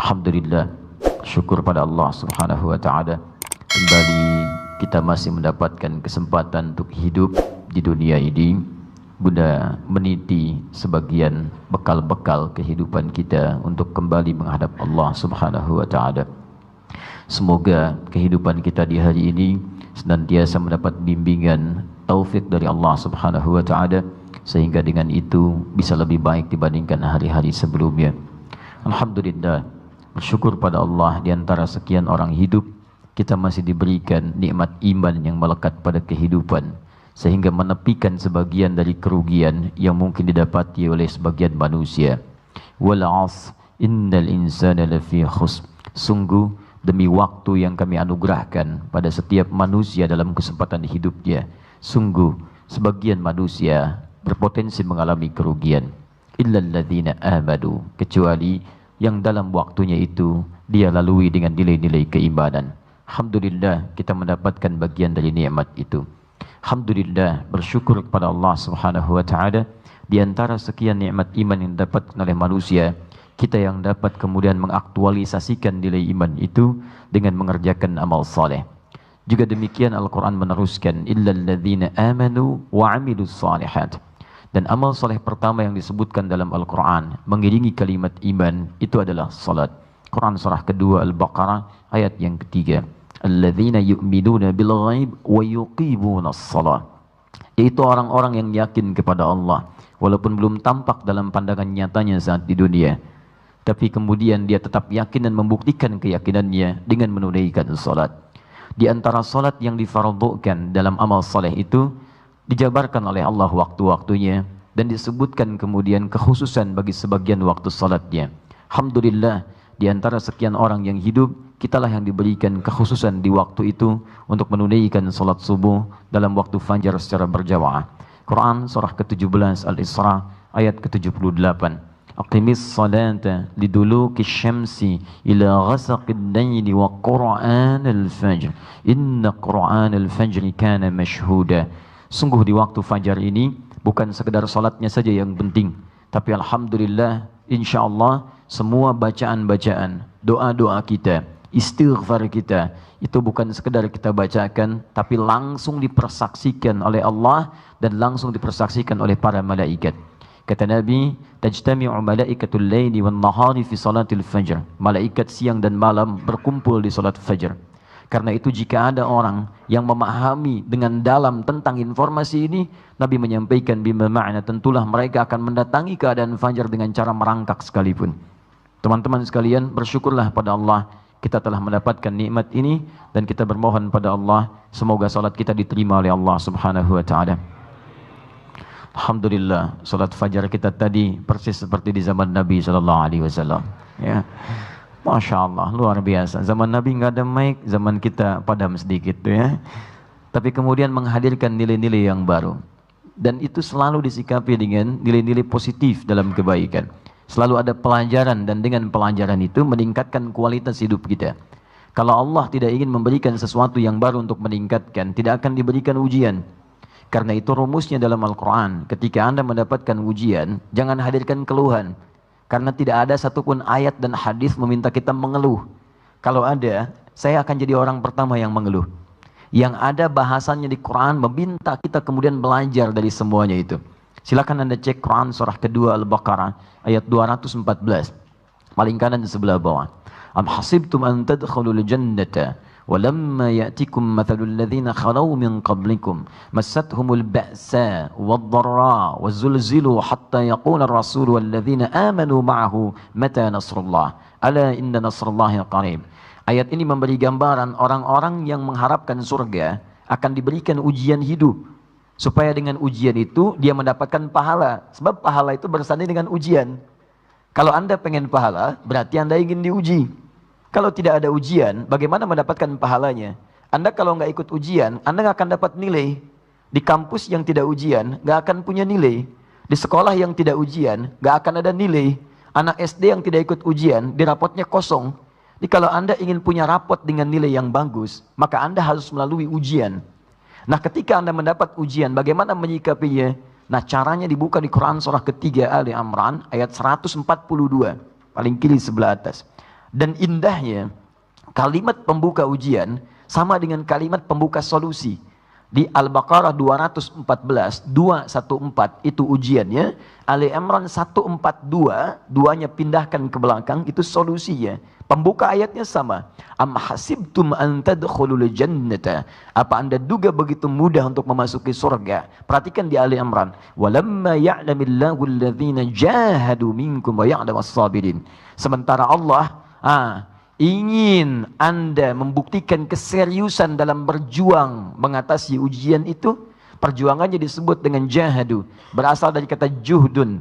Alhamdulillah, syukur pada Allah Subhanahu wa taala. Kembali kita masih mendapatkan kesempatan untuk hidup di dunia ini guna meniti sebagian bekal-bekal kehidupan kita untuk kembali menghadap Allah Subhanahu wa taala. Semoga kehidupan kita di hari ini senantiasa mendapat bimbingan taufik dari Allah Subhanahu wa taala, sehingga dengan itu bisa lebih baik dibandingkan hari-hari sebelumnya. Alhamdulillah, bersyukur pada Allah, di antara sekian orang hidup kita masih diberikan nikmat iman yang melekat pada kehidupan, sehingga menepikan sebagian dari kerugian yang mungkin didapati oleh sebagian manusia. Wal 'asr innal insana lafi khusr. Sungguh demi waktu yang kami anugerahkan pada setiap manusia dalam kesempatan hidupnya, sungguh sebagian manusia berpotensi mengalami kerugian. Illal ladzina amanu, kecuali yang dalam waktunya itu dia lalui dengan nilai-nilai keimanan. Alhamdulillah, kita mendapatkan bagian dari nikmat itu. Alhamdulillah, bersyukur kepada Allah Subhanahu wa taala, di antara sekian nikmat iman yang didapatkan oleh manusia, kita yang dapat kemudian mengaktualisasikan nilai iman itu dengan mengerjakan amal saleh. Juga demikian Al-Quran meneruskan, illal ladzina amanu wa 'amilus shalihat. Dan amal saleh pertama yang disebutkan dalam Al-Quran mengiringi kalimat iman itu adalah salat. Quran surah kedua Al-Baqarah ayat yang ketiga, alladzina yu'minuna bil ghaib wa yuqimunas shalah. Yaitu orang-orang yang yakin kepada Allah walaupun belum tampak dalam pandangan nyatanya saat di dunia, tapi kemudian dia tetap yakin dan membuktikan keyakinannya dengan menunaikan salat. Di antara salat yang difardukan dalam amal saleh itu dijabarkan oleh Allah waktu-waktunya dan disebutkan kemudian kekhususan bagi sebagian waktu salatnya. Alhamdulillah, di antara sekian orang yang hidup, kitalah yang diberikan kekhususan di waktu itu untuk menunaikan salat subuh dalam waktu fajar secara berjamaah. Quran surah ke-17 Al-Isra ayat ke-78. Aqimis salata liduluki syamsi ila ghasaqid layli wa qur'anal fajr inna qur'anal fajri kana mashhuda. Sungguh di waktu fajar ini bukan sekedar salatnya saja yang penting, tapi alhamdulillah, insyaallah semua bacaan-bacaan, doa-doa kita, istighfar kita itu bukan sekedar kita bacakan, tapi langsung dipersaksikan oleh Allah dan langsung dipersaksikan oleh para malaikat. Kata Nabi, tajtami'u malaikatul laili wan nahari fi salatil fajr. Malaikat siang dan malam berkumpul di salat fajar. Karena itu jika ada orang yang memahami dengan dalam tentang informasi ini, Nabi menyampaikan bima ma'na, tentulah mereka akan mendatangi keadaan fajar dengan cara merangkak sekalipun. Teman-teman sekalian, bersyukurlah pada Allah kita telah mendapatkan nikmat ini, dan kita bermohon pada Allah semoga salat kita diterima oleh Allah Subhanahu wa taala. Alhamdulillah, salat fajar kita tadi persis seperti di zaman Nabi sallallahu alaihi wasallam, ya. Masya Allah, luar biasa. Zaman Nabi nggak ada mic, zaman kita padam sedikit tuh ya. Tapi kemudian menghadirkan nilai-nilai yang baru. Dan itu selalu disikapi dengan nilai-nilai positif dalam kebaikan. Selalu ada pelajaran, dan dengan pelajaran itu meningkatkan kualitas hidup kita. Kalau Allah tidak ingin memberikan sesuatu yang baru untuk meningkatkan, tidak akan diberikan ujian. Karena itu rumusnya dalam Al-Quran, ketika Anda mendapatkan ujian, jangan hadirkan keluhan. Karena tidak ada satupun ayat dan hadis meminta kita mengeluh. Kalau ada, saya akan jadi orang pertama yang mengeluh. Yang ada bahasannya di Quran meminta kita kemudian belajar dari semuanya itu. Silakan Anda cek Quran surah kedua Al-Baqarah ayat 214. Paling kanan di sebelah bawah. Am hasibtum an tadkhulul jannata walamma ya'tikum mathalul ladzina khalaw min qablikum massathumul ba'sa wad-dharra wazulzilu hatta yaqula ar-rasul wal ladzina amanu ma'ahu mata nasrullah ala inna nasrullahi qarib. Ayat ini memberi gambaran orang-orang yang mengharapkan surga akan diberikan ujian hidup, supaya dengan ujian itu dia mendapatkan pahala, sebab pahala itu bersanding dengan ujian. Kalau Anda pengen pahala, berarti Anda ingin diuji. Kalau tidak ada ujian, bagaimana mendapatkan pahalanya? Anda kalau nggak ikut ujian, Anda nggak akan dapat nilai. Di kampus yang tidak ujian, nggak akan punya nilai. Di sekolah yang tidak ujian, nggak akan ada nilai. Anak SD yang tidak ikut ujian, di rapotnya kosong. Jadi kalau Anda ingin punya rapot dengan nilai yang bagus, maka Anda harus melalui ujian. Nah, ketika Anda mendapat ujian, bagaimana menyikapinya? Nah, caranya dibuka di Quran surah ketiga Ali Imran ayat 142. Paling kiri sebelah atas. Dan indahnya kalimat pembuka ujian sama dengan kalimat pembuka solusi. Di Al-Baqarah 214, 214 itu ujiannya. Ali Imran 142, duanya pindahkan ke belakang, itu solusinya. Pembuka ayatnya sama. Am hasibtum an tadkhulul jannata. Apa Anda duga begitu mudah untuk memasuki surga? Perhatikan di Ali Imran. Walamma ya'lamillahu alladhina jahadu minkum wa ya'lamas sabirin. Sementara Allah ingin Anda membuktikan keseriusan dalam berjuang mengatasi ujian itu. Perjuangannya disebut dengan jahadu, berasal dari kata juhdun,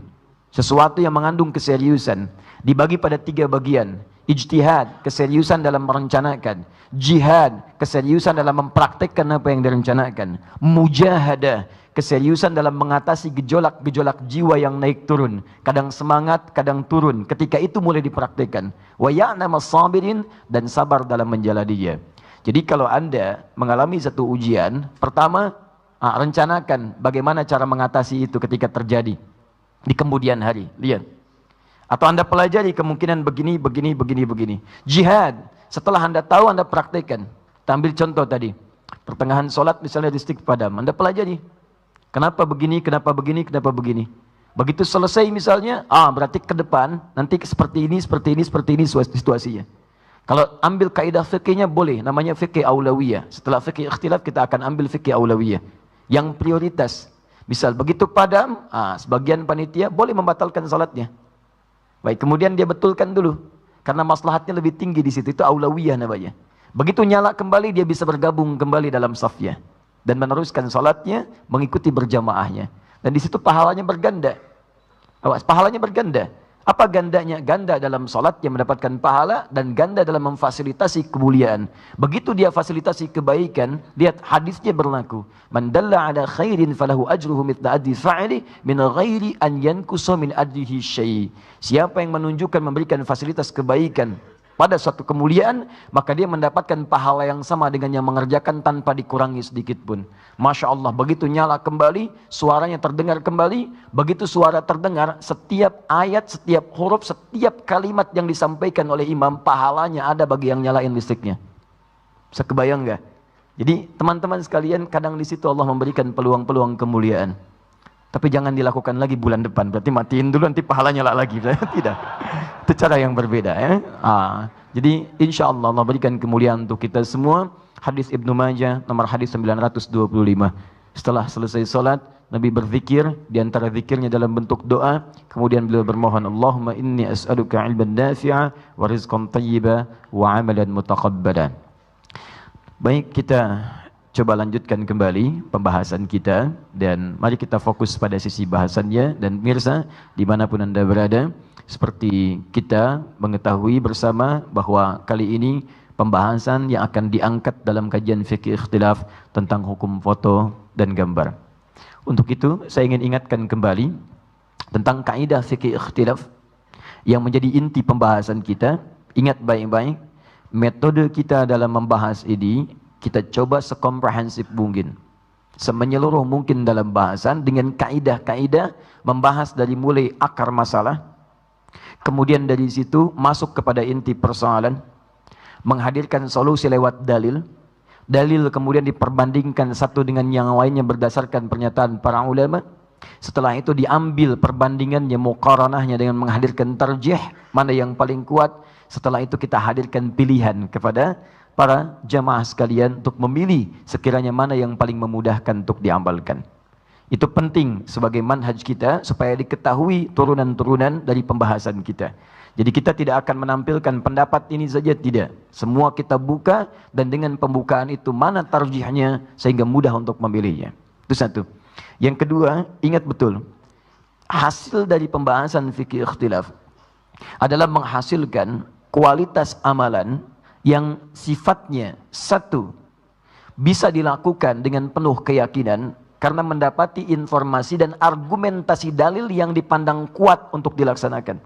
sesuatu yang mengandung keseriusan. Dibagi pada 3 bagian. Ijtihad, keseriusan dalam merencanakan. Jihad, keseriusan dalam mempraktekkan apa yang direncanakan. Mujahadah, keseriusan dalam mengatasi gejolak-gejolak jiwa yang naik turun. Kadang semangat, kadang turun. Ketika itu mulai dipraktekkan. Wa ya'lamas sabirin, dan sabar dalam menjalaninya. Jadi kalau Anda mengalami satu ujian, pertama, rencanakan bagaimana cara mengatasi itu ketika terjadi di kemudian hari. Lihat. Atau Anda pelajari kemungkinan begini. Jihad, setelah Anda tahu, Anda praktekkan. Kita ambil contoh tadi. Pertengahan sholat misalnya listrik padam. Anda pelajari. Kenapa begini. Begitu selesai misalnya, berarti ke depan, nanti seperti ini situasinya. Kalau ambil kaidah fikihnya boleh, namanya fikih aulawiyah. Setelah fikih ikhtilaf kita akan ambil fikih aulawiyah. Yang prioritas. Misal begitu padam, sebagian panitia boleh membatalkan salatnya. Baik, kemudian dia betulkan dulu. Karena maslahatnya lebih tinggi di situ, itu aulawiyah namanya. Begitu nyala kembali, dia bisa bergabung kembali dalam safnya. Dan meneruskan salatnya, mengikuti berjamaahnya. Dan di situ pahalanya berganda. Pahalanya berganda. Apa gandanya? Ganda dalam salat yang mendapatkan pahala, dan ganda dalam memfasilitasi kemuliaan. Begitu dia fasilitasi kebaikan, lihat hadisnya berlaku. Man dalla ala khairin falahu ajruhu mithla ajri fa'ili min ghairi an yankusa min ajrihi syai'. Siapa yang menunjukkan, memberikan fasilitas kebaikan pada suatu kemuliaan, maka dia mendapatkan pahala yang sama dengan yang mengerjakan tanpa dikurangi sedikit pun. Masya Allah, begitu nyala kembali, suaranya terdengar kembali. Begitu suara terdengar, setiap ayat, setiap huruf, setiap kalimat yang disampaikan oleh imam, pahalanya ada bagi yang nyalain listriknya. Bisa kebayang nggak? Jadi teman-teman sekalian, kadang di situ Allah memberikan peluang-peluang kemuliaan. Tapi jangan dilakukan lagi bulan depan, berarti matiin dulu nanti pahala nyala lagi. Tidak, itu cara yang berbeda ya. Jadi insya Allah Allah berikan kemuliaan untuk kita semua. Hadis Ibnu Majah nomor hadis 925. Setelah selesai salat, Nabi berzikir, di antara zikirnya dalam bentuk doa. Kemudian beliau bermohon, Allahumma inni as'aluka ilman nafi'a wa rizqan thayyiba wa amalan mutaqabbala. Baik, kita coba lanjutkan kembali pembahasan kita, dan mari kita fokus pada sisi bahasannya. Dan pemirsa, dimanapun Anda berada, seperti kita mengetahui bersama bahwa kali ini pembahasan yang akan diangkat dalam kajian fikih ikhtilaf tentang hukum foto dan gambar. Untuk itu saya ingin ingatkan kembali tentang kaidah fikih ikhtilaf yang menjadi inti pembahasan kita. Ingat baik-baik, metode kita dalam membahas ini kita coba sekomprehensif mungkin, semenyeluruh mungkin dalam bahasan, dengan kaidah-kaidah membahas dari mulai akar masalah, kemudian dari situ masuk kepada inti persoalan, menghadirkan solusi lewat dalil. Dalil kemudian diperbandingkan satu dengan yang lainnya berdasarkan pernyataan para ulama. Setelah itu diambil perbandingannya, muqaranahnya dengan menghadirkan tarjih, mana yang paling kuat. Setelah itu kita hadirkan pilihan kepada para jamaah sekalian untuk memilih sekiranya mana yang paling memudahkan untuk diamalkan. Itu penting sebagai manhaj kita supaya diketahui turunan-turunan dari pembahasan kita. Jadi kita tidak akan menampilkan pendapat ini saja, tidak. Semua kita buka, dan dengan pembukaan itu mana tarjihnya sehingga mudah untuk memilihnya. Itu satu. Yang kedua, ingat betul, hasil dari pembahasan fikih ikhtilaf adalah menghasilkan kualitas amalan yang sifatnya satu, bisa dilakukan dengan penuh keyakinan karena mendapati informasi dan argumentasi dalil yang dipandang kuat untuk dilaksanakan.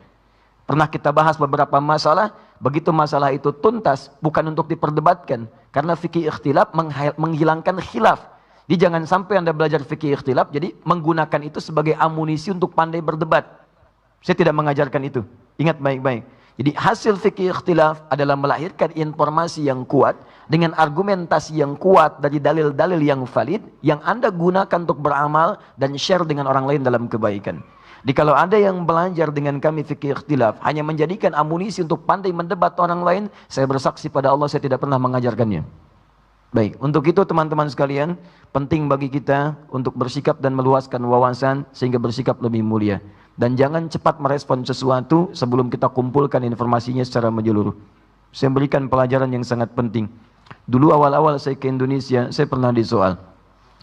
Pernah kita bahas beberapa masalah, begitu masalah itu tuntas, bukan untuk diperdebatkan, karena fikih ikhtilaf menghilangkan khilaf. Jadi jangan sampai Anda belajar fikih ikhtilaf, jadi menggunakan itu sebagai amunisi untuk pandai berdebat. Saya tidak mengajarkan itu, ingat baik-baik. Jadi hasil fikih ikhtilaf adalah melahirkan informasi yang kuat dengan argumentasi yang kuat dari dalil-dalil yang valid yang Anda gunakan untuk beramal dan share dengan orang lain dalam kebaikan. Jadi kalau ada yang belajar dengan kami fikih ikhtilaf hanya menjadikan amunisi untuk pandai mendebat orang lain, saya bersaksi pada Allah saya tidak pernah mengajarkannya. Baik, untuk itu teman-teman sekalian, penting bagi kita untuk bersikap dan meluaskan wawasan sehingga bersikap lebih mulia. Dan jangan cepat merespon sesuatu sebelum kita kumpulkan informasinya secara menyeluruh. Saya berikan pelajaran yang sangat penting. Dulu awal-awal saya ke Indonesia, saya pernah disoal.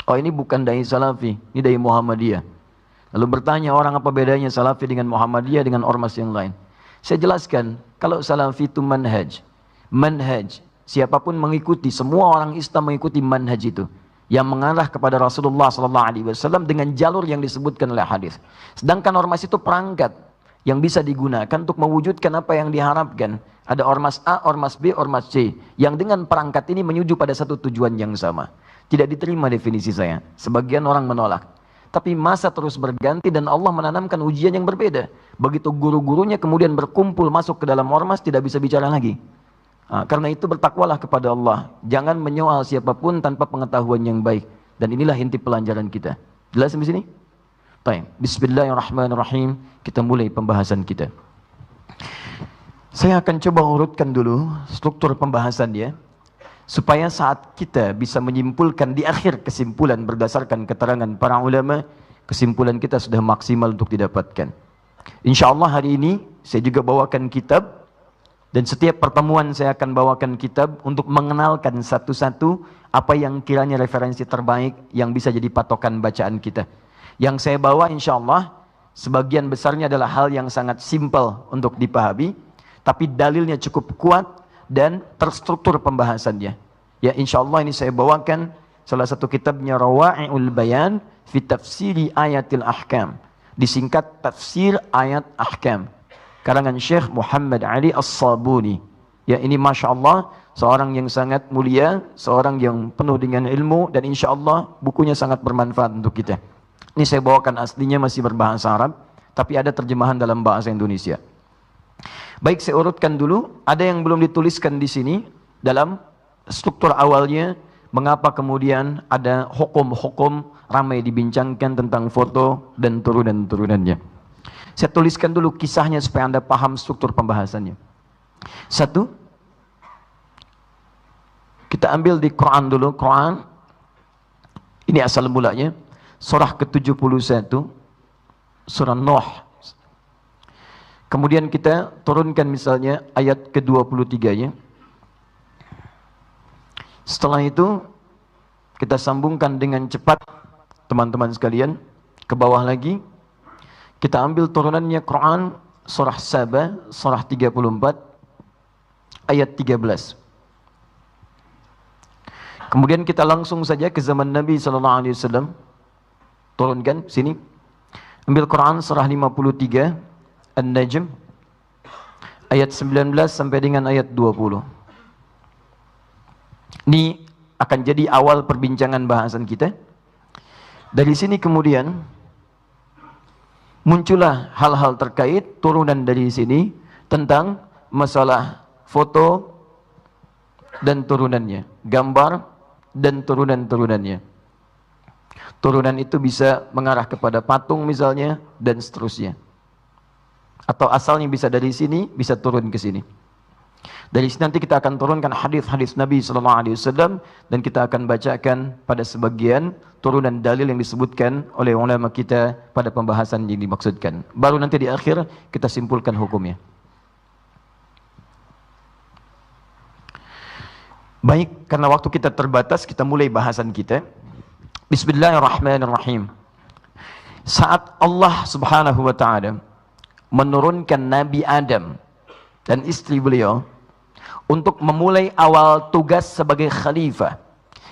Oh ini bukan dai Salafi, ini dai Muhammadiyah. Lalu bertanya orang apa bedanya Salafi dengan Muhammadiyah dengan ormas yang lain. Saya jelaskan, kalau Salafi itu manhaj. Manhaj, siapapun mengikuti, semua orang Islam mengikuti manhaj itu. Yang mengarah kepada Rasulullah SAW dengan jalur yang disebutkan oleh hadis. Sedangkan ormas itu perangkat yang bisa digunakan untuk mewujudkan apa yang diharapkan. Ada ormas A, ormas B, ormas C. Yang dengan perangkat ini menuju pada satu tujuan yang sama. Tidak diterima definisi saya. Sebagian orang menolak. Tapi masa terus berganti dan Allah menanamkan ujian yang berbeda. Begitu guru-gurunya kemudian berkumpul masuk ke dalam ormas, tidak bisa bicara lagi. Karena itu bertakwalah kepada Allah. Jangan menyoal siapapun tanpa pengetahuan yang baik. Dan inilah inti pelajaran kita. Jelas di sini? Baik. Bismillahirrahmanirrahim. Kita mulai pembahasan kita. Saya akan coba urutkan dulu struktur pembahasan dia. Supaya saat kita bisa menyimpulkan di akhir kesimpulan berdasarkan keterangan para ulama, kesimpulan kita sudah maksimal untuk didapatkan. InsyaAllah hari ini saya juga bawakan kitab. Dan setiap pertemuan saya akan bawakan kitab untuk mengenalkan satu-satu apa yang kiranya referensi terbaik yang bisa jadi patokan bacaan kita. Yang saya bawa insya Allah sebagian besarnya adalah hal yang sangat simpel untuk dipahami, tapi dalilnya cukup kuat dan terstruktur pembahasannya. Ya insya Allah ini saya bawakan salah satu kitabnya Rawa'i'ul Bayan fi Tafsiri Ayatil Ahkam. Disingkat Tafsir Ayat Ahkam. Karangan Syekh Muhammad Ali As-Sabuni. Ya ini Masya Allah seorang yang sangat mulia, seorang yang penuh dengan ilmu dan insya Allah bukunya sangat bermanfaat untuk kita. Ini saya bawakan aslinya masih berbahasa Arab, tapi ada terjemahan dalam bahasa Indonesia. Baik, saya urutkan dulu. Ada yang belum dituliskan di sini dalam struktur awalnya. Mengapa kemudian ada hukum-hukum ramai dibincangkan tentang foto dan turunan-turunannya. Saya tuliskan dulu kisahnya supaya Anda paham struktur pembahasannya. Satu, kita ambil di Quran dulu. Quran, ini asal mulanya. Surah ke-71, surah Nuh. Kemudian kita turunkan misalnya ayat ke-23-nya. Setelah itu, kita sambungkan dengan cepat, teman-teman sekalian, ke bawah lagi. Kita ambil turunannya Quran surah Saba surah 34 ayat 13. Kemudian kita langsung saja ke zaman Nabi SAW. Turunkan sini. Ambil Quran surah 53 An-Najm ayat 19 sampai dengan ayat 20. Ini akan jadi awal perbincangan bahasan kita. Dari sini kemudian muncullah hal-hal terkait turunan dari sini tentang masalah foto dan turunannya, gambar dan turunan-turunannya. Turunan itu bisa mengarah kepada patung misalnya dan seterusnya. Atau asalnya bisa dari sini, bisa turun ke sini. Dari sini nanti kita akan turunkan hadis-hadis Nabi SAW dan kita akan bacakan pada sebagian turunan dalil yang disebutkan oleh ulama kita pada pembahasan yang dimaksudkan. Baru nanti di akhir kita simpulkan hukumnya. Baik, karena waktu kita terbatas, kita mulai bahasan kita. Bismillahirrahmanirrahim. Saat Allah Subhanahu wa taala menurunkan Nabi Adam dan istri beliau untuk memulai awal tugas sebagai khalifah.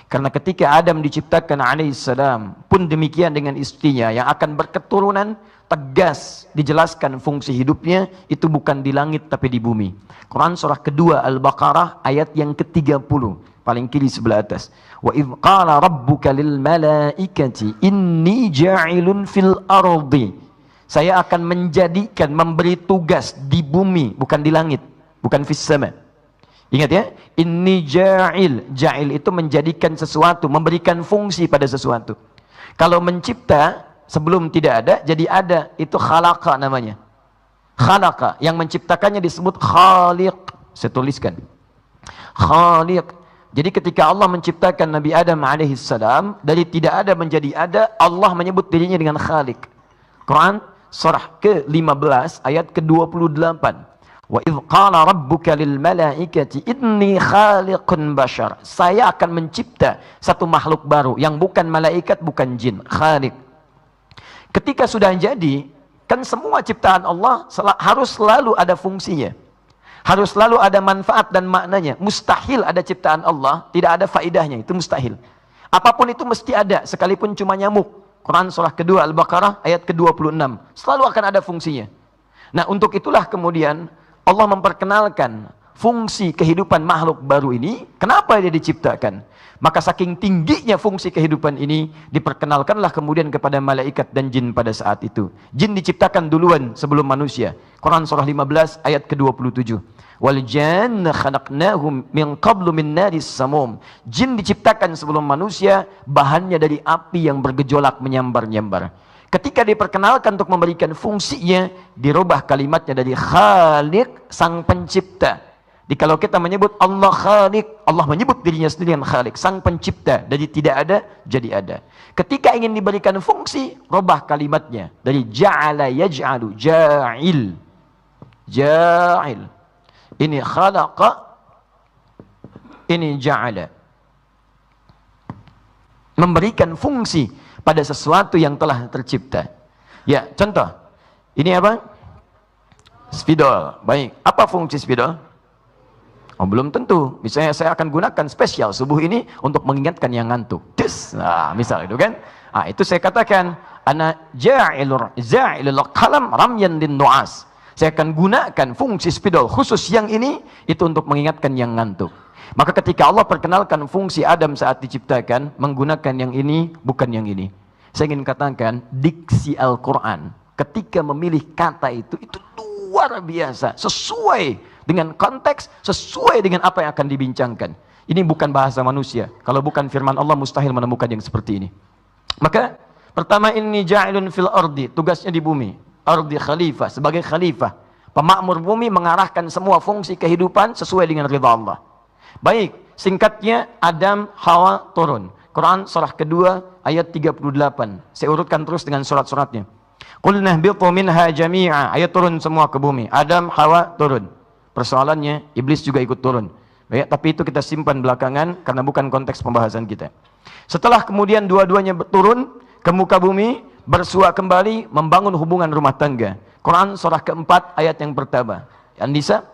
Karena ketika Adam diciptakan alaihissalam pun demikian dengan istrinya yang akan berketurunan, tegas dijelaskan fungsi hidupnya itu bukan di langit tapi di bumi. Quran surah kedua Al-Baqarah ayat yang ke-30 paling kiri sebelah atas. Wa idh qala rabbuka lil malaikati inni ja'ilun fil ardi. Saya akan menjadikan, memberi tugas di bumi, bukan di langit, bukan fis sama. Ingat ya, inni ja'il. Ja'il itu menjadikan sesuatu, memberikan fungsi pada sesuatu. Kalau mencipta, sebelum tidak ada, jadi ada. Itu khalaqa namanya. Khalaqa, yang menciptakannya disebut khaliq. Saya tuliskan. Khaliq. Jadi ketika Allah menciptakan Nabi Adam alaihissalam, dari tidak ada menjadi ada, Allah menyebut dirinya dengan khaliq. Quran surah ke-15 ayat ke-28. Wa idh qala rabbuka lil malaikati inni khaliqun bashar. Saya akan mencipta satu makhluk baru yang bukan malaikat, bukan jin, khaliq. Ketika sudah jadi, kan semua ciptaan Allah harus selalu ada fungsinya. Harus selalu ada manfaat dan maknanya. Mustahil ada ciptaan Allah tidak ada faidahnya, itu mustahil. Apapun itu mesti ada, sekalipun cuma nyamuk. Quran surah kedua Al-Baqarah ayat ke-26. Selalu akan ada fungsinya. Nah, untuk itulah kemudian Allah memperkenalkan fungsi kehidupan makhluk baru ini. Kenapa dia diciptakan? Maka saking tingginya fungsi kehidupan ini, diperkenalkanlah kemudian kepada malaikat dan jin pada saat itu. Jin diciptakan duluan sebelum manusia. Quran surah 15 ayat ke-27. Wal janna khalaqnahum min qablu min naris samum. Jin diciptakan sebelum manusia, bahannya dari api yang bergejolak menyambar-nyambar. Ketika diperkenalkan untuk memberikan fungsinya, dirubah kalimatnya dari khaliq, sang pencipta. Jadi kalau kita menyebut Allah khaliq, Allah menyebut dirinya sendiri yang khaliq, sang pencipta, dari tidak ada jadi ada. Ketika ingin diberikan fungsi, rubah kalimatnya dari ja'ala yaj'alu, ja'il. Ja'il. Ini khalaqa, ini ja'ala. Memberikan fungsi pada sesuatu yang telah tercipta. Ya, contoh. Ini apa? Spidol. Baik. Apa fungsi spidol? Oh, belum tentu. Misalnya saya akan gunakan spesial subuh ini untuk mengingatkan yang ngantuk. Nah, misal itu kan. Nah, itu saya katakan ana ja'ilur qalam ramyan lin nu'as. Saya akan gunakan fungsi spidol khusus yang ini itu untuk mengingatkan yang ngantuk. Maka ketika Allah perkenalkan fungsi Adam saat diciptakan, menggunakan yang ini bukan yang ini. Saya ingin katakan diksi Al-Quran ketika memilih kata itu luar biasa, sesuai dengan konteks, sesuai dengan apa yang akan dibincangkan. Ini bukan bahasa manusia. Kalau bukan firman Allah, mustahil menemukan yang seperti ini. Maka pertama, ini ja'ilun fil ardi, tugasnya di bumi. Ardi khalifah, sebagai khalifah, pemakmur bumi, mengarahkan semua fungsi kehidupan sesuai dengan ridha Allah. Baik, singkatnya Adam Hawa turun. Quran surah kedua ayat 38. Saya urutkan terus dengan surat-suratnya. Qulna ihbitu minha jami'a, ayat turun semua ke bumi. Adam Hawa turun. Persoalannya iblis juga ikut turun. Baik, tapi itu kita simpan belakangan karena bukan konteks pembahasan kita. Setelah kemudian dua-duanya turun ke muka bumi, bersua kembali, membangun hubungan rumah tangga. Quran surah keempat ayat yang pertama. An-Nisa,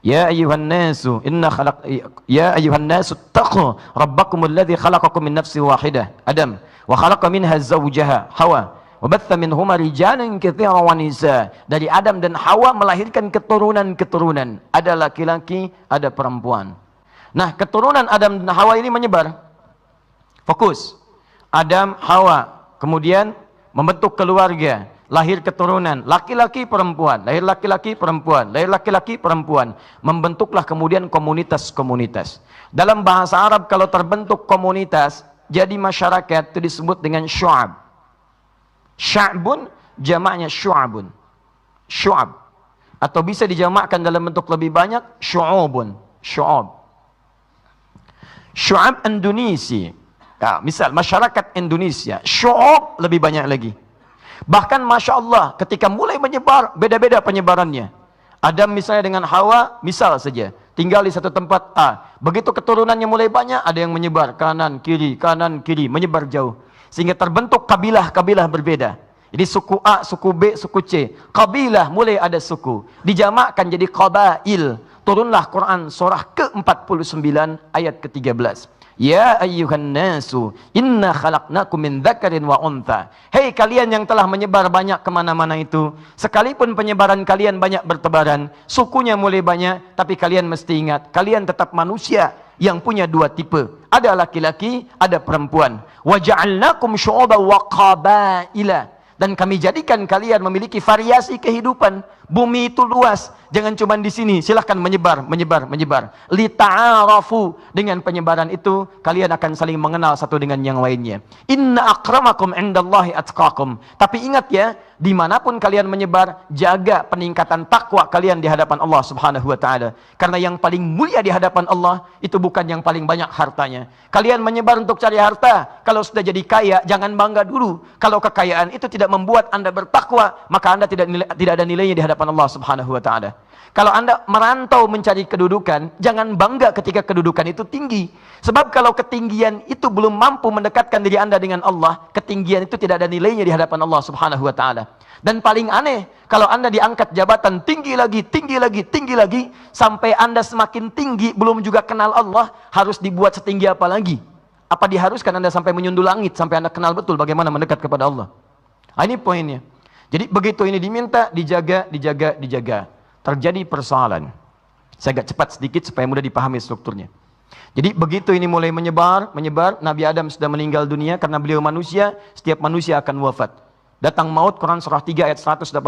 ya ayyuhan nasu ya ayyuhan nasu taqu rabbakumul ladzi khalaqakum min nafsin wahidah, Adam, wa khalaqa minha zawjaha, Hawa, wa batha minhuma rijalan katsiran wa nisa. Dari Adam dan Hawa melahirkan keturunan-keturunan. Ada laki-laki, ada perempuan. Nah, keturunan Adam dan Hawa ini menyebar. Fokus. Adam, Hawa, kemudian membentuk keluarga, lahir keturunan, laki-laki perempuan, lahir laki-laki perempuan, lahir laki-laki perempuan, membentuklah kemudian komunitas-komunitas. Dalam bahasa Arab kalau terbentuk komunitas, jadi masyarakat, itu disebut dengan syu'ab. Sya'bun jamaknya syu'abun. Syu'ab. Atau bisa dijamakkan dalam bentuk lebih banyak, syu'ubun. Syu'ab. Syu'ab Indonesia. Ya, misal masyarakat Indonesia, syu'ub lebih banyak lagi. Bahkan Masya Allah, ketika mulai menyebar, beda-beda penyebarannya. Adam misalnya dengan Hawa, misal saja, tinggal di satu tempat A. Begitu keturunannya mulai banyak, ada yang menyebar kanan, kiri, menyebar jauh. Sehingga terbentuk kabilah-kabilah berbeda. Jadi suku A, suku B, suku C. Kabilah mulai ada suku. Dijamakkan jadi qabail. Turunlah Quran surah ke-49 ayat ke-13. Ya ayyuhan nasu inna khalaqnakum min dzakarin wa untha. Hei kalian yang telah menyebar banyak kemana-mana itu, sekalipun penyebaran kalian banyak bertebaran, sukunya mulai banyak, tapi kalian mesti ingat, kalian tetap manusia yang punya dua tipe. Ada laki-laki, ada perempuan. Wa ja'alnakum syu'uban wa qabaila. dan kami jadikan kalian memiliki variasi kehidupan. Bumi itu luas, jangan cuma di sini, silahkan menyebar, menyebar, menyebar. Lita'arafu, dengan penyebaran itu kalian akan saling mengenal satu dengan yang lainnya. Inna akramakum indallahi atqakum. Tapi ingat ya, dimanapun kalian menyebar, jaga peningkatan takwa kalian di hadapan Allah Subhanahu wa Ta'ala. Karena yang paling mulia di hadapan Allah itu bukan yang paling banyak hartanya. Kalian menyebar untuk cari harta, kalau sudah jadi kaya jangan bangga dulu. Kalau kekayaan itu tidak membuat Anda bertakwa, maka Anda tidak ada nilainya di hadapan Allah Subhanahu wa Ta'ala. Kalau Anda merantau mencari kedudukan, jangan bangga ketika kedudukan itu tinggi. Sebab kalau ketinggian itu belum mampu mendekatkan diri Anda dengan Allah, ketinggian itu tidak ada nilainya di hadapan Allah Subhanahu wa Ta'ala. Dan paling aneh, kalau Anda diangkat jabatan tinggi lagi, tinggi lagi, tinggi lagi, sampai Anda semakin tinggi, belum juga kenal Allah, harus dibuat setinggi apa lagi? Apa diharuskan Anda sampai menyundul langit, sampai Anda kenal betul bagaimana mendekat kepada Allah? Nah, ini poinnya. Jadi begitu ini diminta, dijaga, dijaga, dijaga. Terjadi persoalan. Saya agak cepat sedikit supaya mudah dipahami strukturnya. Jadi begitu ini mulai menyebar, Nabi Adam sudah meninggal dunia karena beliau manusia, setiap manusia akan wafat. Datang maut, Quran surah 3 ayat 185.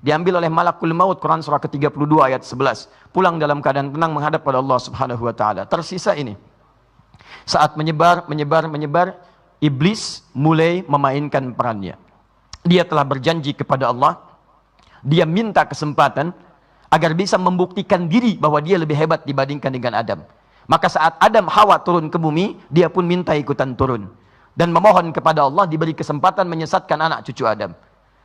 Diambil oleh malakul maut, Quran surah ke-32 ayat 11. Pulang dalam keadaan tenang menghadap pada Allah Subhanahu wa Ta'ala. Tersisa ini. Saat menyebar, iblis mulai memainkan perannya. Dia telah berjanji kepada Allah, dia minta kesempatan agar bisa membuktikan diri bahwa dia lebih hebat dibandingkan dengan Adam. Maka saat Adam Hawa turun ke bumi, dia pun minta ikutan turun. Dan memohon kepada Allah diberi kesempatan menyesatkan anak cucu Adam.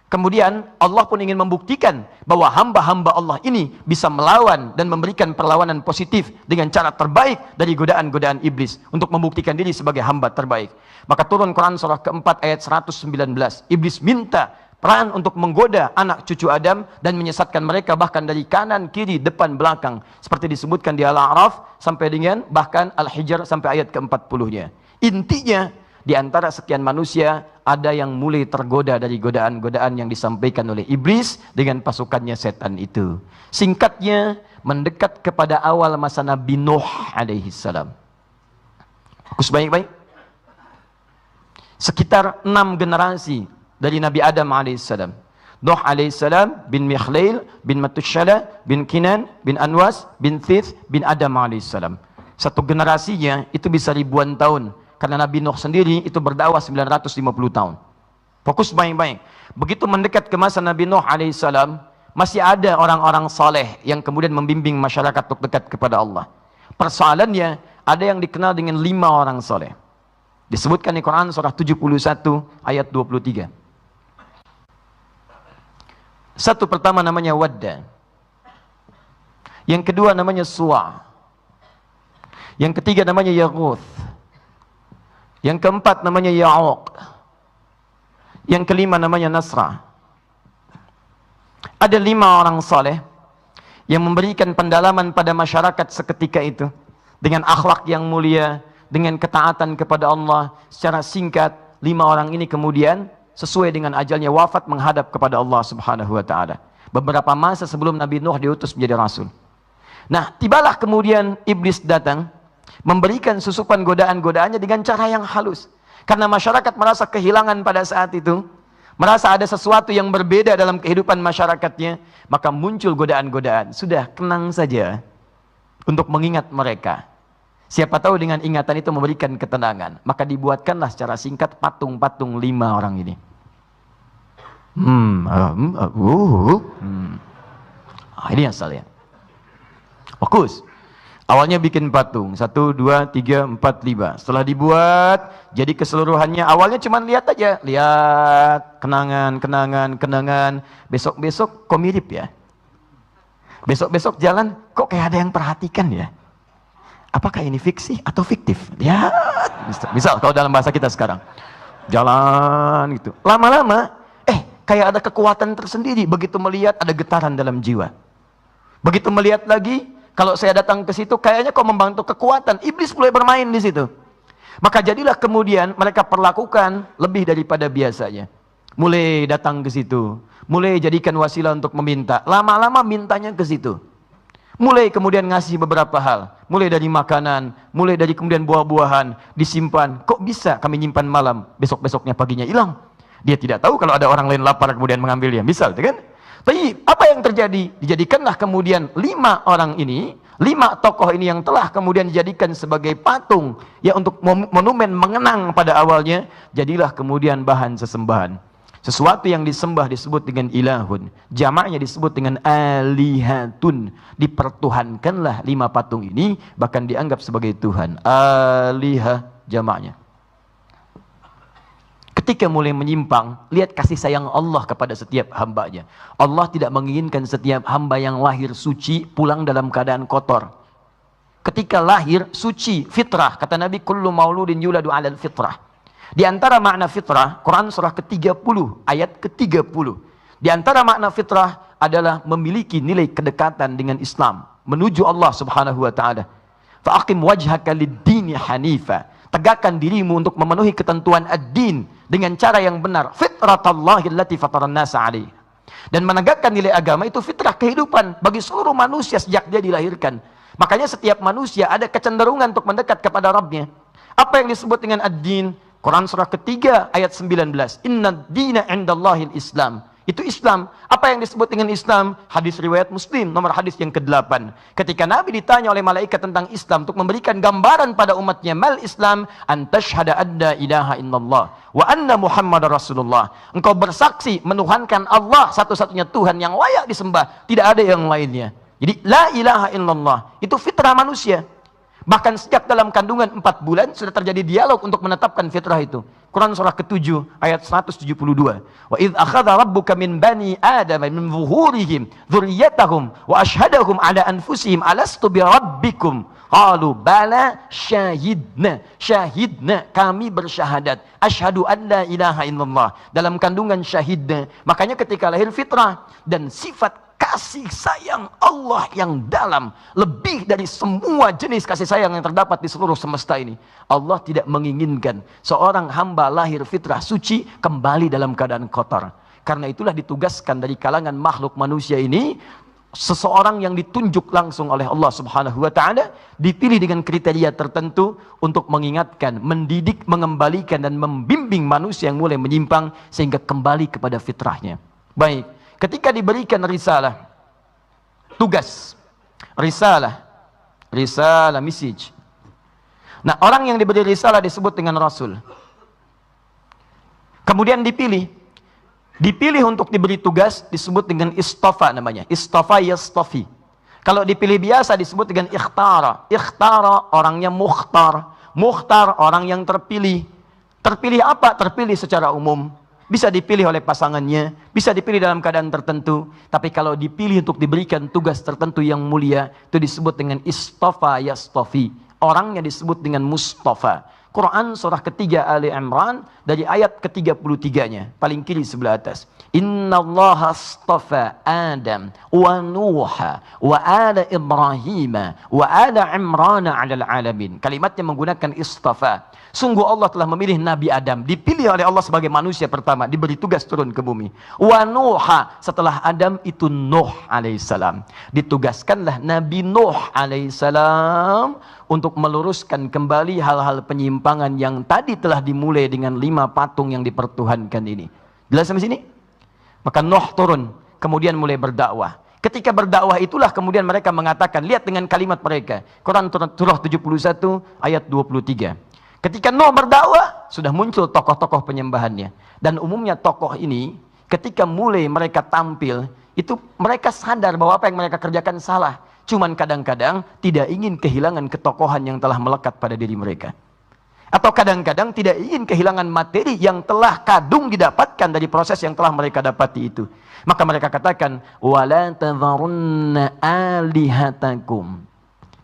Kemudian Allah pun ingin membuktikan bahwa hamba-hamba Allah ini bisa melawan dan memberikan perlawanan positif dengan cara terbaik dari godaan-godaan iblis untuk membuktikan diri sebagai hamba terbaik. Maka turun Quran surah keempat ayat 119. Iblis minta peran untuk menggoda anak cucu Adam dan menyesatkan mereka bahkan dari kanan, kiri, depan, belakang. Seperti disebutkan di Al-A'raf sampai dengan bahkan Al-Hijr sampai ayat ke-40-nya. Intinya, di antara sekian manusia ada yang mulai tergoda dari godaan-godaan yang disampaikan oleh iblis dengan pasukannya setan itu. Singkatnya, mendekat kepada awal masa Nabi Nuh alaihi salam. Fokus baik-baik. Sekitar 6 generasi dari Nabi Adam alaihissalam. Nuh alaihissalam bin Mikhlail bin Matushala bin Kinan bin Anwas bin Thith bin Adam alaihissalam. Satu generasinya itu bisa ribuan tahun. Karena Nabi Nuh sendiri itu berdakwah 950 tahun. Fokus baik-baik. Begitu mendekat ke masa Nabi Nuh alaihissalam, masih ada orang-orang saleh yang kemudian membimbing masyarakat untuk dekat kepada Allah. Persoalannya, ada yang dikenal dengan 5 orang saleh. Disebutkan di Quran surah 71 ayat 23. Satu pertama namanya Wadda. Yang kedua namanya Suwa. Yang ketiga namanya Yaghuth. Yang keempat namanya Ya'uq. Yang kelima namanya Nasra. Ada 5 orang saleh yang memberikan pendalaman pada masyarakat seketika itu dengan akhlak yang mulia, dengan ketaatan kepada Allah. Secara singkat, 5 orang ini kemudian sesuai dengan ajalnya wafat menghadap kepada Allah Subhanahu wa Ta'ala. Beberapa masa sebelum Nabi Nuh diutus menjadi rasul. Nah, tibalah kemudian iblis datang memberikan susupan godaan-godaannya dengan cara yang halus. Karena masyarakat merasa kehilangan pada saat itu, merasa ada sesuatu yang berbeda dalam kehidupan masyarakatnya, maka muncul godaan-godaan. Sudah, tenang saja untuk mengingat mereka. Siapa tahu dengan ingatan itu memberikan ketenangan. Maka dibuatkanlah secara singkat patung-patung 5 orang ini. Ini yang salah. Fokus. Awalnya bikin patung, 1, 2, 3, 4, 5. Setelah dibuat, jadi keseluruhannya, awalnya cuma lihat aja. Lihat, kenangan. Besok-besok kok mirip ya? Besok-besok jalan, kok kayak ada yang perhatikan ya? Apakah ini fiksi atau fiktif? Lihat, misal kalau dalam bahasa kita sekarang. Jalan gitu. Lama-lama, kayak ada kekuatan tersendiri. Begitu melihat, ada getaran dalam jiwa. Begitu melihat lagi, kalau saya datang ke situ, kayaknya kok membantu kekuatan. Iblis mulai bermain di situ. Maka jadilah kemudian mereka perlakukan lebih daripada biasanya. Mulai datang ke situ. Mulai jadikan wasilah untuk meminta. Lama-lama mintanya ke situ. Mulai kemudian ngasih beberapa hal. Mulai dari makanan. Mulai dari kemudian buah-buahan. Disimpan. Kok bisa kami nyimpan malam? Besok-besoknya paginya hilang. Dia tidak tahu kalau ada orang lain lapar kemudian mengambilnya. Misal, kan? Tapi apa yang terjadi? Dijadikanlah kemudian 5 orang ini, 5 tokoh ini yang telah kemudian dijadikan sebagai patung ya untuk monumen mengenang pada awalnya, jadilah kemudian bahan sesembahan. Sesuatu yang disembah disebut dengan ilahun, jamaknya disebut dengan alihatun. Dipertuhankanlah 5 patung ini, bahkan dianggap sebagai Tuhan. Alihah jamaknya. Ketika mulai menyimpang, lihat kasih sayang Allah kepada setiap hambanya. Allah tidak menginginkan setiap hamba yang lahir suci pulang dalam keadaan kotor. Ketika lahir suci, fitrah. Kata Nabi, kullu mauludin yuladu 'alal fitrah. Di antara makna fitrah, Quran surah ke-30, ayat ke-30. Di antara makna fitrah adalah memiliki nilai kedekatan dengan Islam, menuju Allah Subhanahu wa taala. Fa'aqim wajhaka lid-dini hanifa. Tegakkan dirimu untuk memenuhi ketentuan ad-din dengan cara yang benar. Fitratallahi allati fataran nasa 'alaiha. Dan menegakkan nilai agama itu fitrah kehidupan bagi seluruh manusia sejak dia dilahirkan. Makanya setiap manusia ada kecenderungan untuk mendekat kepada Rabbnya. Apa yang disebut dengan ad-din? Quran surah ketiga ayat 19. Inna dina indallahil Islam. Itu Islam. Apa yang disebut dengan Islam? Hadis riwayat Muslim, nomor hadis yang ke-8. Ketika Nabi ditanya oleh malaikat tentang Islam untuk memberikan gambaran pada umatnya, mal Islam an tashhada anna ilaha illallah wa anna Muhammadar Rasulullah. Engkau bersaksi menuhankan Allah satu-satunya Tuhan yang layak disembah, tidak ada yang lainnya. Jadi la ilaha illallah itu fitrah manusia. Bahkan sejak dalam kandungan 4 bulan sudah terjadi dialog untuk menetapkan fitrah itu. Quran surah ke-7 ayat 172. Wa idz akhadha rabbuka min bani adama min zuhurihim dzurriyyatahum wa asyhadahum ala anfusihim alastu bi rabbikum qalu bala syahidna. Syahidna, kami bersyahadat. Asyhadu an la ilaha illallah. Dalam kandungan syahidna. Makanya ketika lahir fitrah dan sifat kasih sayang Allah yang dalam, lebih dari semua jenis kasih sayang yang terdapat di seluruh semesta ini. Allah tidak menginginkan seorang hamba lahir fitrah suci kembali dalam keadaan kotor. Karena itulah ditugaskan dari kalangan makhluk manusia ini seseorang yang ditunjuk langsung oleh Allah Subhanahu wa taala, dipilih dengan kriteria tertentu untuk mengingatkan, mendidik, mengembalikan dan membimbing manusia yang mulai menyimpang sehingga kembali kepada fitrahnya. Baik. Ketika diberikan risalah, tugas, risalah, message. Nah, orang yang diberi risalah disebut dengan Rasul. Kemudian dipilih untuk diberi tugas disebut dengan istofa namanya. Istofa yastofi. Kalau dipilih biasa disebut dengan ikhtara. Ikhtara orangnya mukhtar. Mukhtar orang yang terpilih. Terpilih apa? Terpilih secara umum. Bisa dipilih oleh pasangannya, bisa dipilih dalam keadaan tertentu. Tapi kalau dipilih untuk diberikan tugas tertentu yang mulia, itu disebut dengan istofa yastofi. Orangnya disebut dengan Mustafa. Quran surah ketiga Ali Imran dari ayat ke-33-nya, paling kiri sebelah atas. Innallaha astafa Adam wa Nuha wa ala Ibrahim wa ala Imran 'alal alamin. Kalimatnya menggunakan istafa. Sungguh Allah telah memilih Nabi Adam, dipilih oleh Allah sebagai manusia pertama, diberi tugas turun ke bumi. Wa Nuha, setelah Adam itu Nuh alaihissalam. Ditugaskanlah Nabi Nuh alaihissalam untuk meluruskan kembali hal-hal penyimpangan yang tadi telah dimulai dengan 5 patung yang dipertuhankan ini. Jelas sampai sini? Maka Nuh turun, kemudian mulai berdakwah. Ketika berdakwah itulah kemudian mereka mengatakan, lihat dengan kalimat mereka. Quran surah 71 ayat 23. Ketika Nuh berdakwah, sudah muncul tokoh-tokoh penyembahannya. Dan umumnya tokoh ini, ketika mulai mereka tampil, itu mereka sadar bahwa apa yang mereka kerjakan salah. Cuman kadang-kadang tidak ingin kehilangan ketokohan yang telah melekat pada diri mereka. Atau kadang-kadang tidak ingin kehilangan materi yang telah kadung didapatkan dari proses yang telah mereka dapati itu. Maka mereka katakan, وَلَا تَذَرُنَّ آلِهَتَكُمْ.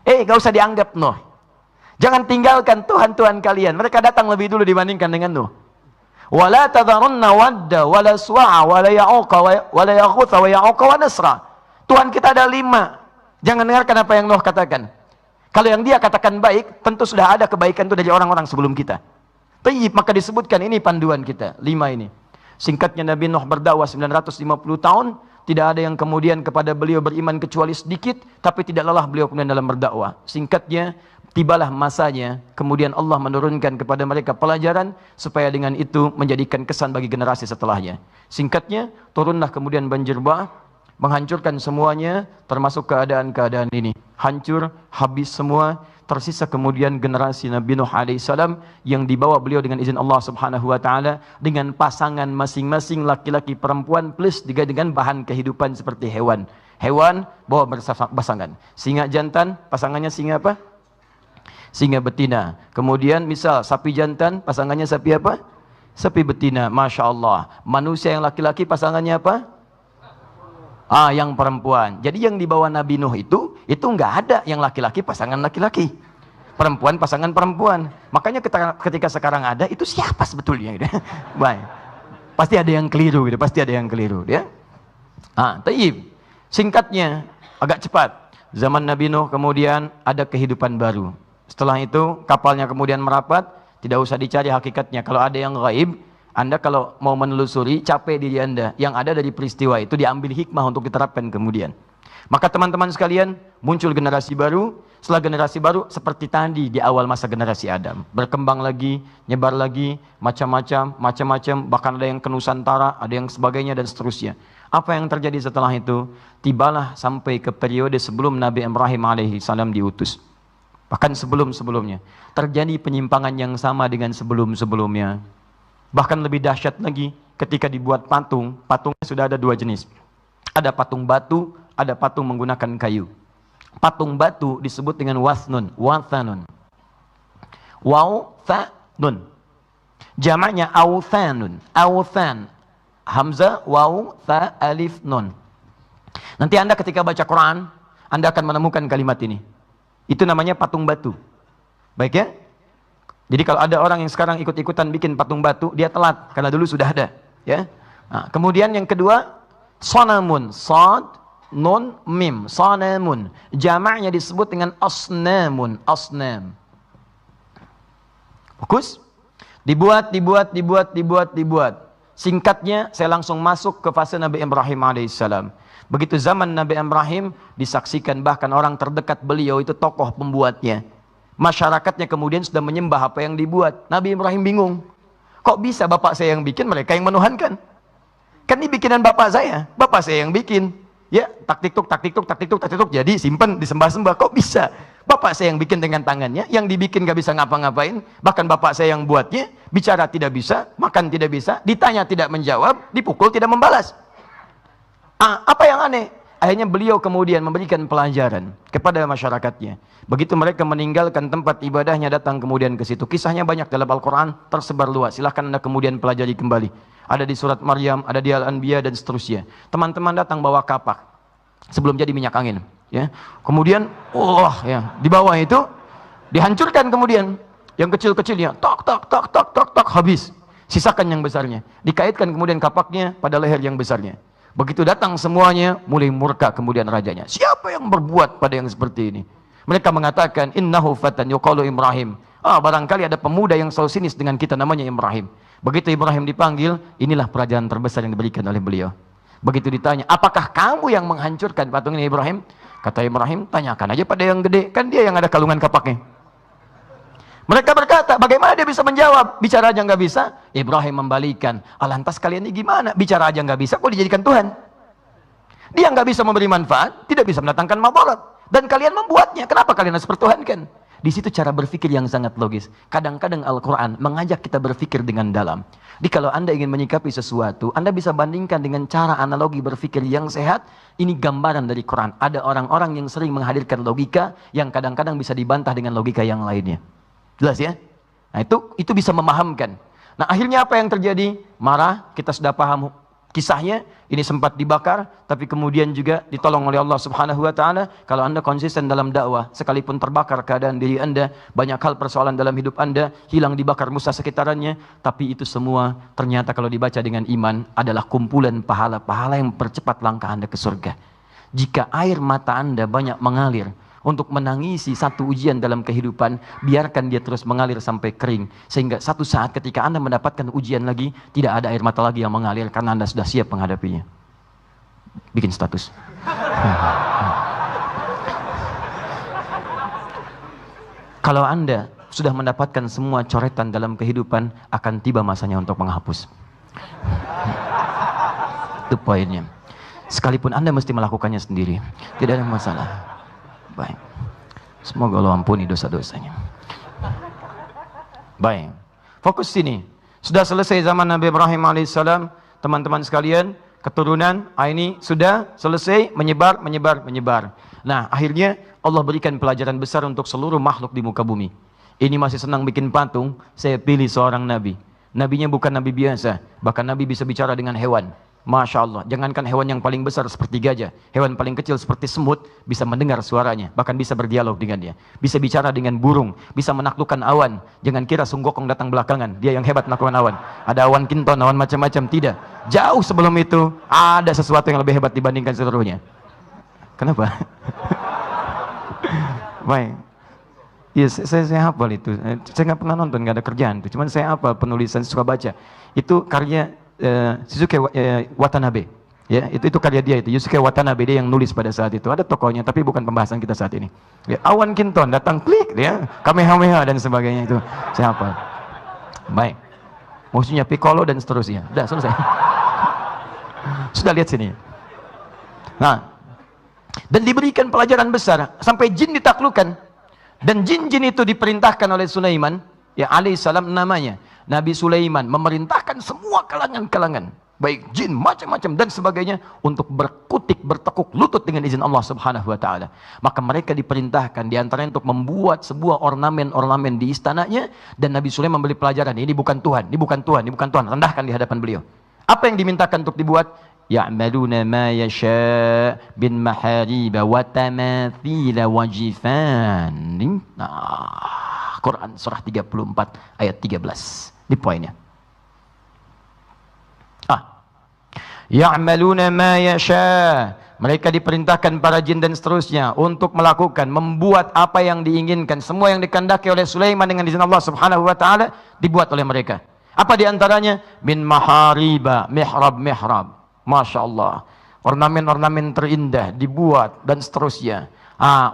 Gak usah dianggap Nuh. Jangan tinggalkan Tuhan-Tuhan kalian. Mereka datang lebih dulu dibandingkan dengan Nuh. وَلَا تَذَرُنَّ وَدَّ وَلَا سُوَعَ وَلَا يَعُوقَ وَلَا يَغُوثَ وَيَعُوقَ وَنَسْرَ. Tuhan kita ada 5. Jangan dengarkan apa yang Nuh katakan. Kalau yang dia katakan baik, tentu sudah ada kebaikan itu dari orang-orang sebelum kita. Tayyib, maka disebutkan ini panduan kita, 5 ini. Singkatnya Nabi Nuh berdakwah 950 tahun, tidak ada yang kemudian kepada beliau beriman kecuali sedikit, tapi tidak lelah beliau kemudian dalam berdakwah. Singkatnya, tibalah masanya, kemudian Allah menurunkan kepada mereka pelajaran, supaya dengan itu menjadikan kesan bagi generasi setelahnya. Singkatnya, turunlah kemudian banjir bah, menghancurkan semuanya, termasuk keadaan-keadaan ini. Hancur, habis semua, tersisa kemudian generasi Nabi Nuh alaihissalam yang dibawa beliau dengan izin Allah subhanahu wa ta'ala, dengan pasangan masing-masing, laki-laki perempuan, plus juga dengan bahan kehidupan seperti hewan. Hewan bawa berpasangan. Singa jantan, pasangannya singa apa? Singa betina. Kemudian misal sapi jantan, pasangannya sapi apa? Sapi betina. Masya Allah. Manusia yang laki-laki, pasangannya apa? Yang perempuan. Jadi yang dibawa Nabi Nuh itu nggak ada yang laki-laki pasangan laki-laki, perempuan pasangan perempuan. Makanya ketika sekarang ada, itu siapa sebetulnya? Gitu. Baik. Pasti ada yang keliru, gitu. Pasti ada yang keliru, ya. Taib. Singkatnya, agak cepat. Zaman Nabi Nuh kemudian ada kehidupan baru. Setelah itu kapalnya kemudian merapat, tidak usah dicari hakikatnya. Kalau ada yang gaib, Anda kalau mau menelusuri, capek diri Anda. Yang ada dari peristiwa itu diambil hikmah untuk diterapkan kemudian. Maka teman-teman sekalian, muncul generasi baru. Setelah generasi baru, seperti tadi di awal masa generasi Adam. Berkembang lagi, nyebar lagi, macam-macam. Bahkan ada yang ke Nusantara, ada yang sebagainya dan seterusnya. Apa yang terjadi setelah itu? Tibalah sampai ke periode sebelum Nabi Ibrahim alaihissalam diutus. Bahkan sebelum-sebelumnya. Terjadi penyimpangan yang sama dengan sebelum-sebelumnya. Bahkan lebih dahsyat lagi ketika dibuat patung. Patungnya sudah ada dua jenis. Ada patung batu, ada patung menggunakan kayu. Patung batu disebut dengan wathnun. Wathanun. Jamaknya awthanun. Awthan. Hamzah, waw, tha, alif, nun. Nanti Anda ketika baca Quran, Anda akan menemukan kalimat ini. Itu namanya patung batu. Baik ya? Jadi kalau ada orang yang sekarang ikut-ikutan bikin patung batu, dia telat, karena dulu sudah ada. Ya. Kemudian yang kedua, sonamun. Sod, nun, mim. Sonamun. Jamaknya disebut dengan asnamun. Asnam. Fokus. Dibuat. Singkatnya, saya langsung masuk ke fase Nabi Ibrahim alaihissalam. Begitu zaman Nabi Ibrahim, disaksikan bahkan orang terdekat beliau itu tokoh pembuatnya. Masyarakatnya kemudian sudah menyembah apa yang dibuat. Nabi Ibrahim bingung. Kok bisa bapak saya yang bikin, mereka yang menuhankan? Kan ini bikinan bapak saya yang bikin. Ya, tak-tik-tuk, jadi simpen, disembah-sembah. Kok bisa? Bapak saya yang bikin dengan tangannya, yang dibikin gak bisa ngapa-ngapain, bahkan bapak saya yang buatnya, bicara tidak bisa, makan tidak bisa, ditanya tidak menjawab, dipukul tidak membalas. Apa yang aneh? Akhirnya beliau kemudian memberikan pelajaran kepada masyarakatnya. Begitu mereka meninggalkan tempat ibadahnya, datang kemudian ke situ. Kisahnya banyak dalam Al-Quran, tersebar luas. Silahkan Anda kemudian pelajari kembali. Ada di surat Maryam, ada di Al-Anbiya dan seterusnya. Teman-teman datang bawa kapak sebelum jadi minyak angin. Ya. Kemudian, di bawah itu dihancurkan kemudian. Yang kecil-kecilnya, tok, habis. Sisakan yang besarnya. Dikaitkan kemudian kapaknya pada leher yang besarnya. Begitu datang semuanya, mulai murka kemudian rajanya. Siapa yang berbuat pada yang seperti ini? Mereka mengatakan, innahu fatan yuqalu Ibrahim. Barangkali ada pemuda yang selalu sinis dengan kita, namanya Ibrahim. Begitu Ibrahim dipanggil, inilah pelajaran terbesar yang diberikan oleh beliau. Begitu ditanya, apakah kamu yang menghancurkan patung ini Ibrahim? Kata Ibrahim, tanyakan aja pada yang gede, kan dia yang ada kalungan kapaknya. Mereka berkata, bagaimana dia bisa menjawab? Bicara aja nggak bisa. Ibrahim membalikan, lantas kalian ini gimana? Bicara aja nggak bisa, kok dijadikan Tuhan? Dia nggak bisa memberi manfaat, tidak bisa mendatangkan madarat, dan kalian membuatnya. Kenapa kalian harus pertuhankan? Di situ cara berpikir yang sangat logis. Kadang-kadang Al-Quran mengajak kita berpikir dengan dalam. Jadi kalau Anda ingin menyikapi sesuatu, Anda bisa bandingkan dengan cara analogi berpikir yang sehat. Ini gambaran dari Quran. Ada orang-orang yang sering menghadirkan logika yang kadang-kadang bisa dibantah dengan logika yang lainnya. Jelas ya? Nah itu bisa memahamkan. Nah akhirnya apa yang terjadi? Marah, kita sudah paham kisahnya. Ini sempat dibakar, tapi kemudian juga ditolong oleh Allah subhanahu wa ta'ala. Kalau Anda konsisten dalam dakwah, sekalipun terbakar keadaan diri Anda, banyak hal persoalan dalam hidup Anda, hilang dibakar musa sekitarannya, tapi itu semua ternyata kalau dibaca dengan iman, adalah kumpulan pahala-pahala yang mempercepat langkah Anda ke surga. Jika air mata Anda banyak mengalir, untuk menangisi satu ujian dalam kehidupan, biarkan dia terus mengalir sampai kering. Sehingga satu saat ketika Anda mendapatkan ujian lagi, tidak ada air mata lagi yang mengalir karena Anda sudah siap menghadapinya. bikin status. Kalau Anda sudah mendapatkan semua coretan dalam kehidupan, akan tiba masanya untuk menghapus. Itu poinnya. Sekalipun Anda mesti melakukannya sendiri, tidak ada masalah. Baik. Semoga Allah ampuni dosa-dosanya. Baik. Fokus sini. Sudah selesai zaman Nabi Ibrahim alaihissalam, teman-teman sekalian, keturunan ini sudah selesai menyebar. Nah, akhirnya Allah berikan pelajaran besar untuk seluruh makhluk di muka bumi. Ini masih senang bikin patung, saya pilih seorang nabi. Nabinya bukan nabi biasa, bahkan nabi bisa bicara dengan hewan. Masya Allah, jangankan hewan yang paling besar seperti gajah, hewan paling kecil seperti semut bisa mendengar suaranya, bahkan bisa berdialog dengannya. Bisa bicara dengan burung, bisa menaklukkan awan. Jangan kira Sung Gokong datang belakangan, dia yang hebat menaklukkan awan. Ada awan kinton, awan macam-macam, tidak. Jauh sebelum itu, ada sesuatu yang lebih hebat dibandingkan seluruhnya. Kenapa? Baik. Iya, saya hafal itu. Saya nggak pernah nonton, nggak ada kerjaan itu. Cuman saya hafal penulisan, suka baca. Itu karya Yusuke Watanabe. Ya, itu karya dia itu. Yusuke Watanabe, dia yang nulis pada saat itu. Ada tokohnya, tapi bukan pembahasan kita saat ini. Ya, awan kinton datang klik, ya, Kamehameha dan sebagainya itu. Saya hafal. Baik. Maksudnya Piccolo dan seterusnya. Udah selesai. Sudah lihat sini. Nah, dan diberikan pelajaran besar sampai jin ditaklukkan. Dan jin-jin itu diperintahkan oleh Sulaiman, ya alaihissalam namanya. Nabi Sulaiman memerintahkan semua kalangan-kalangan, baik jin macam-macam dan sebagainya, untuk berkutik, bertekuk lutut dengan izin Allah Subhanahu wa taala. Maka mereka diperintahkan diantaranya untuk membuat sebuah ornamen-ornamen di istananya, dan Nabi Sulaiman memberi pelajaran, ini bukan Tuhan, ini bukan Tuhan, ini bukan Tuhan, rendahkan di hadapan beliau. Apa yang dimintakan untuk dibuat? Ya'maluna ma yasha' bin mahariba wa tamathila wa jifan. Nah, Quran surah 34 ayat 13. Di poinnya. Ya'maluna ma yasha'. Mereka diperintahkan para jin dan seterusnya untuk melakukan, membuat apa yang diinginkan. Semua yang dikehendaki oleh Sulaiman dengan izin Allah Subhanahu wa taala dibuat oleh mereka. Apa diantaranya? Min mahariba, mihrab-mihrab. Masya Allah, ornamen-ornamen terindah dibuat dan seterusnya.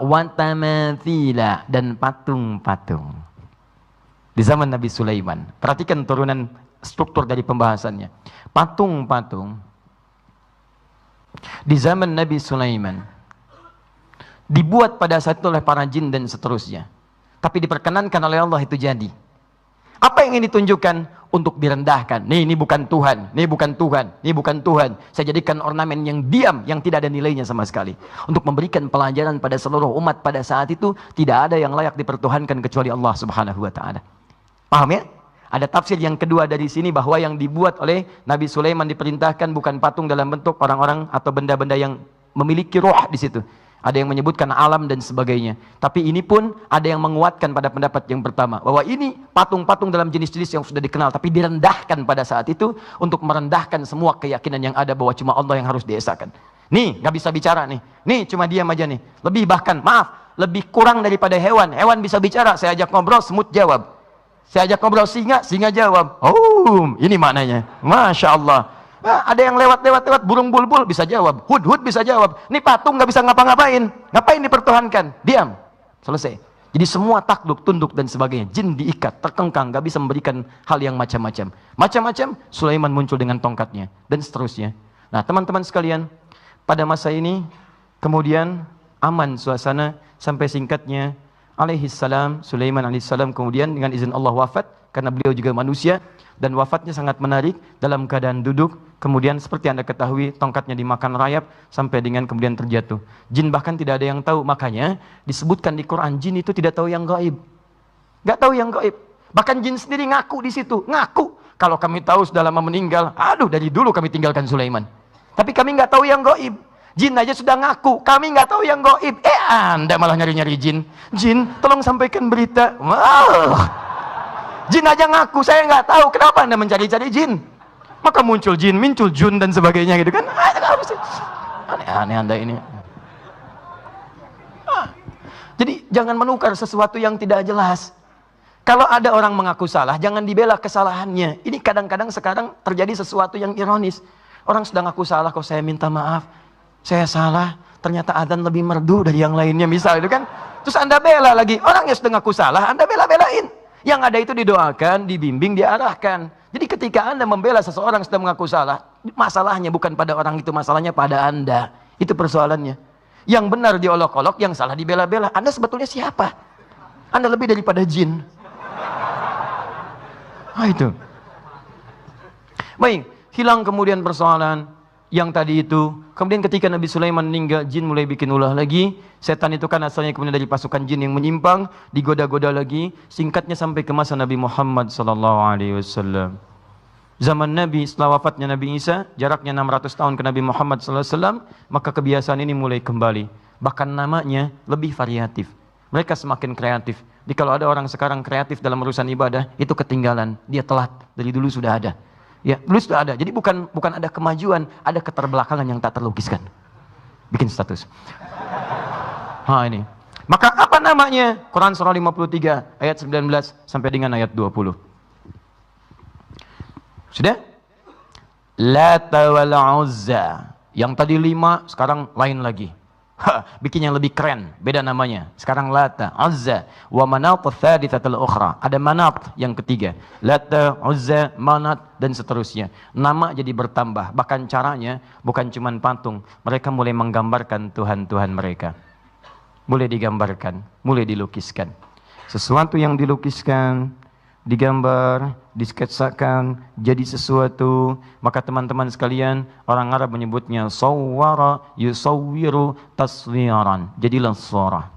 Watamathila, dan patung-patung. Di zaman Nabi Sulaiman, perhatikan turunan struktur dari pembahasannya. Patung-patung di zaman Nabi Sulaiman dibuat pada saat itu oleh para jin dan seterusnya. Tapi diperkenankan oleh Allah itu jadi. Apa yang ingin ditunjukkan? Untuk direndahkan. Ini bukan Tuhan, ini bukan Tuhan, ini bukan Tuhan. Saya jadikan ornamen yang diam, yang tidak ada nilainya sama sekali. Untuk memberikan pelajaran pada seluruh umat pada saat itu, tidak ada yang layak dipertuhankan kecuali Allah Subhanahu wa taala. Paham ya? Ada tafsir yang kedua dari sini, bahwa yang dibuat oleh Nabi Sulaiman diperintahkan bukan patung dalam bentuk orang-orang atau benda-benda yang memiliki roh di situ. Ada yang menyebutkan alam dan sebagainya. Tapi ini pun ada yang menguatkan pada pendapat yang pertama, bahwa ini patung-patung dalam jenis-jenis yang sudah dikenal, tapi direndahkan pada saat itu untuk merendahkan semua keyakinan yang ada bahwa cuma Allah yang harus diesakan. Nih, nggak bisa bicara nih. Nih, cuma diam aja nih. Lebih bahkan, maaf, lebih kurang daripada hewan. Hewan bisa bicara, saya ajak ngobrol, semut jawab. Saya ajak ngobrol singa, singa jawab. Oh, ini maknanya. Masya Allah. Nah, ada yang lewat burung bulbul bisa jawab, hud bisa jawab. Ini patung nggak bisa ngapa-ngapain, ngapain dipertuhankan? Diam, selesai. Jadi semua takluk, tunduk dan sebagainya. Jin diikat, terkengkang, nggak bisa memberikan hal yang macam-macam. Macam-macam. Sulaiman muncul dengan tongkatnya dan seterusnya. Nah, teman-teman sekalian, pada masa ini kemudian aman suasana sampai singkatnya alaihissalam, Sulaiman alaihissalam kemudian dengan izin Allah wafat, karena beliau juga manusia. Dan wafatnya sangat menarik, dalam keadaan duduk. Kemudian seperti Anda ketahui, tongkatnya dimakan rayap sampai dengan kemudian terjatuh. Jin bahkan tidak ada yang tahu. Makanya disebutkan di Quran, jin itu tidak tahu yang gaib. Gak tahu yang gaib. Bahkan jin sendiri ngaku di situ, ngaku. Kalau kami tahu sudah lama meninggal, aduh dari dulu kami tinggalkan Sulaiman. Tapi kami nggak tahu yang gaib. Jin aja sudah ngaku, kami nggak tahu yang gaib. Anda malah nyari-nyari jin. Jin, tolong sampaikan berita. Wow. Jin aja ngaku, saya nggak tahu, kenapa Anda mencari-cari jin? Maka muncul jin, muncul jun dan sebagainya gitu kan. Aneh-aneh Anda ini. Jadi jangan menukar sesuatu yang tidak jelas. Kalau ada orang mengaku salah, jangan dibela kesalahannya. Ini kadang-kadang sekarang terjadi sesuatu yang ironis. Orang sedang ngaku salah, kok saya minta maaf. Saya salah, ternyata adzan lebih merdu dari yang lainnya, misal itu kan. Terus Anda bela lagi, orang yang sedang ngaku salah, Anda bela-belain. Yang ada itu didoakan, dibimbing, diarahkan. Jadi ketika Anda membela seseorang sedang mengaku salah, masalahnya bukan pada orang itu, masalahnya pada Anda. Itu persoalannya. Yang benar diolok-olok, yang salah dibela-bela. Anda sebetulnya siapa? Anda lebih daripada jin. Ah, itu. Baik, hilang kemudian persoalan yang tadi itu. Kemudian ketika Nabi Sulaiman meninggal, jin mulai bikin ulah lagi. Setan itu kan asalnya kemudian dari pasukan jin yang menyimpang, digoda-goda lagi. Singkatnya sampai ke masa Nabi Muhammad SAW. Zaman Nabi, setelah wafatnya Nabi Isa, jaraknya 600 tahun ke Nabi Muhammad SAW, maka kebiasaan ini mulai kembali. Bahkan namanya lebih variatif. Mereka semakin kreatif. Jadi kalau ada orang sekarang kreatif dalam urusan ibadah, itu ketinggalan. Dia telat, dari dulu sudah ada. Ya, dulu sudah ada. Jadi bukan ada kemajuan, ada keterbelakangan yang tak terlukiskan. Bikin status. Ini. Maka apa namanya? Quran surah 53 ayat 19 sampai dengan ayat 20. Sudah? Lata wal Uzza. Yang tadi 5, sekarang lain lagi. Bikin yang lebih keren, beda namanya. Sekarang Lata, Uzza, wa Manat tsalitsatul ukhra. Ada Manat yang ketiga. Lata, Uzza, Manat dan seterusnya. Nama jadi bertambah, bahkan caranya bukan cuma patung. Mereka mulai menggambarkan tuhan-tuhan mereka. Mulai digambarkan, mulai dilukiskan. Sesuatu yang dilukiskan, digambar, disketsakan, jadi sesuatu. Maka teman-teman sekalian, orang Arab menyebutnya sawwara yusawwiru taswiran. Jadilah surah.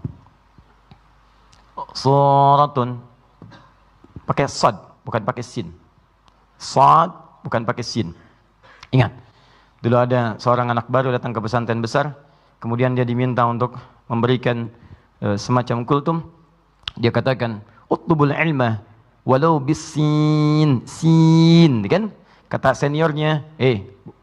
Suratun pakai sad, bukan pakai sin. Sad bukan pakai sin. Ingat, dulu ada seorang anak baru datang ke pesantren besar, kemudian dia diminta untuk memberikan semacam kultum. Dia katakan, "Utlubul ilma walau bisin." Sin, kan? Kata seniornya,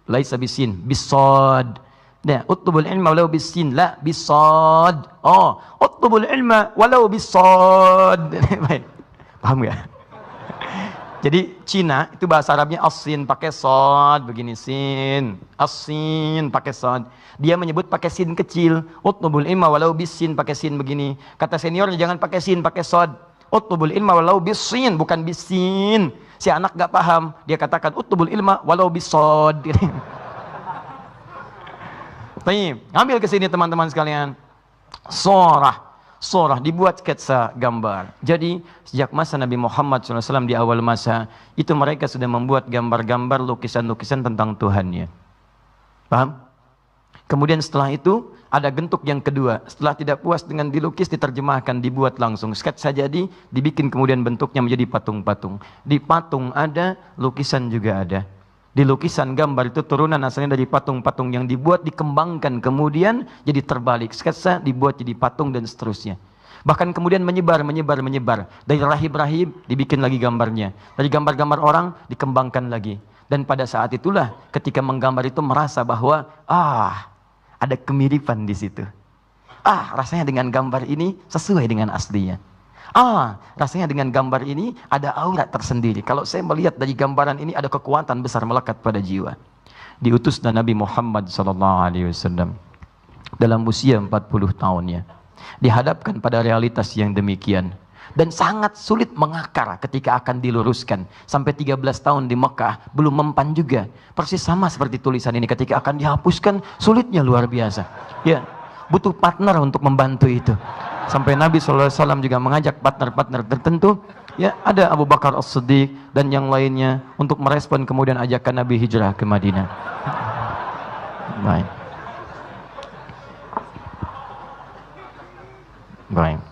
laisa bisin, bisad. Nah, utlubul ilma walau bisin, la bisad. Oh, utlubul ilma walau bisad. Baik. Paham enggak? Jadi Cina itu bahasa Arabnya as-sin pakai sod, begini sin. As-sin pakai sod. Dia menyebut pakai sin kecil. Utlubul ilma walau bisin pakai sin begini. Kata seniornya jangan pakai sin, pakai sod. Utlubul ilma walau bisin, bukan bisin. Si anak gak paham, dia katakan utlubul ilma walau bisod. Baik, ambil ke sini teman-teman sekalian. Surah dibuat sketsa gambar. Jadi sejak masa Nabi Muhammad SAW di awal masa itu mereka sudah membuat gambar-gambar, lukisan-lukisan tentang Tuhannya. Paham? Kemudian setelah itu ada bentuk yang kedua. Setelah tidak puas dengan dilukis, diterjemahkan, dibuat langsung. Sketsa jadi, dibikin kemudian bentuknya menjadi patung-patung. Di patung ada, lukisan juga ada. Di lukisan gambar itu turunan asalnya dari patung-patung yang dibuat, dikembangkan, kemudian jadi terbalik. Sketsa dibuat jadi patung dan seterusnya. Bahkan kemudian menyebar. Dari rahib-rahib dibikin lagi gambarnya. Dari gambar-gambar orang dikembangkan lagi. Dan pada saat itulah ketika menggambar itu merasa bahwa ada kemiripan di situ. Rasanya dengan gambar ini sesuai dengan aslinya. Rasanya dengan gambar ini ada aura tersendiri. Kalau saya melihat dari gambaran ini ada kekuatan besar melekat pada jiwa. Diutusnya Nabi Muhammad SAW dalam usia 40 tahunnya. Dihadapkan pada realitas yang demikian. Dan sangat sulit mengakar ketika akan diluruskan. Sampai 13 tahun di Mekah, belum mempan juga. Persis sama seperti tulisan ini, ketika akan dihapuskan, sulitnya luar biasa. Ya, butuh partner untuk membantu itu. Sampai Nabi SAW juga mengajak partner-partner tertentu. Ya, ada Abu Bakar As-Siddiq dan yang lainnya untuk merespon kemudian ajakan Nabi hijrah ke Madinah. Baik.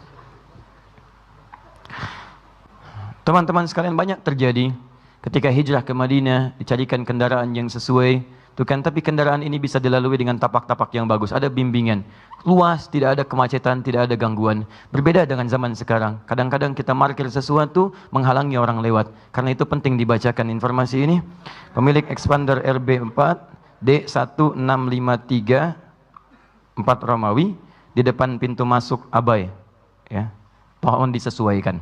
Teman-teman sekalian, banyak terjadi ketika hijrah ke Madinah, dicarikan kendaraan yang sesuai. Tapi kendaraan ini bisa dilalui dengan tapak-tapak yang bagus, ada bimbingan, luas, tidak ada kemacetan, tidak ada gangguan. Berbeda dengan zaman sekarang. Kadang-kadang kita parkir sesuatu menghalangi orang lewat. Karena itu penting dibacakan informasi ini. Pemilik expander RB4 D1653 4 Romawi di depan pintu masuk Abai. Ya, mohon disesuaikan.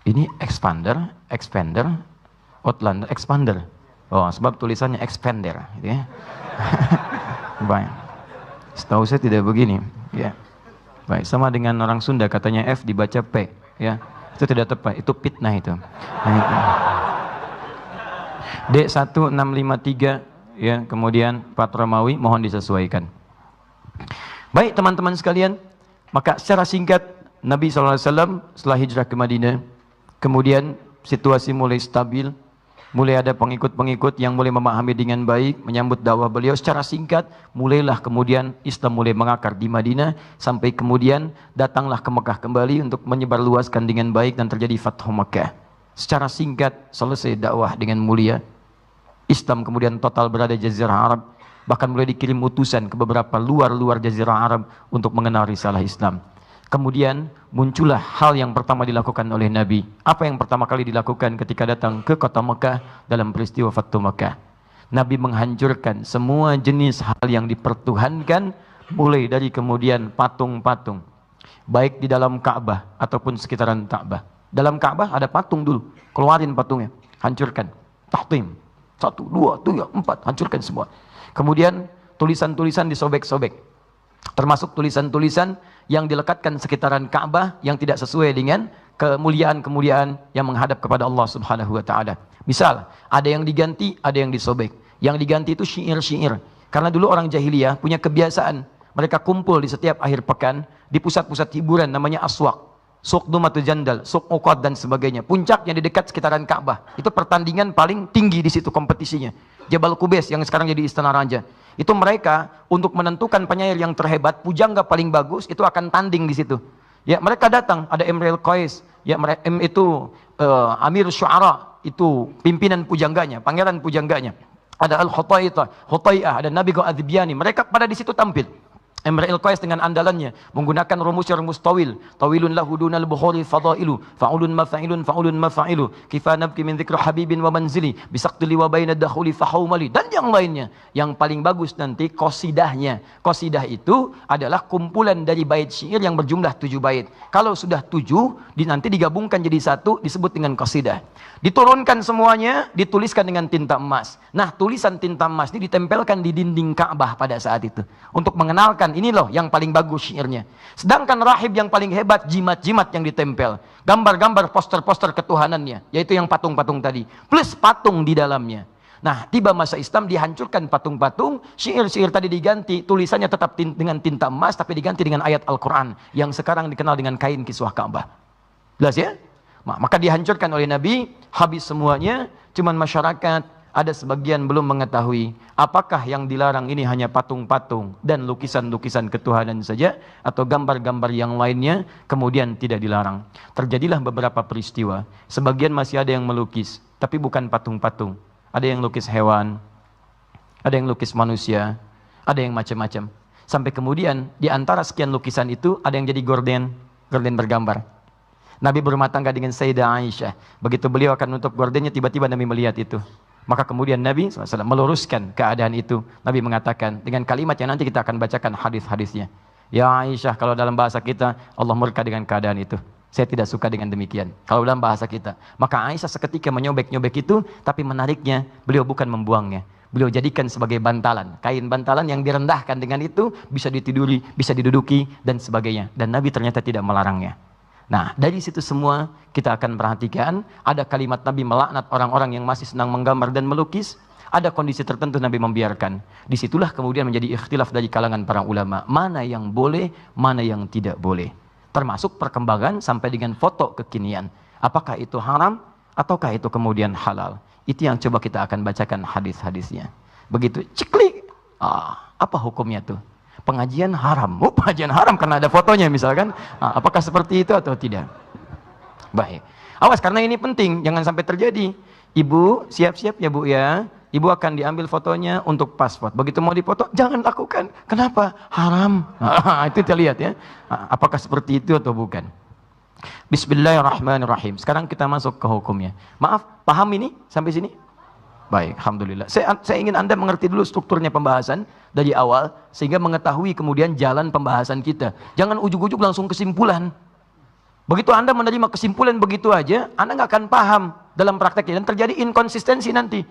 Ini expander, Outlander, expander. Oh, sebab tulisannya expander, gitu ya. Baik. Setahu saya tidak begini, ya. Baik, sama dengan orang Sunda katanya F dibaca P, ya. Itu tidak tepat, itu fitnah itu. D1653, ya, kemudian 4 Romawi, mohon disesuaikan. Baik teman-teman sekalian, maka secara singkat Nabi SAW setelah hijrah ke Madinah, kemudian situasi mulai stabil, mulai ada pengikut-pengikut yang mulai memahami dengan baik, menyambut dakwah beliau. Secara singkat, mulailah kemudian Islam mulai mengakar di Madinah, sampai kemudian datanglah ke Mekah kembali untuk menyebarluaskan dengan baik dan terjadi Fathu Mekah. Secara singkat, selesai dakwah dengan mulia. Islam kemudian total berada di Jazirah Arab, bahkan mulai dikirim utusan ke beberapa luar Jazirah Arab untuk mengenal risalah Islam. Kemudian muncullah hal yang pertama dilakukan oleh Nabi. Apa yang pertama kali dilakukan ketika datang ke kota Mekah dalam peristiwa Fathu Mekah? Nabi menghancurkan semua jenis hal yang dipertuhankan, mulai dari kemudian patung-patung, baik di dalam Ka'bah ataupun sekitaran Ka'bah. Dalam Ka'bah ada patung dulu, keluarin patungnya, hancurkan, tahtim, 1, 2, 3, 4, hancurkan semua. Kemudian tulisan-tulisan disobek-sobek, termasuk tulisan-tulisan yang dilekatkan sekitaran Ka'bah yang tidak sesuai dengan kemuliaan-kemuliaan yang menghadap kepada Allah Subhanahu wa taala. Misal, ada yang diganti, ada yang disobek. Yang diganti itu syair-syair. Karena dulu orang jahiliyah punya kebiasaan, mereka kumpul di setiap akhir pekan di pusat-pusat hiburan namanya aswaq, suq Dumatu Jandal, suq Uqad dan sebagainya. Puncaknya di dekat sekitaran Ka'bah. Itu pertandingan paling tinggi di situ kompetisinya. Jabal Qubais yang sekarang jadi Istana Raja. Itu mereka untuk menentukan penyair yang terhebat, pujangga paling bagus, itu akan tanding di situ. Ya, mereka datang, ada Imrul Qais, ya itu Amir Syu'ara, itu pimpinan pujangganya, pangeran pujangganya. Ada Al-Hutai'ah, ada Nabi Adzibiyani. Mereka pada di situ tampil. Imrul Qais dengan andalannya menggunakan rumus tawil, tawilun lahu dunal bukhari fadailu, fa'ulun mafa'ilu, kifa nabki min dzikri habibin wa manzili, bisaqtili wa baina dakhuli fahaumali, dan yang lainnya. Yang paling bagus nanti qasidahnya. Qasidah itu adalah kumpulan dari bait syair yang berjumlah 7 bait. Kalau sudah 7, nanti digabungkan jadi satu, disebut dengan qasidah. Diturunkan semuanya, dituliskan dengan tinta emas. Nah, tulisan tinta emas ini ditempelkan di dinding Ka'bah pada saat itu untuk mengenalkan ini loh yang paling bagus syairnya. Sedangkan rahib yang paling hebat, jimat-jimat yang ditempel, gambar-gambar poster-poster ketuhanannya, yaitu yang patung-patung tadi, plus patung di dalamnya. Nah, tiba masa Islam, dihancurkan patung-patung, syair-syair tadi diganti, tulisannya tetap dengan tinta emas, tapi diganti dengan ayat Al-Quran yang sekarang dikenal dengan kain kiswah Ka'bah. Jelas ya? Maka dihancurkan oleh Nabi, habis semuanya. Cuman masyarakat ada sebagian belum mengetahui apakah yang dilarang ini hanya patung-patung dan lukisan-lukisan ketuhanan saja, atau gambar-gambar yang lainnya kemudian tidak dilarang. Terjadilah beberapa peristiwa, sebagian masih ada yang melukis, tapi bukan patung-patung. Ada yang lukis hewan, ada yang lukis manusia, ada yang macam-macam. Sampai kemudian di antara sekian lukisan itu ada yang jadi gorden bergambar. Nabi berumah tangga dengan Sayyidah Aisyah. Begitu beliau akan menutup gordennya, tiba-tiba Nabi melihat itu. Maka kemudian Nabi SAW meluruskan keadaan itu. Nabi mengatakan dengan kalimat yang nanti kita akan bacakan hadis-hadisnya. Ya Aisyah, kalau dalam bahasa kita, Allah murka dengan keadaan itu. Saya tidak suka dengan demikian. Kalau dalam bahasa kita. Maka Aisyah seketika menyobek-nyobek itu, tapi menariknya, beliau bukan membuangnya. Beliau jadikan sebagai bantalan. Kain bantalan yang direndahkan dengan itu, bisa ditiduri, bisa diduduki, dan sebagainya. Dan Nabi ternyata tidak melarangnya. Nah, dari situ semua kita akan perhatikan ada kalimat Nabi melaknat orang-orang yang masih senang menggambar dan melukis. Ada kondisi tertentu Nabi membiarkan. Disitulah kemudian menjadi ikhtilaf dari kalangan para ulama. Mana yang boleh, mana yang tidak boleh. Termasuk perkembangan sampai dengan foto kekinian. Apakah itu haram, ataukah itu kemudian halal. Itu yang coba kita akan bacakan hadis-hadisnya. Begitu, ciklik. Apa hukumnya tuh? Pengajian haram. Pengajian haram karena ada fotonya misalkan. Apakah seperti itu atau tidak? Baik. Awas, karena ini penting, jangan sampai terjadi. Ibu, siap-siap ya Bu ya. Ibu akan diambil fotonya untuk paspor. Begitu mau dipoto, jangan lakukan. Kenapa? Haram. Itu kita lihat ya. Apakah seperti itu atau bukan? Bismillahirrahmanirrahim. Sekarang kita masuk ke hukumnya. Maaf, paham ini sampai sini? Baik, alhamdulillah. Saya ingin Anda mengerti dulu strukturnya pembahasan dari awal, sehingga mengetahui kemudian jalan pembahasan kita. Jangan ujuk-ujuk langsung kesimpulan. Begitu Anda menerima kesimpulan begitu aja, Anda nggak akan paham dalam prakteknya, dan terjadi inkonsistensi nanti.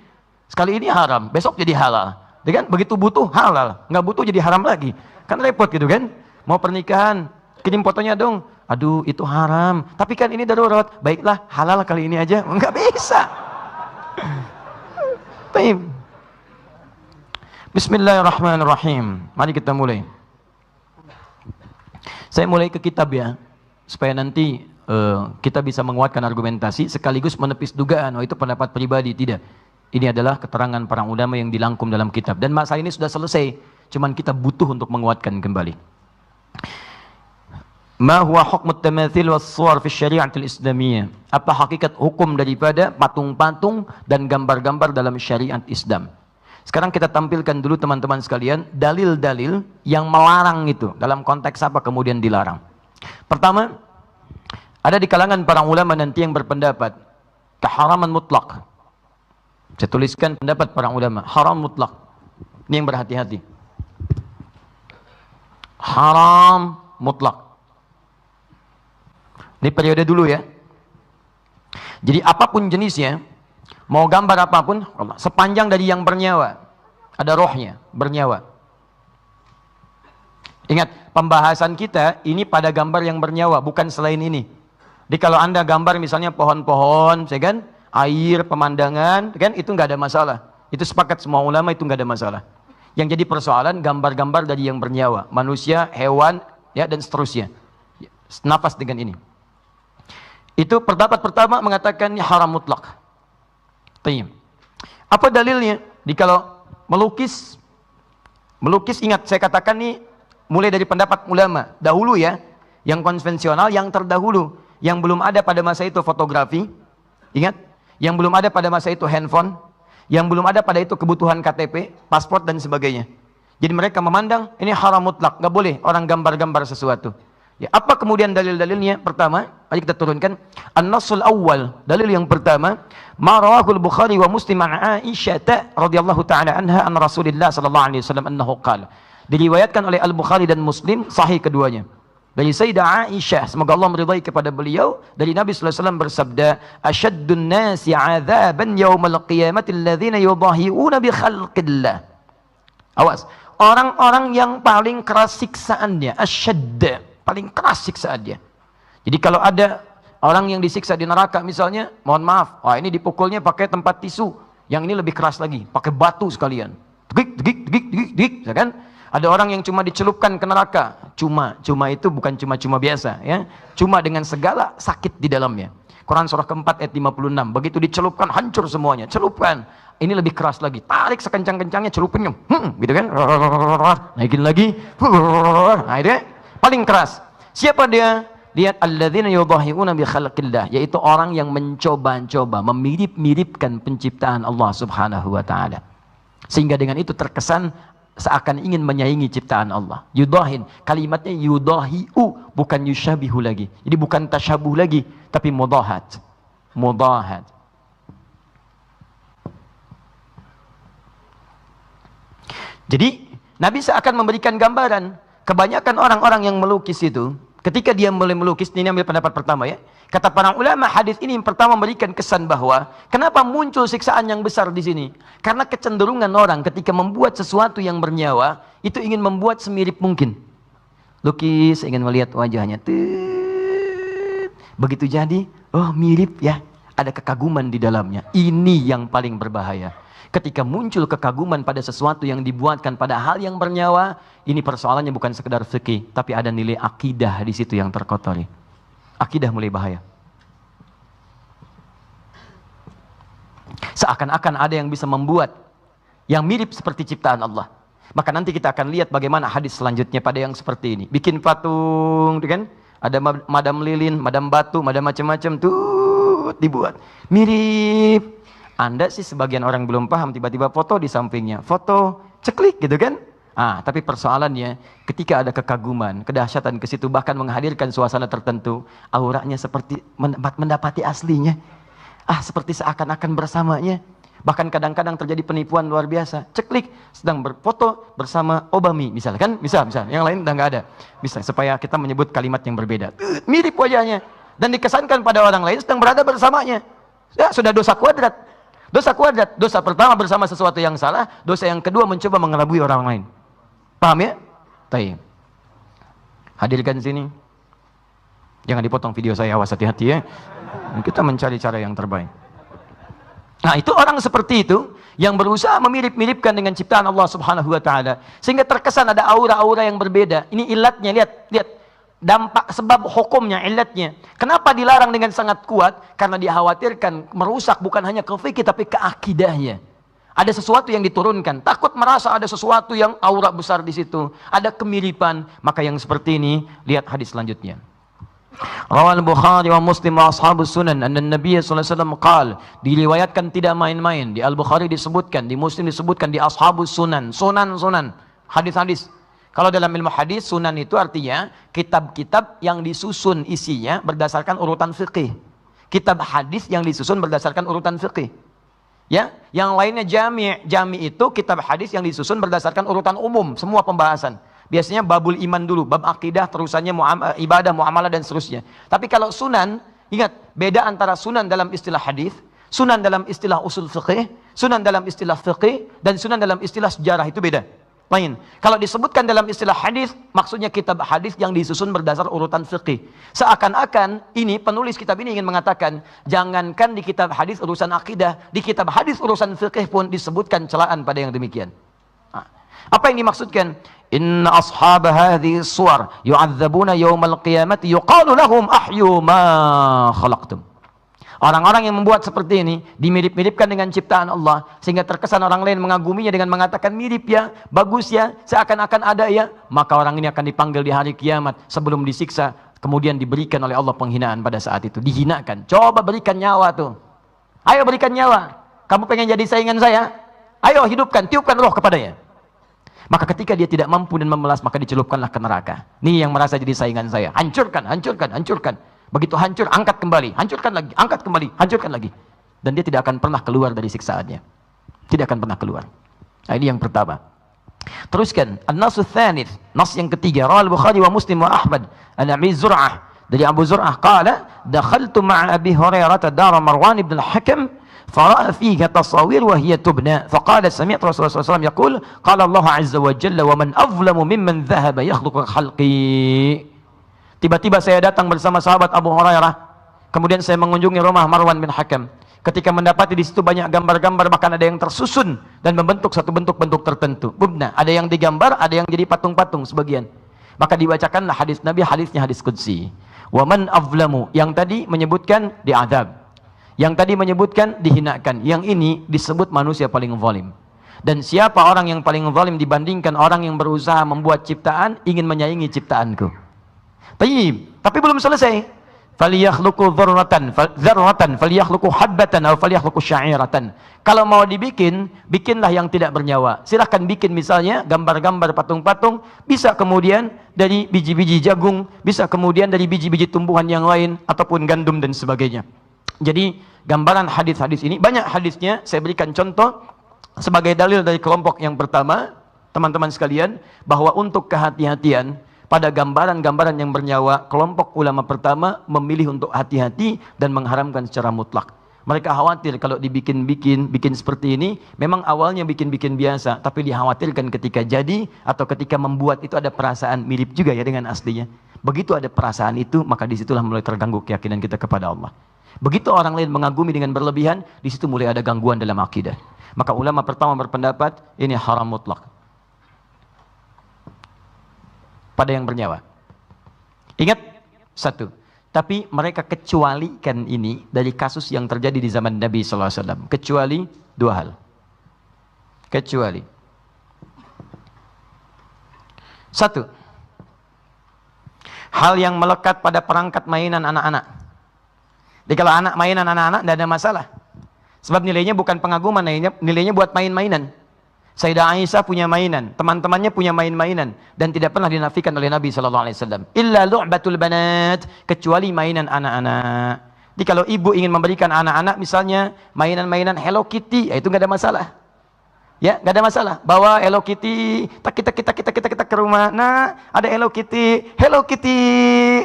Sekali ini haram, besok jadi halal. Kan begitu butuh halal, nggak butuh jadi haram lagi. Kan repot gitu kan? Mau pernikahan, kirim fotonya dong. Aduh, itu haram. Tapi kan ini darurat. Baiklah, halal kali ini aja. Nggak bisa. Baik. Bismillahirrahmanirrahim. Mari kita mulai. Saya mulai ke kitab ya, supaya nanti kita bisa menguatkan argumentasi sekaligus menepis dugaan. Oh, itu pendapat pribadi, tidak. Ini adalah keterangan para ulama yang dilangkum dalam kitab. Dan masalah ini sudah selesai. Cuman kita butuh untuk menguatkan kembali. Ma huwa hukmut tamathil was suwar fi syari'atil islamiyah? Apa hakikat hukum daripada patung-patung dan gambar-gambar dalam syariat Islam? Sekarang kita tampilkan dulu teman-teman sekalian dalil-dalil yang melarang itu. Dalam konteks apa kemudian dilarang? Pertama, ada di kalangan para ulama nanti yang berpendapat keharaman mutlak. Saya tuliskan pendapat para ulama, haram mutlak. Ini yang berhati-hati. Haram mutlak. Ini periode dulu ya. Jadi apapun jenisnya, mau gambar apapun, sepanjang dari yang bernyawa, ada rohnya, bernyawa. Ingat, pembahasan kita ini pada gambar yang bernyawa, bukan selain ini. Jadi kalau Anda gambar misalnya pohon-pohon, kan, air, pemandangan, kan, itu nggak ada masalah. Itu sepakat semua ulama, itu nggak ada masalah. Yang jadi persoalan gambar-gambar dari yang bernyawa, manusia, hewan, ya, dan seterusnya. Nafas dengan ini. Itu pendapat pertama mengatakan haram mutlak. Tayyib. Apa dalilnya? Di kalau melukis ingat saya katakan nih mulai dari pendapat ulama dahulu ya, yang konvensional, yang terdahulu, yang belum ada pada masa itu fotografi. Ingat, yang belum ada pada masa itu handphone, yang belum ada pada itu kebutuhan KTP, paspor dan sebagainya. Jadi mereka memandang ini haram mutlak, nggak boleh orang gambar-gambar sesuatu. Ya, apa kemudian dalil-dalilnya? Pertama, mari kita turunkan an-nassul awal. Dalil yang pertama, ma rawahul Bukhari wa Muslim an Aisyah radhiyallahu taala anha an Rasulillah sallallahu alaihi wasallam annahu qala. Diriwayatkan oleh Al-Bukhari dan Muslim, sahih keduanya. Dari Sayyidah Aisyah, semoga Allah meridai kepada beliau, dari Nabi sallallahu alaihi wasallam bersabda, asyaddun nasi 'adzaban yaumal qiyamati alladhina yudahiuna bi khalqillah. Awas, orang-orang yang paling keras siksaannya, asyadd, paling keras siksaannya. Jadi kalau ada orang yang disiksa di neraka misalnya, mohon maaf, wah ini dipukulnya pakai tempat tisu, yang ini lebih keras lagi, pakai batu sekalian. Degik, ya kan? Ada orang yang cuma dicelupkan ke neraka, cuma itu bukan cuma biasa, ya. Cuma dengan segala sakit di dalamnya. Quran surah keempat ayat 56, begitu dicelupkan hancur semuanya, celupkan. Ini lebih keras lagi, tarik sekencang-kencangnya, celupinnya, gitu kan? Naikin lagi, nah itu paling keras. Siapa dia? Lihat alladzina yudahiuna bi khalqillah, yaitu orang yang mencoba-coba memirip-miripkan penciptaan Allah Subhanahu wa taala. Sehingga dengan itu terkesan seakan ingin menyaingi ciptaan Allah. Yudahin, kalimatnya yudahiu, bukan yushabihu lagi. Jadi bukan tasyabuh lagi, tapi mudahat. Mudahat. Jadi Nabi seakan memberikan gambaran. Kebanyakan orang-orang yang melukis itu, ketika dia mulai melukis, ini ambil pendapat pertama ya. Kata para ulama, hadis ini yang pertama memberikan kesan bahwa kenapa muncul siksaan yang besar di sini? Karena kecenderungan orang ketika membuat sesuatu yang bernyawa, itu ingin membuat semirip mungkin. Lukis, ingin melihat wajahnya. Begitu jadi, oh mirip ya, ada kekaguman di dalamnya. Ini yang paling berbahaya. Ketika muncul kekaguman pada sesuatu yang dibuatkan pada hal yang bernyawa, ini persoalannya bukan sekedar fikih, tapi ada nilai akidah di situ yang terkotori. Akidah mulai bahaya. Seakan-akan ada yang bisa membuat yang mirip seperti ciptaan Allah. Maka nanti kita akan lihat bagaimana hadis selanjutnya pada yang seperti ini. Bikin patung, kan? Ada madam lilin, madam batu, madam macam-macam tuh dibuat. Mirip. Anda sih sebagian orang belum paham, tiba-tiba foto di sampingnya, foto ceklik gitu kan? Tapi persoalannya ketika ada kekaguman, kedahsyatan ke situ, bahkan menghadirkan suasana tertentu, auranya seperti mendapati aslinya. Seperti seakan-akan bersamanya. Bahkan kadang-kadang terjadi penipuan luar biasa. Ceklik, sedang berfoto bersama Obami, misalkan, misal, yang lain udah nggak ada. Bisa supaya kita menyebut kalimat yang berbeda. Mirip wajahnya dan dikesankan pada orang lain sedang berada bersamanya. Ya, sudah dosa kuadrat. Dosa kuadrat, dosa pertama bersama sesuatu yang salah, dosa yang kedua mencoba mengelabui orang lain. Paham ya? Baik. Hadirkan sini. Jangan dipotong video saya, awas hati-hati ya. Kita mencari cara yang terbaik. Nah, itu orang seperti itu yang berusaha memirip-miripkan dengan ciptaan Allah Subhanahu wa taala sehingga terkesan ada aura-aura yang berbeda. Ini ilatnya, lihat dampak sebab hukumnya, ilatnya. Kenapa dilarang dengan sangat kuat? Karena dikhawatirkan merusak bukan hanya ke fikih tapi ke akidahnya. Ada sesuatu yang diturunkan, takut merasa ada sesuatu yang aura besar di situ, ada kemiripan. Maka yang seperti ini, lihat hadis selanjutnya. Rawal Bukhari wa Muslim wa ashabus sunan anna Nabi sallallahu alaihi wasallam qala, diriwayatkan tidak main-main, di Al-Bukhari disebutkan, di Muslim disebutkan, di ashabus sunan, sunan, hadis-hadis. Kalau dalam ilmu hadis, sunan itu artinya kitab-kitab yang disusun isinya berdasarkan urutan fikih. Kitab hadis yang disusun berdasarkan urutan fikih. Ya, yang lainnya jami'. Jami' itu kitab hadis yang disusun berdasarkan urutan umum, semua pembahasan. Biasanya babul iman dulu, bab akidah, terusannya ibadah, muamalah dan seterusnya. Tapi kalau sunan, ingat beda antara sunan dalam istilah hadis, sunan dalam istilah usul fikih, sunan dalam istilah fikih, dan sunan dalam istilah sejarah itu beda. Lain. Kalau disebutkan dalam istilah hadis, maksudnya kitab hadis yang disusun berdasar urutan fikih. Seakan-akan ini penulis kitab ini ingin mengatakan, jangankan di kitab hadis urusan akidah, di kitab hadis urusan fikih pun disebutkan celaan pada yang demikian. Nah, apa yang dimaksudkan? Inna ashab hadhihi suwar yu'adzabuna yawmal qiyamati yuqalu lahum ahyu ma khalaqtum. Orang-orang yang membuat seperti ini dimirip-miripkan dengan ciptaan Allah sehingga terkesan orang lain mengaguminya dengan mengatakan mirip ya, bagus ya, seakan-akan ada ya, maka orang ini akan dipanggil di hari kiamat sebelum disiksa, kemudian diberikan oleh Allah penghinaan pada saat itu, dihinakan. Coba berikan nyawa tuh. Ayo berikan nyawa. Kamu pengen jadi saingan saya? Ayo hidupkan, tiupkan roh kepadanya. Maka ketika dia tidak mampu dan memelas, maka dicelupkanlah ke neraka. Nih yang merasa jadi saingan saya. Hancurkan, hancurkan, hancurkan. Begitu hancur, angkat kembali, hancurkan lagi, angkat kembali, hancurkan lagi. Dan dia tidak akan pernah keluar dari siksaannya. Tidak akan pernah keluar. Nah, ini yang pertama. Teruskan, an-nasu tsanits, nas yang ketiga, rawal Bukhari wa Muslim wa Ahmad, an Abi Zur'ah, dari Abu Zur'ah qala, dakhaltu ma'a Abi Hurairah dar Marwan ibn al-Hakam, fara'a fiha tasawir wa hiya tubna, faqala sami'tu Rasulullah sallallahu alaihi wasallam yaqul, qala Allah azza wa jalla wa man azlamu mimman dhahaba yakhluqu khalqi. Tiba-tiba saya datang bersama sahabat Abu Hurairah. Kemudian saya mengunjungi rumah Marwan bin Hakam. Ketika mendapati di situ banyak gambar-gambar, bahkan ada yang tersusun dan membentuk satu bentuk-bentuk tertentu. Bubna, ada yang digambar, ada yang jadi patung-patung sebagian. Maka dibacakanlah hadis Nabi, hadisnya hadis qudsi. Wa man azlamu, yang tadi menyebutkan diadab. Yang tadi menyebutkan dihinakan. Yang ini disebut manusia paling zalim. Dan siapa orang yang paling zalim dibandingkan orang yang berusaha membuat ciptaan, ingin menyaingi ciptaanku. Tapi belum selesai. Falyakhluqu dzarratan falyakhluqu habbatan atau falyakhluqu sya'iratan. Kalau mau dibikin, bikinlah yang tidak bernyawa. Silahkan bikin misalnya gambar-gambar patung-patung, bisa kemudian dari biji-biji jagung, bisa kemudian dari biji-biji tumbuhan yang lain ataupun gandum dan sebagainya. Jadi gambaran hadis-hadis ini banyak hadisnya. Saya berikan contoh sebagai dalil dari kelompok yang pertama, teman-teman sekalian, bahwa untuk kehati-hatian pada gambaran-gambaran yang bernyawa, kelompok ulama pertama memilih untuk hati-hati dan mengharamkan secara mutlak. Mereka khawatir kalau bikin seperti ini, memang awalnya bikin biasa, tapi dikhawatirkan ketika jadi atau ketika membuat itu ada perasaan mirip juga ya dengan aslinya. Begitu ada perasaan itu, maka disitulah mulai terganggu keyakinan kita kepada Allah. Begitu orang lain mengagumi dengan berlebihan, di situ mulai ada gangguan dalam akidah. Maka ulama pertama berpendapat ini haram mutlak pada yang bernyawa. Ingat satu, tapi mereka kecualikan ini dari kasus yang terjadi di zaman Nabi sallallahu alaihi wasallam. Kecuali dua hal. Kecuali satu, hal yang melekat pada perangkat mainan anak-anak. Jadi kalau anak mainan anak-anak tidak ada masalah. Sebab nilainya bukan pengaguman, nilainya buat main-mainan. Sayyidah Aisyah punya mainan, teman-temannya punya main-mainan, dan tidak pernah dinafikan oleh Nabi sallallahu alaihi wasallam. Illa lu'batul banat, kecuali mainan anak-anak. Jadi kalau ibu ingin memberikan anak-anak misalnya mainan-mainan Hello Kitty, ya itu nggak ada masalah. Ya, nggak ada masalah. Bawa Hello Kitty, kita ke rumah. Nah, ada Hello Kitty, Hello Kitty.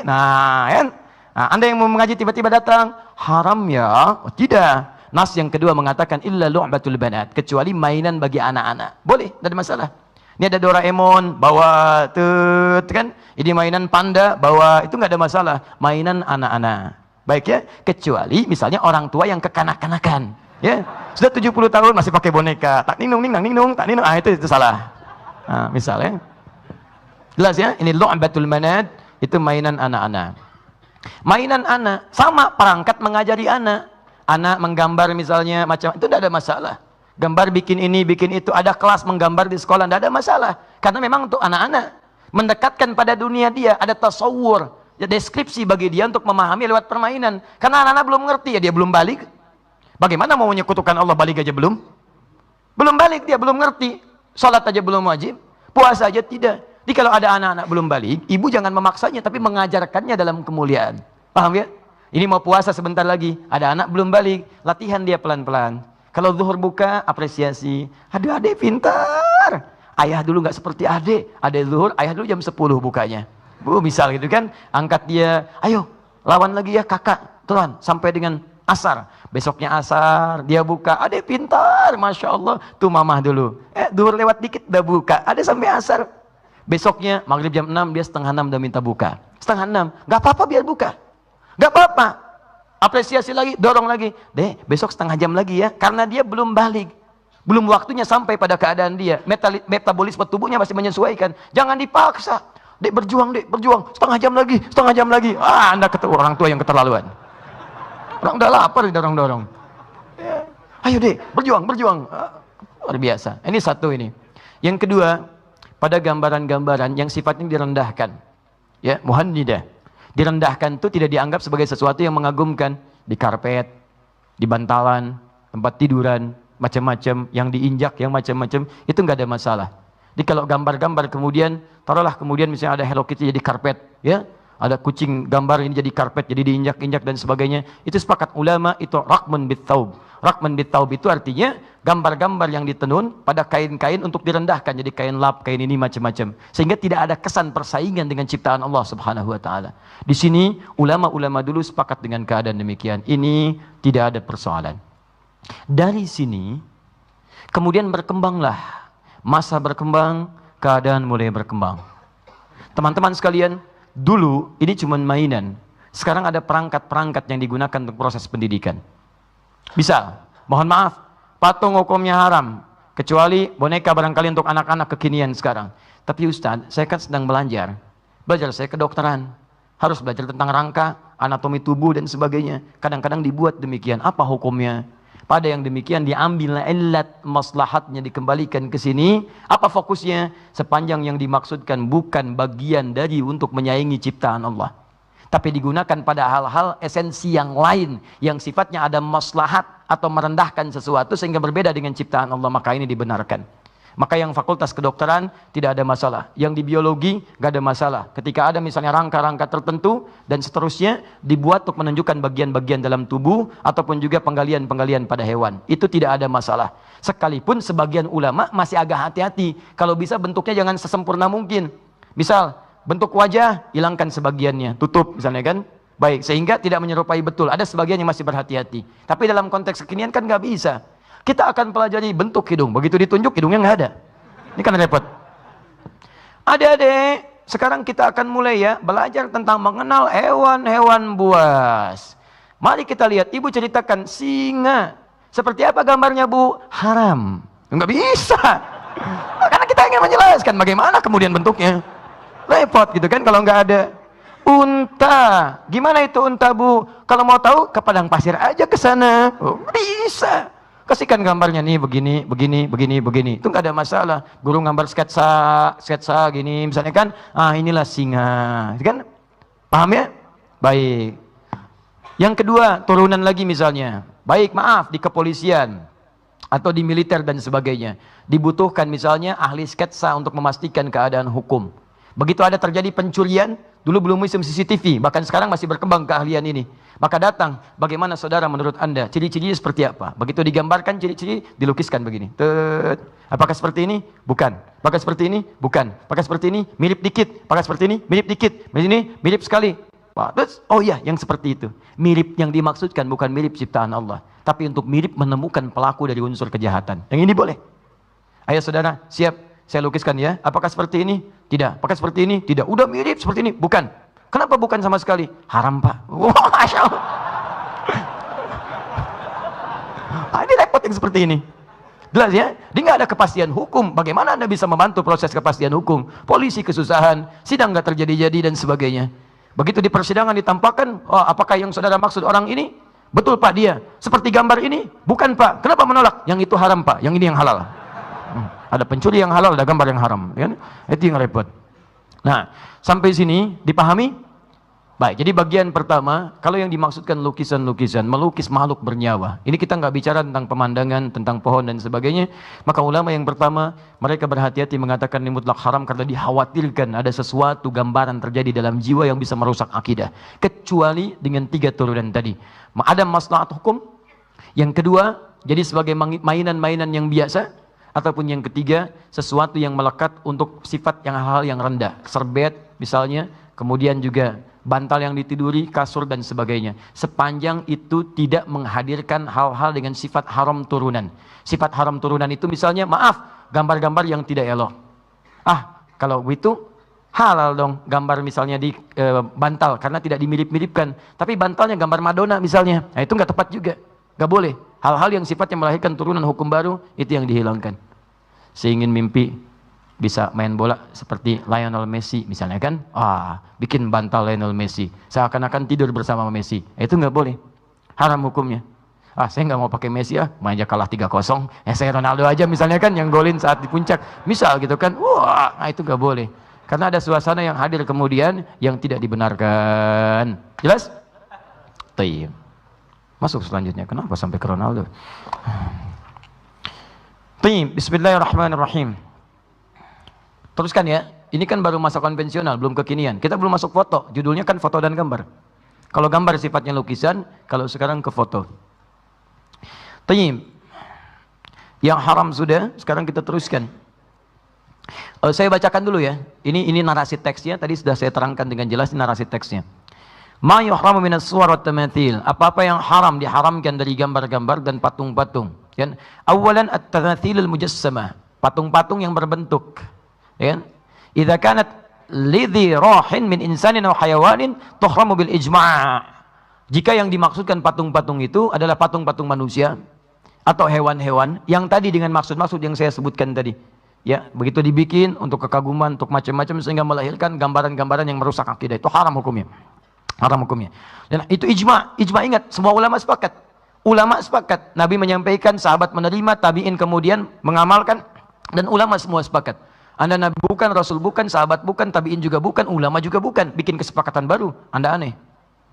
Nah, kan? Nah, Anda yang mau mengaji tiba-tiba datang, haram ya? Oh, tidak. nas yang kedua mengatakan illa lu'batul banat, kecuali mainan bagi anak-anak. Boleh, tidak ada masalah. Ini ada Doraemon, bawa kan? Ini mainan panda, bawa, itu nggak ada masalah. Mainan anak-anak. Baik ya, kecuali misalnya orang tua yang kekanak-kanakan, ya. Sudah 70 tahun masih pakai boneka, tak ninung, tak ninung, itu salah. Nah, misalnya. Jelas ya, ini lu'batul banat, itu mainan anak-anak. Mainan anak, sama perangkat mengajari anak. Anak menggambar misalnya, macam itu tidak ada masalah. Gambar bikin ini, bikin itu, ada kelas menggambar di sekolah, tidak ada masalah. Karena memang untuk anak-anak, mendekatkan pada dunia dia, ada tasawur, ya, deskripsi bagi dia untuk memahami lewat permainan. Karena anak-anak belum ngerti, ya dia belum balik. Bagaimana mau menyekutukan Allah, balik aja belum? Belum balik, dia belum ngerti. Salat aja belum wajib, puasa aja tidak. Jadi kalau ada anak-anak belum balik, ibu jangan memaksanya, tapi mengajarkannya dalam kemuliaan. Paham ya? Ini mau puasa sebentar lagi, ada anak belum balik, latihan dia pelan-pelan. Kalau zuhur buka, apresiasi. Aduh, adek pintar. Ayah dulu nggak seperti adek. Adek zuhur, ayah dulu jam 10 bukanya. Bu, misal gitu kan, angkat dia, ayo lawan lagi ya kakak, tuan, sampai dengan asar. Besoknya asar, dia buka, adek pintar, Masya Allah. Tuh mamah dulu. Zuhur lewat dikit, udah buka. Ada sampai asar. Besoknya, maghrib jam 6, dia setengah 6 udah minta buka. Setengah 6, nggak apa-apa biar buka. Nggak apa-apa. Apresiasi lagi, dorong lagi. Dek, besok setengah jam lagi ya. Karena dia belum balik. Belum waktunya sampai pada keadaan dia. Metabolisme tubuhnya masih menyesuaikan. Jangan dipaksa. Dek, berjuang, dek, berjuang. Setengah jam lagi, setengah jam lagi. Anda orang tua yang keterlaluan. Orang udah lapar, didorong-dorong. Ya. Ayo dek, berjuang, berjuang. Luar biasa. Ini satu ini. Yang kedua, pada gambaran-gambaran yang sifatnya direndahkan. Ya, muhannidah. Direndahkan itu tidak dianggap sebagai sesuatu yang mengagumkan. Di karpet, di bantalan, tempat tiduran, macam-macam, yang diinjak, yang macam-macam, itu nggak ada masalah. Jadi kalau gambar-gambar kemudian, taruhlah kemudian misalnya ada Hello Kitty jadi karpet, ya, ada kucing gambar ini jadi karpet, jadi diinjak-injak dan sebagainya, itu sepakat ulama itu rakman bit-taub. Rakman bit-taub itu artinya gambar-gambar yang ditenun pada kain-kain untuk direndahkan, jadi kain lap, kain ini macam-macam, sehingga tidak ada kesan persaingan dengan ciptaan Allah Subhanahu wa taala. Di sini ulama-ulama dulu sepakat dengan keadaan demikian. Ini tidak ada persoalan. Dari sini kemudian berkembanglah, masa berkembang, keadaan mulai berkembang. Teman-teman sekalian, dulu ini cuma mainan. Sekarang ada perangkat-perangkat yang digunakan untuk proses pendidikan. Bisa, mohon maaf, patung hukumnya haram, kecuali boneka barangkali untuk anak-anak kekinian sekarang. Tapi Ustaz, saya kan sedang belajar saya kedokteran, harus belajar tentang rangka, anatomi tubuh dan sebagainya. Kadang-kadang dibuat demikian, apa hukumnya? Pada yang demikian diambil illat maslahatnya, dikembalikan ke sini. Apa fokusnya? Sepanjang yang dimaksudkan bukan bagian dari untuk menyaingi ciptaan Allah, tapi digunakan pada hal-hal esensi yang lain yang sifatnya ada maslahat atau merendahkan sesuatu sehingga berbeda dengan ciptaan Allah, maka ini dibenarkan. Maka yang fakultas kedokteran tidak ada masalah, yang di biologi gak ada masalah. Ketika ada misalnya rangka-rangka tertentu dan seterusnya dibuat untuk menunjukkan bagian-bagian dalam tubuh ataupun juga penggalian-penggalian pada hewan, itu tidak ada masalah. Sekalipun sebagian ulama masih agak hati-hati, kalau bisa bentuknya jangan sesempurna mungkin. Misal bentuk wajah, hilangkan sebagiannya, tutup misalnya kan, baik, sehingga tidak menyerupai betul. Ada sebagian yang masih berhati-hati, tapi dalam konteks kekinian kan nggak bisa. Kita akan pelajari bentuk hidung, begitu ditunjuk hidungnya nggak ada, ini kan repot. Adik-adik, sekarang kita akan mulai ya belajar tentang mengenal hewan-hewan buas. Mari kita lihat, ibu ceritakan singa, seperti apa gambarnya bu? Haram, nggak bisa, karena kita ingin menjelaskan bagaimana kemudian bentuknya. Repot gitu kan kalau nggak ada. Unta, gimana itu unta bu? Kalau mau tahu ke padang pasir aja ke sana. Oh, bisa. Kasihkan gambarnya nih begini, begini, begini, begini. Itu nggak ada masalah. Guru gambar sketsa gini, misalnya kan, inilah singa, kan? Paham ya? Baik. Yang kedua, turunan lagi misalnya. Baik, maaf, di kepolisian atau di militer dan sebagainya, dibutuhkan misalnya ahli sketsa untuk memastikan keadaan hukum. Begitu ada terjadi pencurian, dulu belum sistem CCTV, bahkan sekarang masih berkembang keahlian ini. Maka datang, bagaimana saudara menurut Anda? Ciri-cirinya seperti apa? Begitu digambarkan ciri-ciri, dilukiskan begini. Apakah seperti ini? Bukan. Apakah seperti ini? Bukan. Apakah seperti ini? Mirip dikit. Apakah seperti ini? Mirip dikit. Ini mirip sekali. Terus, oh ya, yang seperti itu. Mirip yang dimaksudkan bukan mirip ciptaan Allah, tapi untuk mirip menemukan pelaku dari unsur kejahatan. Yang ini boleh. Ayo saudara, siap? Saya lukiskan ya. Apakah seperti ini? Tidak. Apakah seperti ini? Tidak. Udah mirip seperti ini? Bukan. Kenapa bukan sama sekali? Haram, Pak. Wah, Masya Allah. Ini repot yang seperti ini. Jelas ya? Dia nggak ada kepastian hukum. Bagaimana Anda bisa membantu proses kepastian hukum? Polisi kesusahan, sidang nggak terjadi-jadi dan sebagainya. Begitu di persidangan ditampakkan, oh, apakah yang saudara maksud orang ini? Betul Pak, dia. Seperti gambar ini? Bukan Pak. Kenapa menolak? Yang itu haram Pak, yang ini yang halal. Ada pencuri yang halal, ada gambar yang haram. Kan? Itu yang repot. Nah, sampai sini dipahami? Baik, jadi bagian pertama, kalau yang dimaksudkan lukisan-lukisan, melukis makhluk bernyawa. Ini kita nggak bicara tentang pemandangan, tentang pohon dan sebagainya. Maka ulama yang pertama, mereka berhati-hati mengatakan ini mutlak haram karena dikhawatirkan ada sesuatu gambaran terjadi dalam jiwa yang bisa merusak akidah. Kecuali dengan 3 turunan tadi. Ada maslahat hukum. Yang kedua, jadi sebagai mainan-mainan yang biasa. Ataupun yang ketiga, sesuatu yang melekat untuk sifat yang hal-hal yang rendah. Serbet misalnya, kemudian juga bantal yang ditiduri, kasur dan sebagainya. Sepanjang itu tidak menghadirkan hal-hal dengan sifat haram turunan. Sifat haram turunan itu misalnya, maaf, gambar-gambar yang tidak elok. Kalau itu halal dong, gambar misalnya di bantal, karena tidak dimirip-miripkan. Tapi bantalnya gambar Madonna misalnya, nah itu nggak tepat juga. Nggak boleh. Hal-hal yang sifatnya melahirkan turunan hukum baru, itu yang dihilangkan. Saya ingin mimpi bisa main bola seperti Lionel Messi misalnya kan, bikin bantal Lionel Messi, seakan-akan tidur bersama Messi, itu nggak boleh, haram hukumnya. Saya nggak mau pakai Messi main aja kalah 3-0, saya Ronaldo aja misalnya kan, yang golin saat di puncak, misal gitu kan, itu nggak boleh, karena ada suasana yang hadir kemudian yang tidak dibenarkan. Jelas? Tayyib. Masuk selanjutnya, kenapa sampai ke Ronaldo? Tayyib, bismillahirrahmanirrahim. Teruskan ya, ini kan baru masa konvensional, belum kekinian. Kita belum masuk foto, judulnya kan foto dan gambar. Kalau gambar sifatnya lukisan, kalau sekarang ke foto. Tayyib. Yang haram sudah, sekarang kita teruskan. Saya bacakan dulu ya. Ini narasi teksnya, tadi sudah saya terangkan dengan jelas narasi teksnya. Ma yuhramu minas suwar wat tamathil. Apa-apa yang haram diharamkan dari gambar-gambar dan patung-patung. Kan? Awalan at-tamathil al-mujassamah. Patung-patung yang berbentuk. Ya. Idza kanat lidhi rahin min insanin aw hayawanin tuhramu bil ijma'. Jika yang dimaksudkan patung-patung itu adalah patung-patung manusia atau hewan-hewan yang tadi dengan maksud-maksud yang saya sebutkan tadi. Ya, begitu dibikin untuk kekaguman, untuk macam-macam sehingga melahirkan gambaran-gambaran yang merusak akidah, itu haram hukumnya. Haram hukumnya. Dan itu ijma'. Ijma' ingat, semua ulama sepakat. Ulama sepakat. Nabi menyampaikan, sahabat menerima, tabi'in kemudian mengamalkan, dan ulama semua sepakat. Anda Nabi bukan, Rasul bukan, sahabat bukan, tabi'in juga bukan, ulama juga bukan. Bikin kesepakatan baru. Anda aneh.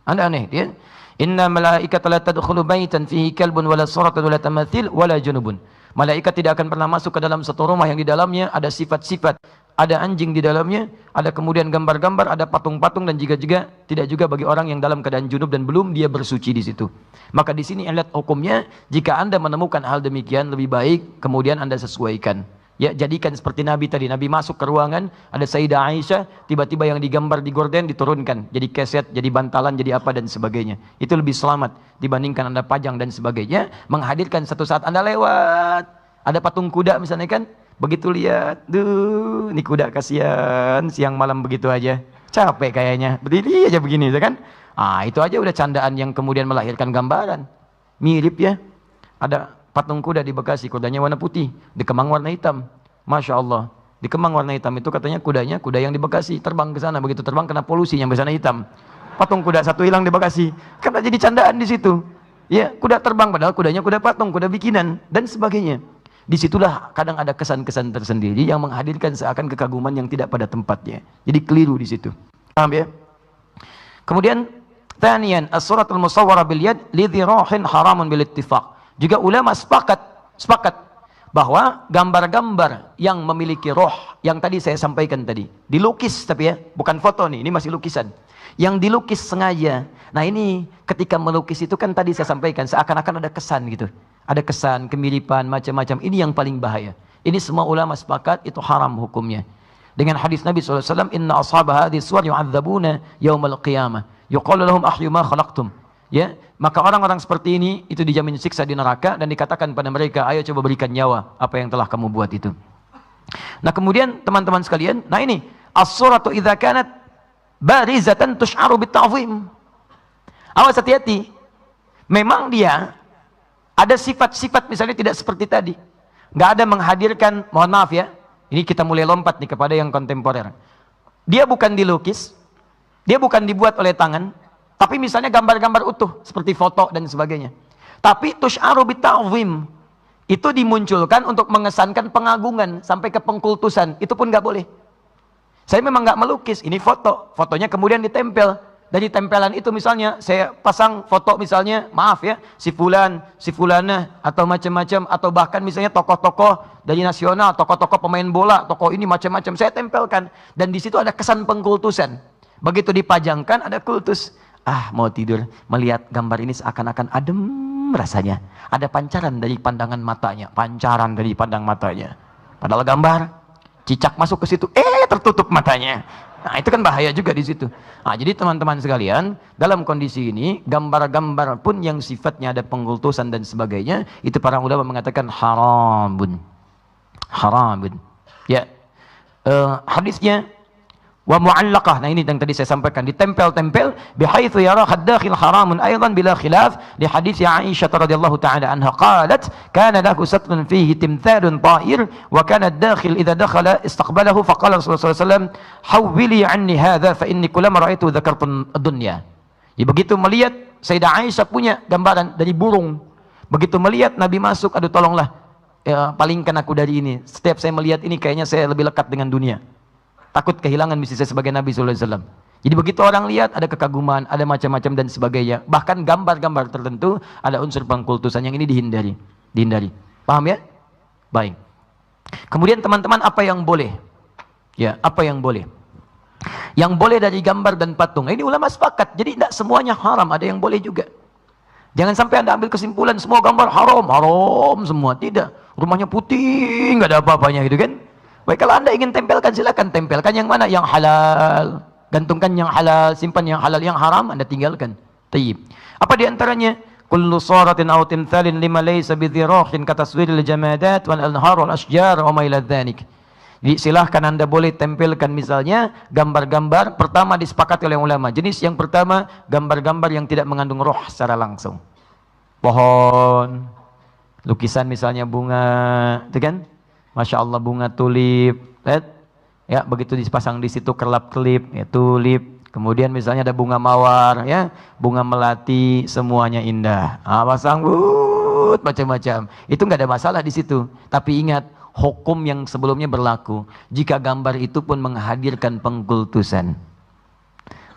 Anda aneh. Ya? Inna malaikata la tadkhulu baitan fihi kalbun wala suratun wala tamathil wala junubun. Malaikat tidak akan pernah masuk ke dalam satu rumah yang di dalamnya ada sifat-sifat, ada anjing di dalamnya, ada kemudian gambar-gambar, ada patung-patung, dan juga tidak juga bagi orang yang dalam keadaan junub dan belum dia bersuci di situ. Maka di sini ilat hukumnya, jika Anda menemukan hal demikian lebih baik kemudian Anda sesuaikan. Ya, jadikan seperti Nabi tadi. Nabi masuk ke ruangan, ada Sayyidah Aisyah, tiba-tiba yang digambar di gorden diturunkan, jadi keset, jadi bantalan, jadi apa dan sebagainya. Itu lebih selamat dibandingkan Anda pajang dan sebagainya. Menghadirkan satu saat Anda lewat, ada patung kuda misalnya kan, begitu lihat, ini kuda kasihan, siang malam begitu aja, capek kayaknya, berdiri aja begini, kan? Itu aja udah candaan yang kemudian melahirkan gambaran. Mirip ya, ada patung kuda di Bekasi, kudanya warna putih, di Kemang warna hitam. Masya Allah, di Kemang warna hitam itu katanya kudanya, kuda yang di Bekasi, terbang ke sana, begitu terbang kena polusi yang di sana hitam. Patung kuda satu hilang di Bekasi, karena jadi candaan di situ. Ya, kuda terbang padahal kudanya kuda patung, kuda bikinan dan sebagainya. Disitulah kadang ada kesan-kesan tersendiri yang menghadirkan seakan kekaguman yang tidak pada tempatnya. Jadi keliru di situ. Paham ya? Kemudian, taniyan as-suratul musawwara bil yad lidhi rahin haramun bil ittifaq. Juga ulama sepakat bahwa gambar-gambar yang memiliki roh yang tadi saya sampaikan tadi, dilukis tapi ya, bukan foto nih, ini masih lukisan. Yang dilukis sengaja. Nah ini ketika melukis itu kan tadi saya sampaikan seakan-akan ada kesan gitu. Ada kesan, kemiripan, macam-macam. Ini yang paling bahaya. Ini semua ulama sepakat itu haram hukumnya. Dengan hadis Nabi SAW, inna ashab hadhihi suwar yu'adzabuna yaumal qiyamah. yuqalu lahum ahyu ma khalaqtum. Ya, maka orang-orang seperti ini itu dijamin siksa di neraka dan dikatakan pada mereka, ayo coba berikan nyawa apa yang telah kamu buat itu. Nah, kemudian teman-teman sekalian, nah ini as-suratu idza kanat barizatan tush'aru bit-ta'zim. Awas, hati-hati. Memang dia ada sifat-sifat misalnya tidak seperti tadi. Nggak ada menghadirkan, mohon maaf ya, ini kita mulai lompat nih kepada yang kontemporer. Dia bukan dilukis, dia bukan dibuat oleh tangan, tapi misalnya gambar-gambar utuh seperti foto dan sebagainya. Tapi tush'aru bit-ta'zim itu dimunculkan untuk mengesankan pengagungan sampai ke pengkultusan. Itu pun nggak boleh. Saya memang nggak melukis, ini foto. Fotonya kemudian ditempel. Dari tempelan itu misalnya saya pasang foto misalnya, maaf ya, si fulan, si fulana atau macam-macam, atau bahkan misalnya tokoh-tokoh dari nasional, tokoh-tokoh pemain bola, tokoh ini macam-macam saya tempelkan, dan di situ ada kesan pengkultusan. Begitu dipajangkan ada kultus. Ah, mau tidur melihat gambar ini seakan-akan adem rasanya. Ada pancaran dari pandangan matanya, pancaran dari pandang matanya. Padahal gambar, cicak masuk ke situ, tertutup matanya. Nah, itu kan bahaya juga di situ. Nah, jadi teman-teman sekalian, dalam kondisi ini, gambar-gambar pun yang sifatnya ada pengkultusan dan sebagainya, itu para ulama mengatakan haramun. Haramun. Ya. Hadisnya wa mu'allaqah. Nah, ini yang tadi saya sampaikan, ditempel-tempel bihaitsu yara ad-dakhil haramun aidan bila khilaf li hadits Aisyah radhiyallahu taala anha qalat kana lahu satrun fihi timthalun ta'ir wa kana ad-dakhil idza dakhala istaqbalahu faqala Rasulullah sallallahu alaihi wasallam hawwili anni hadha fa inni kullama ra'aitu dzakartu ad-dunya. Ya, begitu melihat Sayyidah Aisyah punya gambaran dari burung, begitu melihat Nabi masuk, aduh tolonglah palingkan aku dari ini. Setiap saya melihat ini kayaknya saya lebih lekat dengan dunia. Takut kehilangan misi saya sebagai Nabi sallallahu alaihi wasallam. Jadi begitu orang lihat ada kekaguman, ada macam-macam dan sebagainya. Bahkan gambar-gambar tertentu ada unsur pengkultusan yang ini dihindari. Dihindari. Paham ya? Baik. Kemudian teman-teman, apa yang boleh? Ya, apa yang boleh? Yang boleh dari gambar dan patung. Nah, ini ulama sepakat. Jadi tidak semuanya haram, ada yang boleh juga. Jangan sampai Anda ambil kesimpulan semua gambar haram, haram semua. Tidak. Rumahnya putih, nggak ada apa-apanya gitu kan? Baik, kalau Anda ingin tempelkan, silakan tempelkan yang mana? Yang halal. Gantungkan yang halal, simpan yang halal. Yang haram Anda tinggalkan. Tayyib. Apa di antaranya? Kullu suratin aw timthalin lima laysa bidhirahin kataswiril jamadat wal anhar wal ashjar wa ma ila dzalik. Jadi silahkan Anda boleh tempelkan misalnya gambar-gambar. Pertama disepakati oleh ulama. Jenis yang pertama, gambar-gambar yang tidak mengandung roh secara langsung. Pohon, lukisan misalnya bunga, itu kan? Masya Allah, bunga tulip, lihat, ya begitu dipasang di situ kelap-kelip, ya tulip. Kemudian misalnya ada bunga mawar, ya bunga melati, semuanya indah. Pasang macam-macam. Itu nggak ada masalah di situ. Tapi ingat, hukum yang sebelumnya berlaku. Jika gambar itu pun menghadirkan pengkultusan.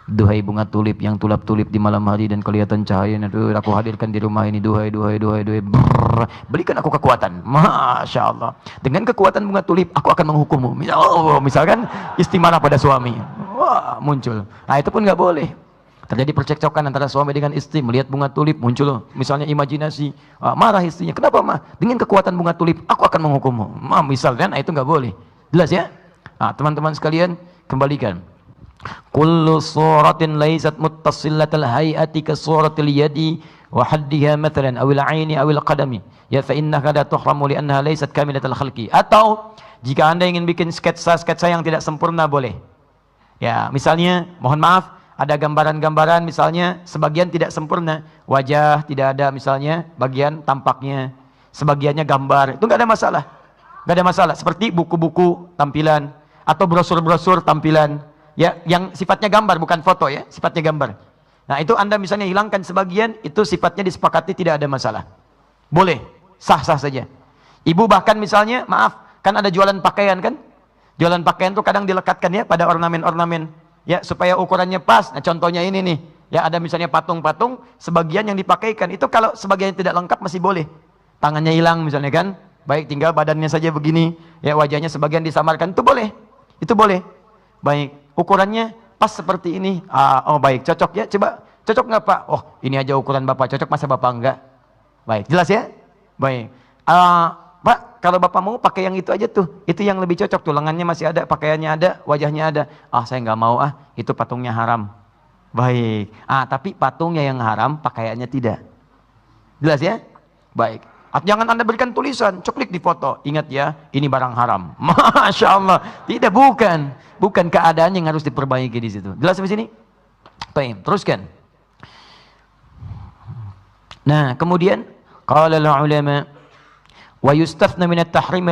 Duhai bunga tulip yang tulap-tulip di malam hari dan kelihatan cahayanya, aku hadirkan di rumah ini, duhai. Berikan aku kekuatan. Masya Allah. Dengan kekuatan bunga tulip, aku akan menghukummu. Misalkan istimarah pada suami. Wah, muncul. Nah, itu pun nggak boleh. Terjadi percekcokan antara suami dengan istri, melihat bunga tulip, muncul misalnya imajinasi, marah istrinya. Kenapa mah? Dengan kekuatan bunga tulip, aku akan menghukummu. Misalnya, nah itu nggak boleh. Jelas ya? Nah, teman-teman sekalian, kembalikan. Kullu suratin laysat muttasillatal hay'ati ka suratil yadi wa haddiha mathalan awil 'aini awil qadami ya fa innaka la tuhramu li annaha laysat kamilatal khalqi. Atau jika Anda ingin bikin sketsa-sketsa yang tidak sempurna boleh. Ya, misalnya mohon maaf ada gambaran-gambaran misalnya sebagian tidak sempurna, wajah tidak ada misalnya, bagian tampaknya, sebagiannya gambar. Itu enggak ada masalah. Enggak ada masalah, seperti buku-buku tampilan atau brosur-brosur tampilan. Ya, yang sifatnya gambar bukan foto ya, sifatnya gambar. Nah, itu Anda misalnya hilangkan sebagian, itu sifatnya disepakati tidak ada masalah. Boleh, sah-sah saja. Ibu bahkan misalnya, maaf, kan ada jualan pakaian kan? Jualan pakaian itu kadang dilekatkan ya pada ornamen-ornamen ya supaya ukurannya pas. Nah, contohnya ini nih. Ya, ada misalnya patung-patung, sebagian yang dipakaikan. Itu kalau sebagian tidak lengkap masih boleh. Tangannya hilang misalnya kan? Baik, tinggal badannya saja begini, ya wajahnya sebagian disamarkan, itu boleh. Itu boleh. Baik. Ukurannya pas seperti ini. Oh baik, cocok ya. Coba, cocok nggak Pak? Oh ini aja ukuran Bapak cocok, masa Bapak enggak? Baik, jelas ya? Baik. Pak, kalau Bapak mau pakai yang itu aja tuh. Itu yang lebih cocok tuh, lengannya masih ada, pakaiannya ada, wajahnya ada. Saya nggak mau itu patungnya haram. Baik. Tapi patungnya yang haram, pakaiannya tidak. Jelas ya? Baik. Jangan Anda berikan tulisan, ceklik di foto. Ingat ya, ini barang haram. Masya Allah. Tidak, bukan. Bukan keadaan yang harus diperbaiki di situ. Jelas sampai sini? Baik, teruskan. Nah, kemudian qala al-ulama wa yustafna min at-tahrim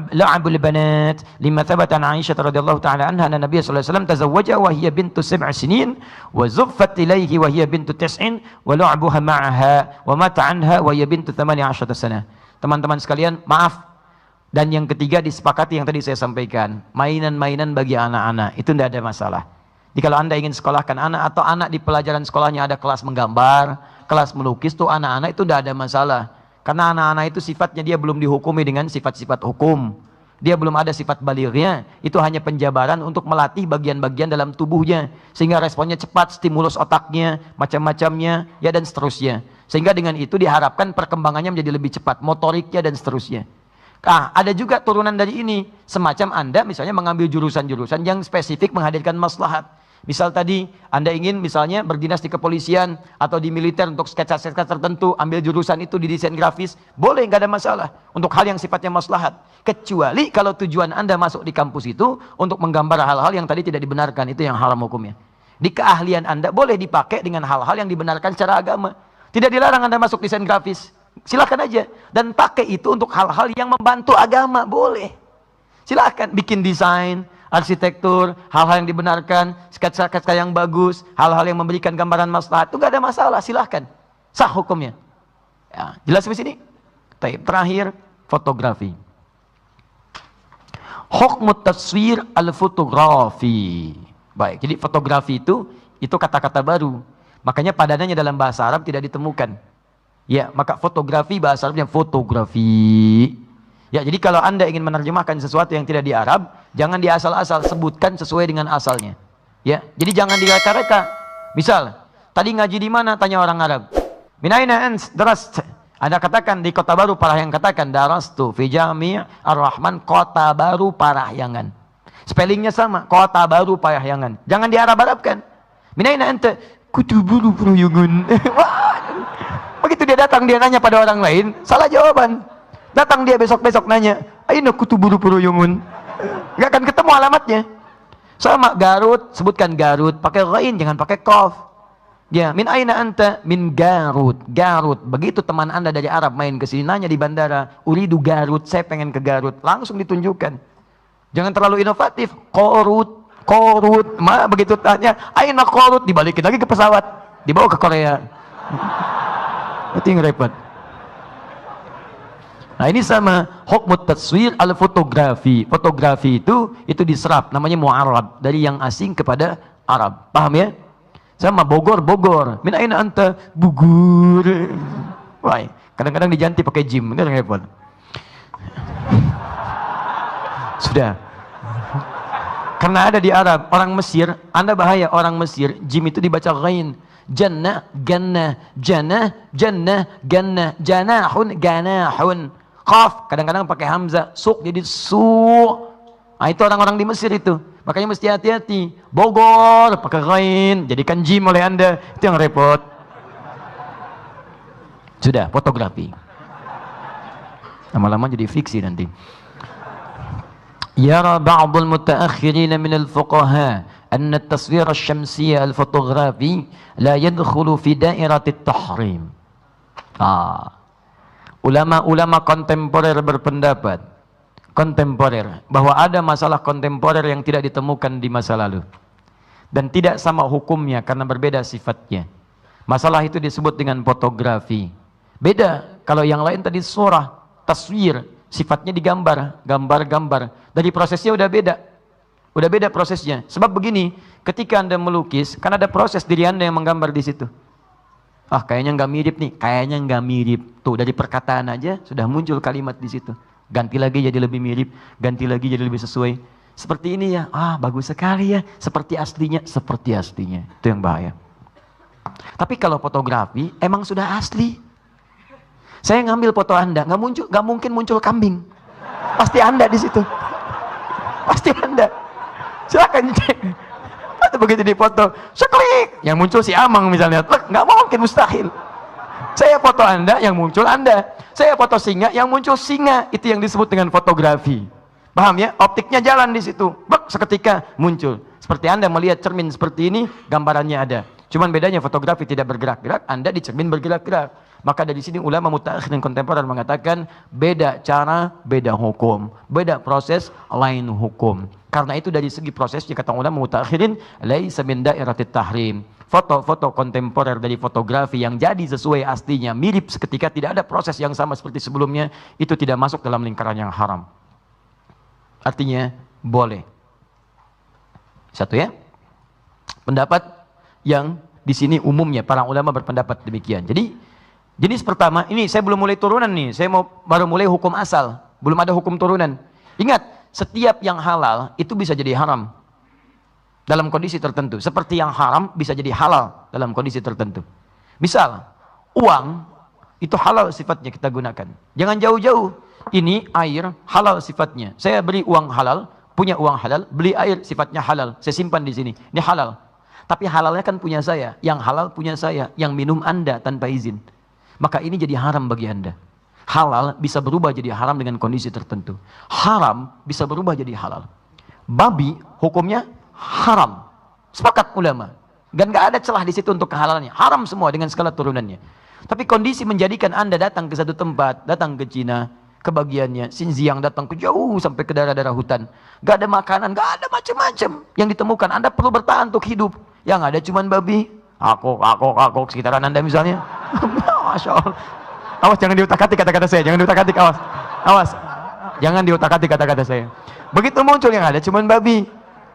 la'abul banat lima thabata an Aisyah radhiyallahu ta'ala anha anna Nabiy sallallahu alaihi wasallam tazawwaja wa hiya bintu 7 sinin wa zuffat ilayhi wa hiya bintu 9 wa la'abuha ma'aha wa mata anha wa hiya bintu 18 sanah. Teman-teman sekalian, maaf. Dan yang ketiga disepakati yang tadi saya sampaikan, mainan-mainan bagi anak-anak itu tidak ada masalah. Jadi kalau Anda ingin sekolahkan anak atau anak di pelajaran sekolahnya ada kelas menggambar, kelas melukis, tuh anak-anak itu tidak ada masalah. Karena anak-anak itu sifatnya dia belum dihukumi dengan sifat-sifat hukum. Dia belum ada sifat balighnya. Itu hanya penjabaran untuk melatih bagian-bagian dalam tubuhnya. Sehingga responnya cepat, stimulus otaknya, macam-macamnya, ya dan seterusnya. Sehingga dengan itu diharapkan perkembangannya menjadi lebih cepat, motoriknya dan seterusnya. Ada juga turunan dari ini. Semacam Anda misalnya mengambil jurusan-jurusan yang spesifik menghadirkan maslahat. Misal tadi Anda ingin misalnya berdinas di kepolisian atau di militer untuk sketsa-sketsa tertentu, ambil jurusan itu di desain grafis, boleh, nggak ada masalah untuk hal yang sifatnya maslahat. Kecuali kalau tujuan Anda masuk di kampus itu untuk menggambar hal-hal yang tadi tidak dibenarkan, itu yang haram hukumnya. Di keahlian Anda boleh dipakai dengan hal-hal yang dibenarkan secara agama. Tidak dilarang Anda masuk desain grafis, silakan aja, dan pakai itu untuk hal-hal yang membantu agama, boleh. Silakan bikin desain, arsitektur, hal-hal yang dibenarkan, sketsa-sketsa yang bagus, hal-hal yang memberikan gambaran maslahat, itu gak ada masalah, silahkan. Sah hukumnya. Ya, jelas sampai sini? Terakhir, fotografi. Hukmut taswir al-fotografi. Baik, jadi fotografi itu kata-kata baru. Makanya padanannya dalam bahasa Arab tidak ditemukan. Ya, maka fotografi bahasa Arabnya fotografi. Ya, jadi kalau Anda ingin menerjemahkan sesuatu yang tidak di Arab, jangan di asal-asal, sebutkan sesuai dengan asalnya. Ya, jadi jangan direka-reka. Misal, tadi ngaji di mana? Tanya orang Arab. Min aina ant darast? Anda katakan di Kota Baru Parahyangan, katakan darastu fi Jami' Ar-Rahman Kota Baru Parahyangan. Spellingnya sama, Kota Baru Parahyangan. Jangan diarab-arabkan. Min aina anta? Kutubulu Parahyangan. Begitu dia datang, dia nanya pada orang lain, salah jawaban. Datang dia besok-besok nanya, aina kutubulu Parahyangan. Gak akan ketemu alamatnya. Sama Garut, sebutkan Garut, pakai ghain, jangan pakai qaf. Ya, min aina anta? Min Garut. Garut. Begitu teman Anda dari Arab main ke sini nanya di bandara, uridu Garut, saya pengen ke Garut. Langsung ditunjukkan. Jangan terlalu inovatif. Korut. Begitu tanya, aina Korut, dibalikin lagi ke pesawat, dibawa ke Korea. Itu yang repot. Nah, ini sama hukmut taswir al-fotografi. Fotografi itu diserap, namanya mu'arab, dari yang asing kepada Arab. Paham ya? Sama Bogor. Min aina anta? Bogor. Wah, kadang-kadang diganti pakai jim, ini repot. Sudah. Karena ada di Arab, orang Mesir, Anda bahaya, orang Mesir, jim itu dibaca ghain. Jannah, gannah, jannah, jannah, gannah, janahun, ganahun. Qaf, kadang-kadang pakai hamzah, suq jadi su'. Nah, itu orang-orang di Mesir itu. Makanya mesti hati-hati. Bogor, pakai ghain, jadikan jim oleh Anda. Itu yang repot. Sudah, fotografi. Lama-lama jadi fiksi nanti. Yara ba'dul mutaakhirin min al-fuqaha anna at-taswir asy-syamsiyya al-fotografi la yadkhulu fi dairati at-tahrim. Ulama-ulama kontemporer berpendapat bahwa ada masalah kontemporer yang tidak ditemukan di masa lalu dan tidak sama hukumnya karena berbeda sifatnya. Masalah itu disebut dengan fotografi. Beda kalau yang lain tadi surah, taswir, sifatnya digambar, gambar. Dari prosesnya udah beda prosesnya. Sebab begini, ketika Anda melukis, kan ada proses diri Anda yang menggambar di situ. Kayaknya nggak mirip nih, kayaknya nggak mirip. Tuh dari perkataan aja sudah muncul kalimat di situ. Ganti lagi jadi lebih mirip, ganti lagi jadi lebih sesuai. Seperti ini ya, bagus sekali ya. Seperti aslinya. Itu yang bahaya. Tapi kalau fotografi emang sudah asli. Saya ngambil foto Anda, nggak mungkin muncul kambing. Pasti Anda di situ. Pasti Anda. Silakan cek. begitu dipoto, seklik, yang muncul si Amang misalnya, nggak mungkin, mustahil. Saya foto Anda, yang muncul Anda. Saya foto singa, yang muncul singa. Itu yang disebut dengan fotografi. Paham ya? Optiknya jalan di situ. Seketika muncul. Seperti Anda melihat cermin seperti ini, gambarannya ada. Cuman bedanya fotografi tidak bergerak-gerak, Anda di cermin bergerak-gerak. Maka dari sini ulama mutakhir dan kontemporer mengatakan beda cara, beda hukum, beda proses, lain hukum. Karena itu dari segi prosesnya kata ulama mutakhirin laisa min dairatit tahrim. Foto-foto kontemporer dari fotografi yang jadi sesuai aslinya, mirip seketika, tidak ada proses yang sama seperti sebelumnya, itu tidak masuk dalam lingkaran yang haram. Artinya boleh. Satu ya. Pendapat yang di sini umumnya para ulama berpendapat demikian. Jadi jenis pertama, ini saya belum mulai turunan nih, saya baru mulai hukum asal, belum ada hukum turunan. Ingat, setiap yang halal itu bisa jadi haram dalam kondisi tertentu. Seperti yang haram bisa jadi halal dalam kondisi tertentu. Misal, uang itu halal sifatnya kita gunakan. Jangan jauh-jauh. Ini air halal sifatnya. Saya beri uang halal, punya uang halal, beli air sifatnya halal. Saya simpan di sini. Ini halal. Tapi halalnya kan punya saya, yang halal punya saya, yang minum Anda tanpa izin. Maka ini jadi haram bagi Anda. Halal bisa berubah jadi haram dengan kondisi tertentu. Haram bisa berubah jadi halal. Babi hukumnya haram. Sepakat ulama. Dan gak ada celah di situ untuk kehalalannya. Haram semua dengan segala turunannya. Tapi kondisi menjadikan Anda datang ke satu tempat, datang ke Cina, kebagiannya, Xinjiang, datang ke jauh sampai ke daerah-daerah hutan. Gak ada makanan, gak ada macam-macam yang ditemukan. Anda perlu bertahan untuk hidup. Yang ada cuman babi, akok sekitaran Anda misalnya. Masya Allah. Awas jangan diutak-atik kata-kata saya, jangan diutak-atik, awas. Awas. Jangan diutak-atik kata-kata saya. Begitu muncul yang ada cuman babi.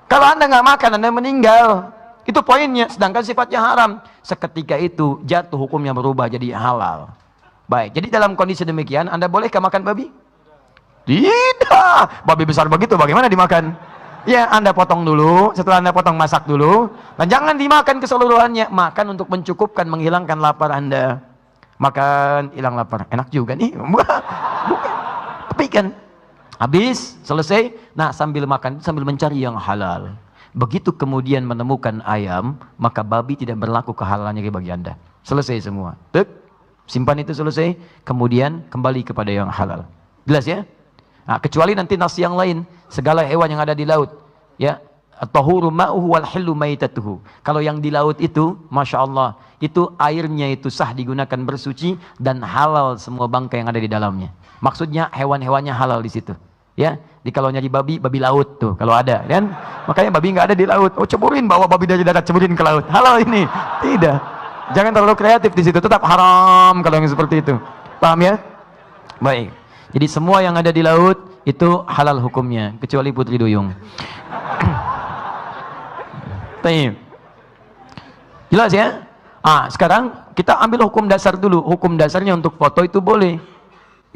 Kalau Anda nggak makan, Anda meninggal. Itu poinnya, sedangkan sifatnya haram. Seketika itu jatuh hukumnya berubah jadi halal. Baik, jadi dalam kondisi demikian, Anda bolehkah makan babi? Tidak. Babi besar begitu bagaimana dimakan? Ya, Anda potong dulu, setelah Anda potong masak dulu, dan jangan dimakan keseluruhannya. Makan untuk mencukupkan, menghilangkan lapar Anda. Makan, hilang lapar. Enak juga nih. Bukan. Tapi kan, habis, selesai, nah sambil makan, sambil mencari yang halal. Begitu kemudian menemukan ayam, maka babi tidak berlaku kehalalannya bagi Anda. Selesai semua. Tuk, simpan itu selesai, kemudian kembali kepada yang halal. Jelas ya? Nah, kecuali nanti nas yang lain, segala hewan yang ada di laut, ya, at-tahuru ma'uhu wal hillu maitatuhu. Kalau yang di laut itu, masya Allah, itu airnya itu sah digunakan bersuci dan halal semua bangkai yang ada di dalamnya. Maksudnya hewan-hewannya halal di situ. Ya, di kalau nyari babi, babi laut tuh kalau ada, kan? Makanya babi nggak ada di laut. Oh, ceburin, bawa babi dari darat, ceburin ke laut. Halal ini. Tidak. Jangan terlalu kreatif di situ, tetap haram kalau yang seperti itu. Paham ya? Baik. Jadi semua yang ada di laut itu halal hukumnya, kecuali putri duyung. Baik. Jelas ya? Sekarang kita ambil hukum dasar dulu. Hukum dasarnya untuk foto itu boleh.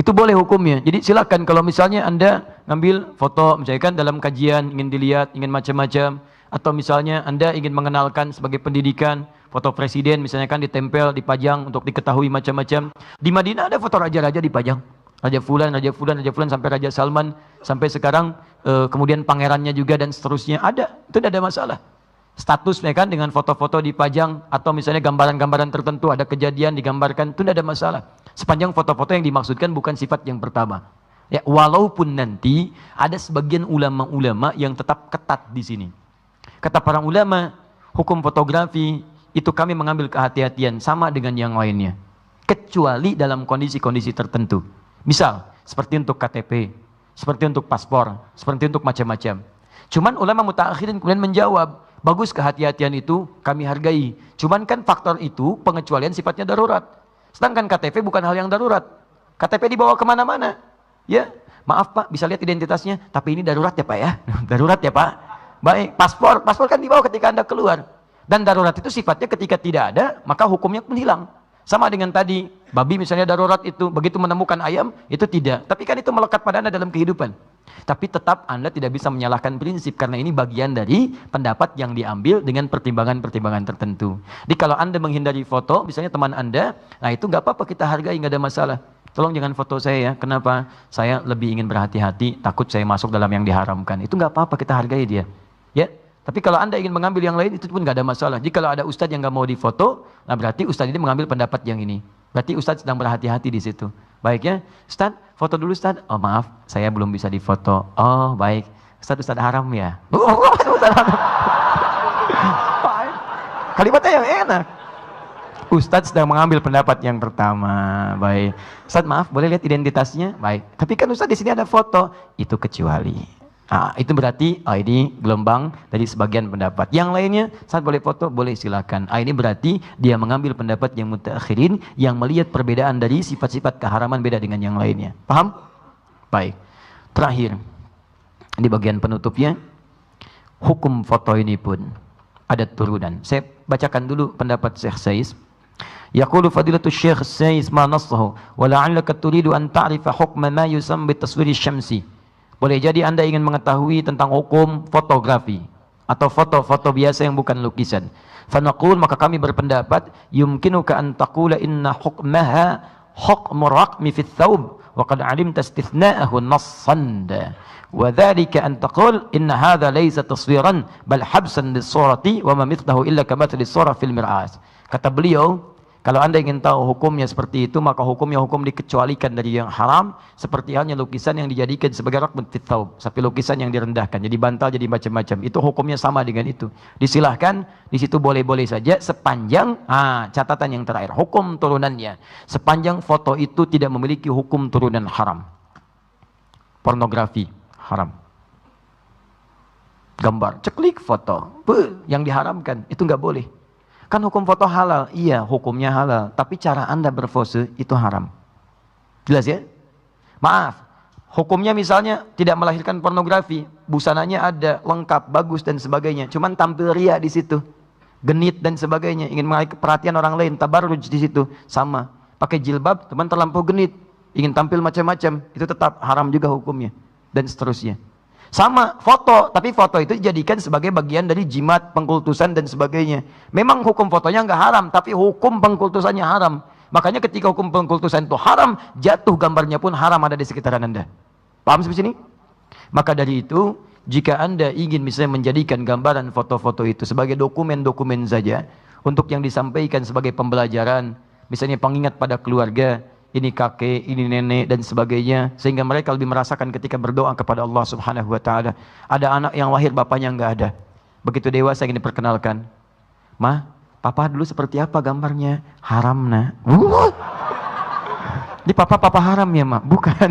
Itu boleh hukumnya. Jadi silakan kalau misalnya Anda ngambil foto, misalnya kan dalam kajian ingin dilihat, ingin macam-macam, atau misalnya Anda ingin mengenalkan sebagai pendidikan, foto presiden misalnya kan ditempel, dipajang untuk diketahui macam-macam. Di Madinah ada foto raja-raja dipajang. Raja Fulan sampai Raja Salman, sampai sekarang kemudian pangerannya juga dan seterusnya ada. Itu tidak ada masalah. Statusnya kan dengan foto-foto dipajang atau misalnya gambaran-gambaran tertentu ada kejadian digambarkan, itu tidak ada masalah. Sepanjang foto-foto yang dimaksudkan bukan sifat yang pertama. Ya, walaupun nanti ada sebagian ulama-ulama yang tetap ketat di sini. Kata para ulama, hukum fotografi itu kami mengambil kehati-hatian sama dengan yang lainnya. Kecuali dalam kondisi-kondisi tertentu. Misal, seperti untuk KTP, seperti untuk paspor, seperti untuk macam-macam. Cuman ulama mutaakhirin kemudian menjawab, bagus kehati-hatian itu kami hargai. Cuman kan faktor itu pengecualian sifatnya darurat. Sedangkan KTP bukan hal yang darurat. KTP dibawa kemana-mana. Ya, maaf Pak, bisa lihat identitasnya, tapi ini darurat ya Pak ya. Darurat ya Pak. Baik, paspor kan dibawa ketika Anda keluar. Dan darurat itu sifatnya ketika tidak ada, maka hukumnya pun hilang. Sama dengan tadi, babi misalnya darurat itu, begitu menemukan ayam, itu tidak. Tapi kan itu melekat pada Anda dalam kehidupan. Tapi tetap Anda tidak bisa menyalahkan prinsip, karena ini bagian dari pendapat yang diambil dengan pertimbangan-pertimbangan tertentu. Jadi kalau Anda menghindari foto, misalnya teman Anda, nah itu nggak apa-apa, kita hargai, nggak ada masalah. Tolong jangan foto saya ya, kenapa? Saya lebih ingin berhati-hati, takut saya masuk dalam yang diharamkan. Itu nggak apa-apa, kita hargai dia. Ya, Tapi kalau anda ingin mengambil yang lain, itu pun nggak ada masalah. Jika kalau ada ustadz yang nggak mau difoto, nah berarti ustadz ini mengambil pendapat yang ini. Berarti ustadz sedang berhati-hati di situ. Baik ya, ustadz, foto dulu ustadz. Oh maaf, saya belum bisa difoto. Oh baik, ustadz haram ya. Ustadz haram. Kalimatnya yang enak. Ustadz sedang mengambil pendapat yang pertama. Baik, ustadz maaf, boleh lihat identitasnya? Baik. Tapi kan ustadz di sini ada foto. Itu kecuali. Itu berarti ini gelombang dari sebagian pendapat. Yang lainnya, saat boleh foto, boleh silakan. Ini berarti dia mengambil pendapat yang mutaakhirin yang melihat perbedaan dari sifat-sifat keharaman beda dengan yang lainnya. Paham? Baik. Terakhir, di bagian penutupnya, hukum foto ini pun ada turunan. Saya bacakan dulu pendapat Syekh Saiz. Yaqulu fadilatu Syekh Saiz ma nassahu wa la'allaka turidu an ta'rifa hukma ma yusamma bitaswiri syamsi. Boleh jadi anda ingin mengetahui tentang hukum fotografi atau foto-foto biasa yang bukan lukisan. Fanaqul, maka kami berpendapat, yumkinuka an taqula inna hukmaha hukmu raqmi fi thawb wa qad alimta istithna'ahu nassan. Wa dhalika an taqul inna hadha laysa taswiran bal habsan lis-surati wa ma mithlahu illa kamathali as-sura fil mir'as. Kata beliau, kalau anda ingin tahu hukumnya seperti itu, maka hukumnya hukum dikecualikan dari yang haram, seperti halnya lukisan yang dijadikan sebagai raqmun fit thawb, sampai lukisan yang direndahkan, jadi bantal, jadi macam-macam. Itu hukumnya sama dengan itu. Disilahkan, di situ boleh-boleh saja, sepanjang, catatan yang terakhir, hukum turunannya, sepanjang foto itu tidak memiliki hukum turunan haram. Pornografi, haram. Gambar, ceklik foto, yang diharamkan, itu nggak boleh. Kan hukum foto halal, iya hukumnya halal, tapi cara anda berpose itu haram. Jelas ya? Maaf, hukumnya misalnya tidak melahirkan pornografi, busananya ada, lengkap, bagus dan sebagainya, cuman tampil ria di situ, genit dan sebagainya, ingin menarik perhatian orang lain, tabarruj di situ, sama. Pakai jilbab, teman terlampau genit, ingin tampil macam-macam, itu tetap haram juga hukumnya, dan seterusnya. Sama foto, tapi foto itu dijadikan sebagai bagian dari jimat, pengkultusan dan sebagainya. Memang hukum fotonya nggak haram, tapi hukum pengkultusannya haram. Makanya ketika hukum pengkultusan itu haram, jatuh gambarnya pun haram ada di sekitaran anda. Paham sampai sini? Maka dari itu, jika anda ingin misalnya menjadikan gambaran foto-foto itu sebagai dokumen-dokumen saja, untuk yang disampaikan sebagai pembelajaran, misalnya pengingat pada keluarga, ini kakek, ini nenek dan sebagainya, sehingga mereka lebih merasakan ketika berdoa kepada Allah Subhanahu wa taala. Ada anak yang lahir bapaknya enggak ada. Begitu dewasa ingin diperkenalkan. "Ma, papa dulu seperti apa gambarnya?" "Haram, Nak." Di papa haram ya, Ma? Bukan.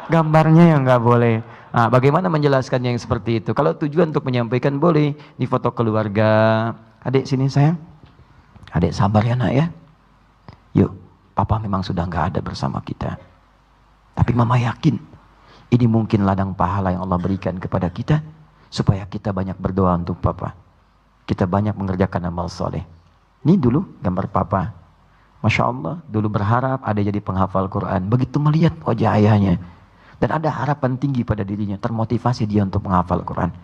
Gambarnya yang enggak boleh. Bagaimana menjelaskan yang seperti itu? Kalau tujuan untuk menyampaikan boleh, di foto keluarga. "Adik sini sayang. Adik sabar ya, Nak ya. Yuk. Papa memang sudah nggak ada bersama kita. Tapi mama yakin ini mungkin ladang pahala yang Allah berikan kepada kita supaya kita banyak berdoa untuk papa. Kita banyak mengerjakan amal soleh. Ini dulu gambar papa. Masya Allah, dulu berharap ada jadi penghafal Quran. Begitu melihat wajah ayahnya dan ada harapan tinggi pada dirinya, termotivasi dia untuk menghafal Quran.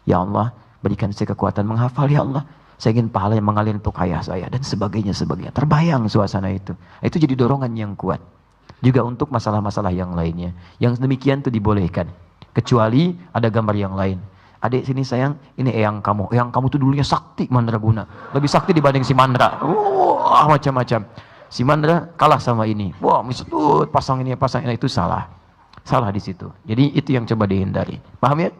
Ya Allah, berikan saya kekuatan menghafal ya Allah. Saya ingin pahala yang mengalir untuk ayah saya dan sebagainya. Terbayang suasana itu. Itu jadi dorongan yang kuat. Juga untuk masalah-masalah yang lainnya. Yang demikian itu dibolehkan. Kecuali ada gambar yang lain. "Adik sini sayang, ini eyang kamu. Eyang kamu tuh dulunya sakti mandraguna. Lebih sakti dibanding si Mandra. Wah, macam-macam. Si Mandra kalah sama ini. Wah, misut pasang ini, pasang ini. Itu salah. Salah di situ. Jadi itu yang coba dihindari. Paham ya?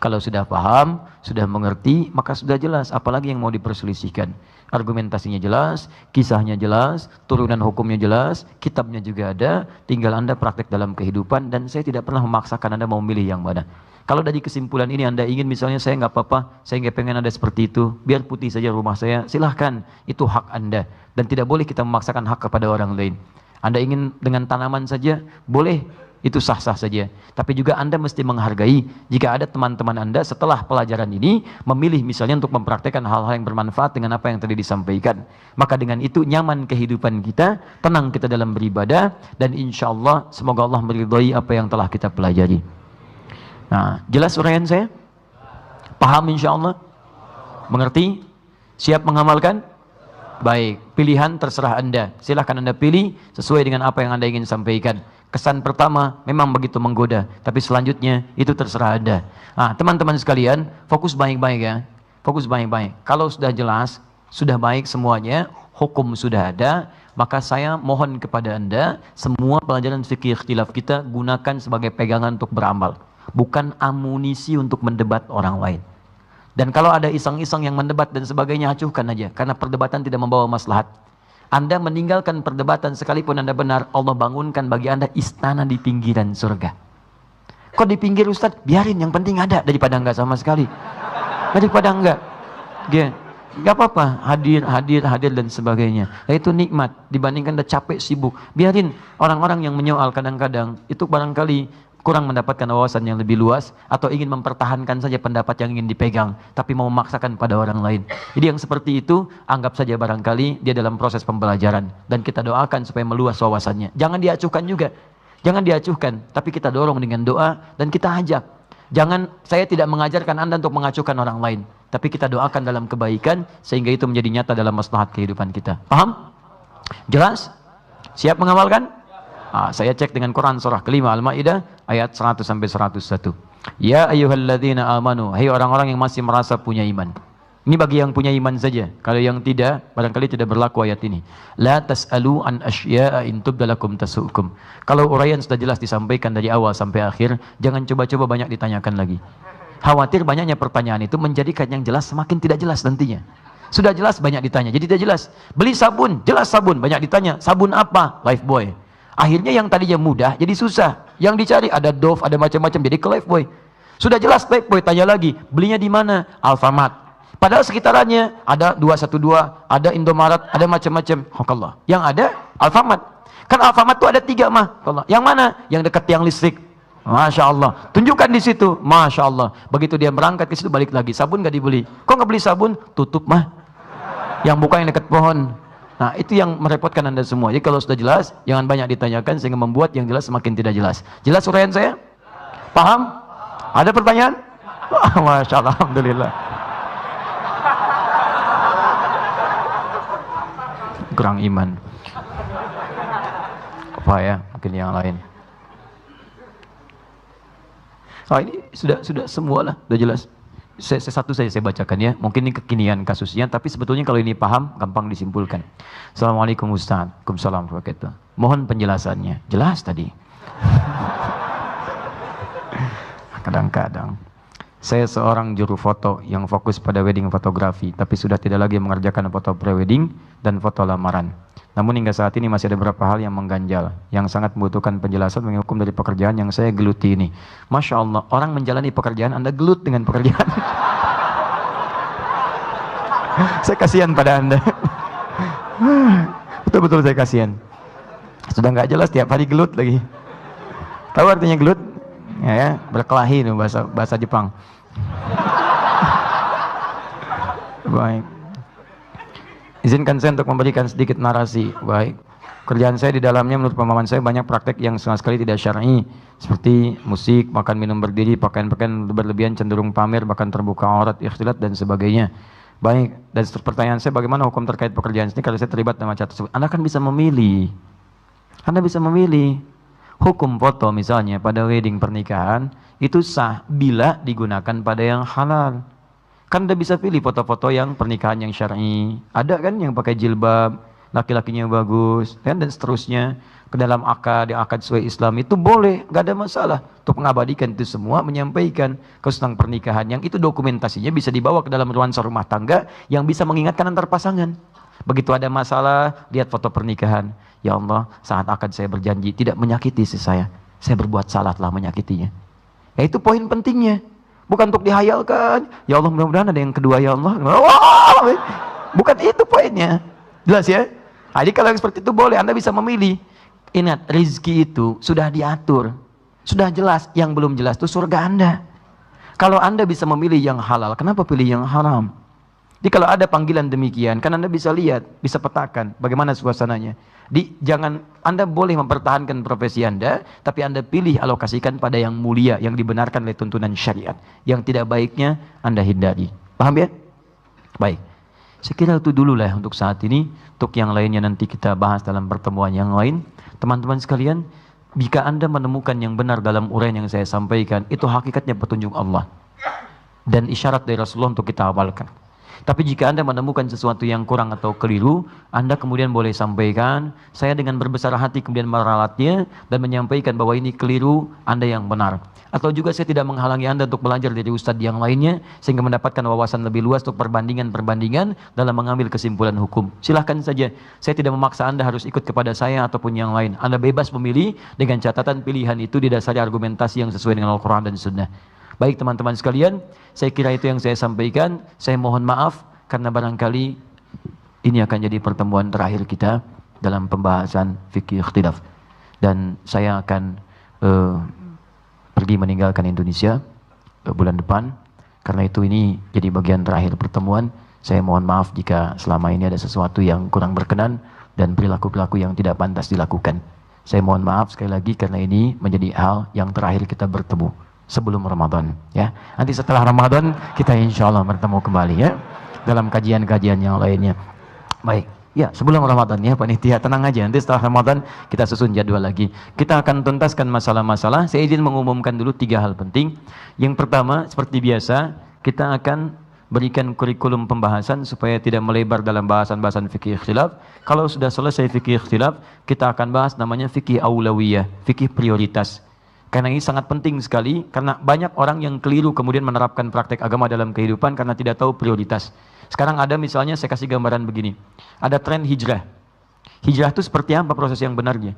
Kalau sudah paham, sudah mengerti, maka sudah jelas, apalagi yang mau diperselisihkan. Argumentasinya jelas, kisahnya jelas, turunan hukumnya jelas, kitabnya juga ada, tinggal anda praktek dalam kehidupan, dan saya tidak pernah memaksakan anda mau memilih yang mana. Kalau dari kesimpulan ini anda ingin misalnya saya nggak apa-apa, saya nggak pengen ada seperti itu, biar putih saja rumah saya, silahkan, itu hak anda. Dan tidak boleh kita memaksakan hak kepada orang lain. Anda ingin dengan tanaman saja, boleh. Itu sah-sah saja. Tapi juga anda mesti menghargai jika ada teman-teman anda setelah pelajaran ini memilih misalnya untuk mempraktekkan hal-hal yang bermanfaat dengan apa yang tadi disampaikan. Maka dengan itu nyaman kehidupan kita, tenang kita dalam beribadah, dan insya Allah semoga Allah meridhai apa yang telah kita pelajari. Jelas uraian saya? Paham insya Allah? Mengerti? Siap mengamalkan? Baik, pilihan terserah anda. Silahkan anda pilih sesuai dengan apa yang anda ingin sampaikan. Kesan pertama memang begitu menggoda, tapi selanjutnya itu terserah Anda. Nah, teman-teman sekalian, fokus baik-baik ya. Fokus baik-baik. Kalau sudah jelas, sudah baik semuanya, hukum sudah ada, maka saya mohon kepada Anda, semua pelajaran fikih ikhtilaf kita gunakan sebagai pegangan untuk beramal, bukan amunisi untuk mendebat orang lain. Dan kalau ada iseng-iseng yang mendebat dan sebagainya, acuhkan aja, karena perdebatan tidak membawa maslahat. Anda meninggalkan perdebatan sekalipun Anda benar, Allah bangunkan bagi Anda istana di pinggiran surga. Kok di pinggir Ustaz? Biarin, yang penting ada, daripada enggak sama sekali. Daripada enggak. Enggak apa-apa, hadir dan sebagainya. Itu nikmat dibandingkan Anda capek sibuk. Biarin orang-orang yang menyoal kadang-kadang itu barangkali kurang mendapatkan wawasan yang lebih luas atau ingin mempertahankan saja pendapat yang ingin dipegang tapi mau memaksakan pada orang lain. Jadi yang seperti itu anggap saja barangkali dia dalam proses pembelajaran dan kita doakan supaya meluas wawasannya. Jangan diacuhkan juga. Jangan diacuhkan, tapi kita dorong dengan doa dan kita ajak. Jangan, saya tidak mengajarkan Anda untuk mengacuhkan orang lain, tapi kita doakan dalam kebaikan sehingga itu menjadi nyata dalam maslahat kehidupan kita. Paham? Jelas? Siap mengamalkan? Saya cek dengan Quran surah kelima Al-Maidah ayat 100 sampai 101. Ya ayyuhalladzina amanu, hai orang-orang yang masih merasa punya iman. Ini bagi yang punya iman saja. Kalau yang tidak, barangkali tidak berlaku ayat ini. La tas'alu an asya'a in tubdalakum tasu'kum. Kalau uraian sudah jelas disampaikan dari awal sampai akhir, jangan coba-coba banyak ditanyakan lagi. Khawatir banyaknya pertanyaan itu menjadikan yang jelas semakin tidak jelas nantinya. Sudah jelas banyak ditanya, jadi tidak jelas. Beli sabun, jelas sabun, banyak ditanya. Sabun apa? Lifebuoy. Akhirnya yang tadinya mudah jadi susah. Yang dicari ada Dove, ada macam-macam, jadi ke Lifebuoy. Sudah jelas Lifebuoy, tanya lagi, belinya di mana? Alfamart. Padahal sekitarannya ada 212, ada Indomaret, ada macam-macam. Allah. Yang ada Alfamart. Kan Alfamart itu ada 3 mah. Allah. Yang mana? Yang dekat tiang listrik. Masya Allah. Tunjukkan di situ. Masya Allah. Begitu dia berangkat ke situ balik lagi. Sabun nggak dibeli. Kok nggak beli sabun? Tutup mah. Yang buka yang dekat pohon. Nah, itu yang merepotkan Anda semua. Jadi kalau sudah jelas, jangan banyak ditanyakan sehingga membuat yang jelas semakin tidak jelas. Jelas uraian saya? Paham? Ada pertanyaan? Masya Allah, alhamdulillah. Kurang iman. Apa ya? Mungkin yang lain. Ini sudah semua lah, sudah jelas. Satu saja saya bacakan ya, mungkin ini kekinian kasusnya, tapi sebetulnya kalau ini paham, gampang disimpulkan. Assalamualaikum Ustaz. Waalaikumsalam warahmatullahi wabarakatuh. Mohon penjelasannya. Jelas tadi. Kadang-kadang saya seorang juru foto yang fokus pada wedding fotografi, tapi sudah tidak lagi mengerjakan foto pre-wedding dan foto lamaran. Namun hingga saat ini masih ada beberapa hal yang mengganjal, yang sangat membutuhkan penjelasan mengenai hukum dari pekerjaan yang saya geluti ini. Masya Allah, orang menjalani pekerjaan, Anda gelut dengan pekerjaan. Saya kasihan pada Anda. Betul-betul saya kasihan. Sudah nggak jelas tiap hari gelut lagi. Tahu artinya gelut? Ya, berkelahi itu bahasa Jepang. Baik. Izinkan saya untuk memberikan sedikit narasi. Baik. Kerjaan saya di dalamnya menurut pemahaman saya banyak praktek yang sama sekali tidak syar'i, seperti musik, makan minum berdiri, pakaian-pakaian berlebihan, cenderung pamer, bahkan terbuka aurat, ikhtilat dan sebagainya. Baik. Dan pertanyaan saya, bagaimana hukum terkait pekerjaan ini kalau saya terlibat dalam acara tersebut? Anda kan bisa memilih. Anda bisa memilih. Hukum foto misalnya pada wedding pernikahan itu sah bila digunakan pada yang halal. Kan Anda bisa pilih foto-foto yang pernikahan yang syar'i. Ada kan yang pakai jilbab, laki-lakinya bagus, kan, dan seterusnya. Ke dalam akad, yang akad sesuai Islam itu boleh, gak ada masalah. Untuk mengabadikan itu semua, menyampaikan tentang pernikahan yang itu dokumentasinya bisa dibawa ke dalam nuansa rumah tangga yang bisa mengingatkan antar pasangan. Begitu ada masalah, lihat foto pernikahan. Ya Allah, saat akad saya berjanji tidak menyakiti istri saya. Saya berbuat salah telah menyakitinya. Ya itu poin pentingnya. Bukan untuk dihayalkan. Ya Allah, mudah-mudahan ada yang kedua ya Allah. Wah, bukan itu poinnya. Jelas ya? Jadi kalau yang seperti itu boleh, Anda bisa memilih. Ingat, rezeki itu sudah diatur. Sudah jelas, yang belum jelas itu surga Anda. Kalau Anda bisa memilih yang halal, kenapa pilih yang haram? Jadi kalau ada panggilan demikian, kan Anda bisa lihat, bisa petakan bagaimana suasananya. Jangan, Anda boleh mempertahankan profesi Anda, tapi Anda pilih alokasikan pada yang mulia, yang dibenarkan oleh tuntunan syariat. Yang tidak baiknya Anda hindari. Paham ya? Baik. Saya kira itu dulu lah untuk saat ini. Untuk yang lainnya nanti kita bahas dalam pertemuan yang lain. Teman-teman sekalian, Jika Anda menemukan yang benar dalam uraian yang saya sampaikan, itu hakikatnya petunjuk Allah dan isyarat dari Rasulullah untuk kita amalkan. Tapi jika Anda menemukan sesuatu yang kurang atau keliru, Anda kemudian boleh sampaikan, saya dengan berbesar hati kemudian meralatnya dan menyampaikan bahwa ini keliru, Anda yang benar. Atau juga saya tidak menghalangi Anda untuk belajar dari ustadz yang lainnya, sehingga mendapatkan wawasan lebih luas untuk perbandingan-perbandingan dalam mengambil kesimpulan hukum. Silahkan saja, saya tidak memaksa Anda harus ikut kepada saya ataupun yang lain. Anda bebas memilih dengan catatan pilihan itu didasari argumentasi yang sesuai dengan Al-Quran dan Sunnah. Baik teman-teman sekalian, saya kira itu yang saya sampaikan. Saya mohon maaf karena barangkali ini akan jadi pertemuan terakhir kita dalam pembahasan fikih ikhtilaf. Dan saya akan pergi meninggalkan Indonesia bulan depan. Karena itu ini jadi bagian terakhir pertemuan. Saya mohon maaf jika selama ini ada sesuatu yang kurang berkenan dan perilaku-perilaku yang tidak pantas dilakukan. Saya mohon maaf sekali lagi karena ini menjadi hal yang terakhir kita bertemu sebelum Ramadan, ya. Nanti setelah Ramadan kita insya Allah bertemu kembali, ya, dalam kajian-kajian yang lainnya. Baik, ya, sebelum Ramadan, ya panitia, tenang aja, nanti setelah Ramadan kita susun jadwal lagi. Kita akan tuntaskan masalah-masalah. Saya izin mengumumkan dulu 3 hal penting. Yang pertama, seperti biasa, kita akan berikan kurikulum pembahasan supaya tidak melebar dalam bahasan-bahasan fikih ikhtilaf. Kalau sudah selesai fikih ikhtilaf, kita akan bahas namanya fikih aulawiyah, fikih prioritas. Karena ini sangat penting sekali, karena banyak orang yang keliru kemudian menerapkan praktek agama dalam kehidupan karena tidak tahu prioritas. Sekarang ada misalnya, saya kasih gambaran begini, ada tren hijrah. Hijrah itu seperti apa proses yang benarnya?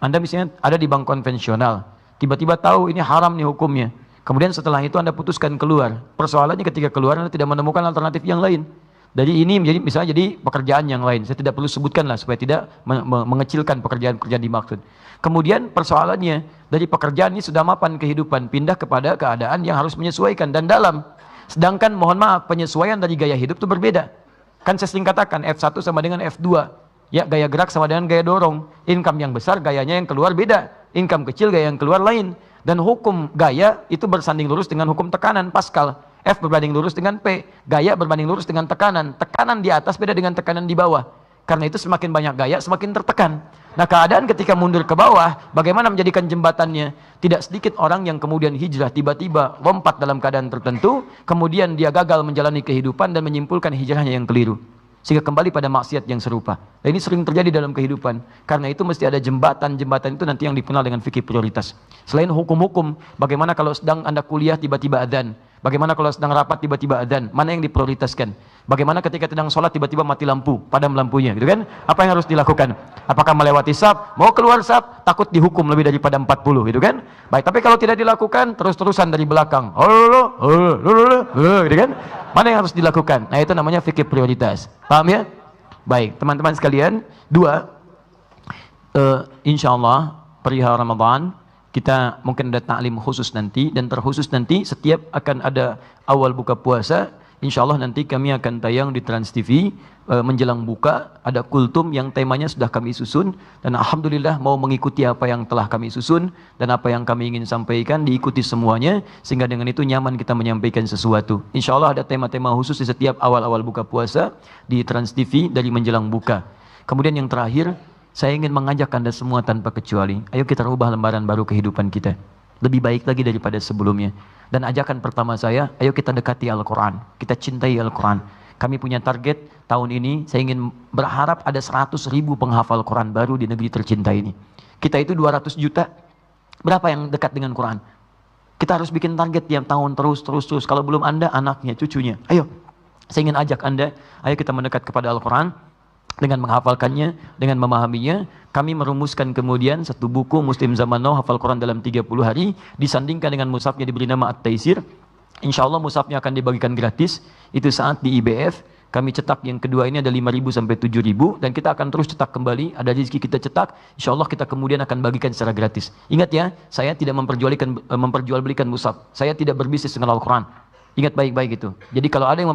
Anda misalnya ada di bank konvensional, tiba-tiba tahu ini haram nih hukumnya. Kemudian setelah itu Anda putuskan keluar. Persoalannya ketika keluar Anda tidak menemukan alternatif yang lain. Dari ini menjadi misalnya jadi pekerjaan yang lain. Saya tidak perlu sebutkan lah supaya tidak mengecilkan pekerjaan-pekerjaan dimaksud. Kemudian persoalannya dari pekerjaan ini sudah mapan kehidupan, pindah kepada keadaan yang harus menyesuaikan dan dalam. Sedangkan mohon maaf, penyesuaian dari gaya hidup itu berbeda. Kan saya sering katakan F1 sama dengan F2. Ya, gaya gerak sama dengan gaya dorong. Income yang besar gayanya yang keluar beda. Income kecil gaya yang keluar lain. Dan hukum gaya itu bersanding lurus dengan hukum tekanan Pascal. F berbanding lurus dengan P, gaya berbanding lurus dengan tekanan. Tekanan di atas beda dengan tekanan di bawah. Karena itu semakin banyak gaya, semakin tertekan. Nah, keadaan ketika mundur ke bawah, bagaimana menjadikan jembatannya? Tidak sedikit orang yang kemudian hijrah tiba-tiba lompat dalam keadaan tertentu, kemudian dia gagal menjalani kehidupan dan menyimpulkan hijrahnya yang keliru. Sehingga kembali pada maksiat yang serupa. Nah, ini sering terjadi dalam kehidupan. Karena itu mesti ada jembatan-jembatan itu nanti yang dikenal dengan fikih prioritas. Selain hukum-hukum, bagaimana kalau sedang Anda kuliah tiba-tiba adzan? Bagaimana kalau sedang rapat tiba-tiba adzan? Mana yang diprioritaskan? Bagaimana ketika sedang sholat tiba-tiba mati lampu, padam lampunya, gitu kan? Apa yang harus dilakukan? Apakah melewati saf? Mau keluar saf? Takut dihukum lebih daripada 40, gitu kan? Baik, tapi kalau tidak dilakukan, terus-terusan dari belakang, gitu kan? Mana yang harus dilakukan? Nah, itu namanya fikih prioritas. Paham ya? Baik, teman-teman sekalian, 2, insya Allah perihal Ramadan kita mungkin ada taklim khusus nanti, dan terkhusus nanti setiap akan ada awal buka puasa, insya Allah nanti kami akan tayang di Trans TV menjelang buka, ada kultum yang temanya sudah kami susun, dan alhamdulillah mau mengikuti apa yang telah kami susun dan apa yang kami ingin sampaikan diikuti semuanya, sehingga dengan itu nyaman kita menyampaikan sesuatu. Insya Allah ada tema-tema khusus di setiap awal-awal buka puasa di Trans TV dari menjelang buka. Kemudian yang terakhir, saya ingin mengajak Anda semua tanpa kecuali, ayo kita rubah lembaran baru kehidupan kita. Lebih baik lagi daripada sebelumnya. Dan ajakan pertama saya, ayo kita dekati Al-Quran. Kita cintai Al-Quran. Kami punya target tahun ini, saya ingin berharap ada 100.000 penghafal Quran baru di negeri tercinta ini. Kita itu 200 juta. Berapa yang dekat dengan Quran? Kita harus bikin target tiap tahun terus. Kalau belum Anda, anaknya, cucunya. Ayo, saya ingin ajak Anda, ayo kita mendekat kepada Al-Quran. Dengan menghafalkannya, dengan memahaminya, kami merumuskan kemudian satu buku Muslim Zaman Now hafal Quran dalam 30 hari, disandingkan dengan mushafnya diberi nama At-Taisir. Insya Allah mushafnya akan dibagikan gratis, itu saat di IBF. Kami cetak yang kedua ini ada 5.000 sampai 7.000, dan kita akan terus cetak kembali, ada rezeki kita cetak, insya Allah kita kemudian akan bagikan secara gratis. Ingat ya, saya tidak memperjualbelikan mushaf, saya tidak berbisnis dengan Al-Quran. Ingat baik-baik itu. Jadi kalau ada yang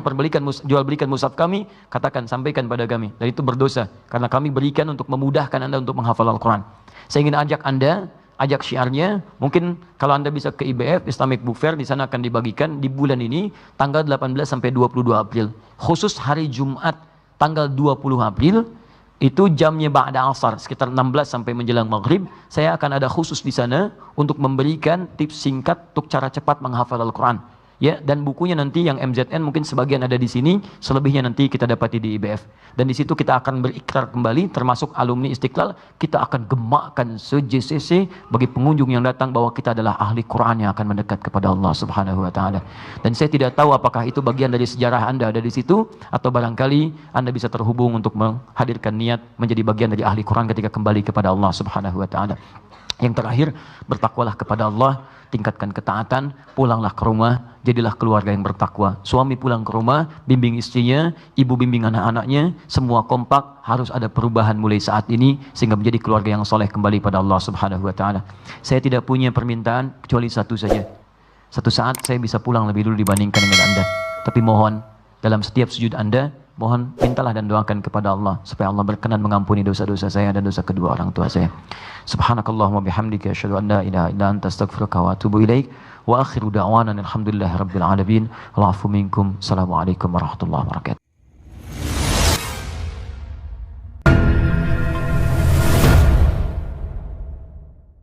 jual belikan mushaf kami, katakan, sampaikan pada kami. Dan itu berdosa. Karena kami berikan untuk memudahkan Anda untuk menghafal Al-Quran. Saya ingin ajak Anda, ajak syiarnya, mungkin kalau Anda bisa ke IBF, Islamic Book Fair, di sana akan dibagikan di bulan ini, tanggal 18 sampai 22 April. Khusus hari Jumat, tanggal 20 April, Itu jamnya ba'da asar, sekitar 16 sampai menjelang maghrib. Saya akan ada khusus di sana untuk memberikan tips singkat untuk cara cepat menghafal Al-Quran. Ya, dan bukunya nanti yang MZN mungkin sebagian ada di sini, selebihnya nanti kita dapati di IBF. Dan di situ kita akan berikrar kembali, termasuk alumni Istiqlal, kita akan gemakkan se-JCC bagi pengunjung yang datang bahwa kita adalah ahli Quran yang akan mendekat kepada Allah Subhanahu wa taala. Dan saya tidak tahu apakah itu bagian dari sejarah Anda ada di situ, atau barangkali Anda bisa terhubung untuk menghadirkan niat menjadi bagian dari ahli Quran ketika kembali kepada Allah Subhanahu wa taala. Yang terakhir, bertakwalah kepada Allah, tingkatkan ketaatan, pulanglah ke rumah, jadilah keluarga yang bertakwa. Suami pulang ke rumah, bimbing istrinya, ibu bimbing anak-anaknya, semua kompak, harus ada perubahan mulai saat ini, sehingga menjadi keluarga yang soleh kembali pada Allah Subhanahu wa taala. Saya tidak punya permintaan, kecuali satu saja. Satu saat saya bisa pulang lebih dulu dibandingkan dengan Anda. Tapi mohon, dalam setiap sujud Anda, mohon mintalah dan doakan kepada Allah supaya Allah berkenan mengampuni dosa-dosa saya dan dosa kedua orang tua saya. Subhanakallahumma bihamdika asyhadu an la ilaha illa anta astaghfiruka wa atubu ilaik. Wa akhiru da'wana alhamdulillahi rabbil alamin. Wa'afu minkum. Assalamualaikum warahmatullahi wabarakatuh.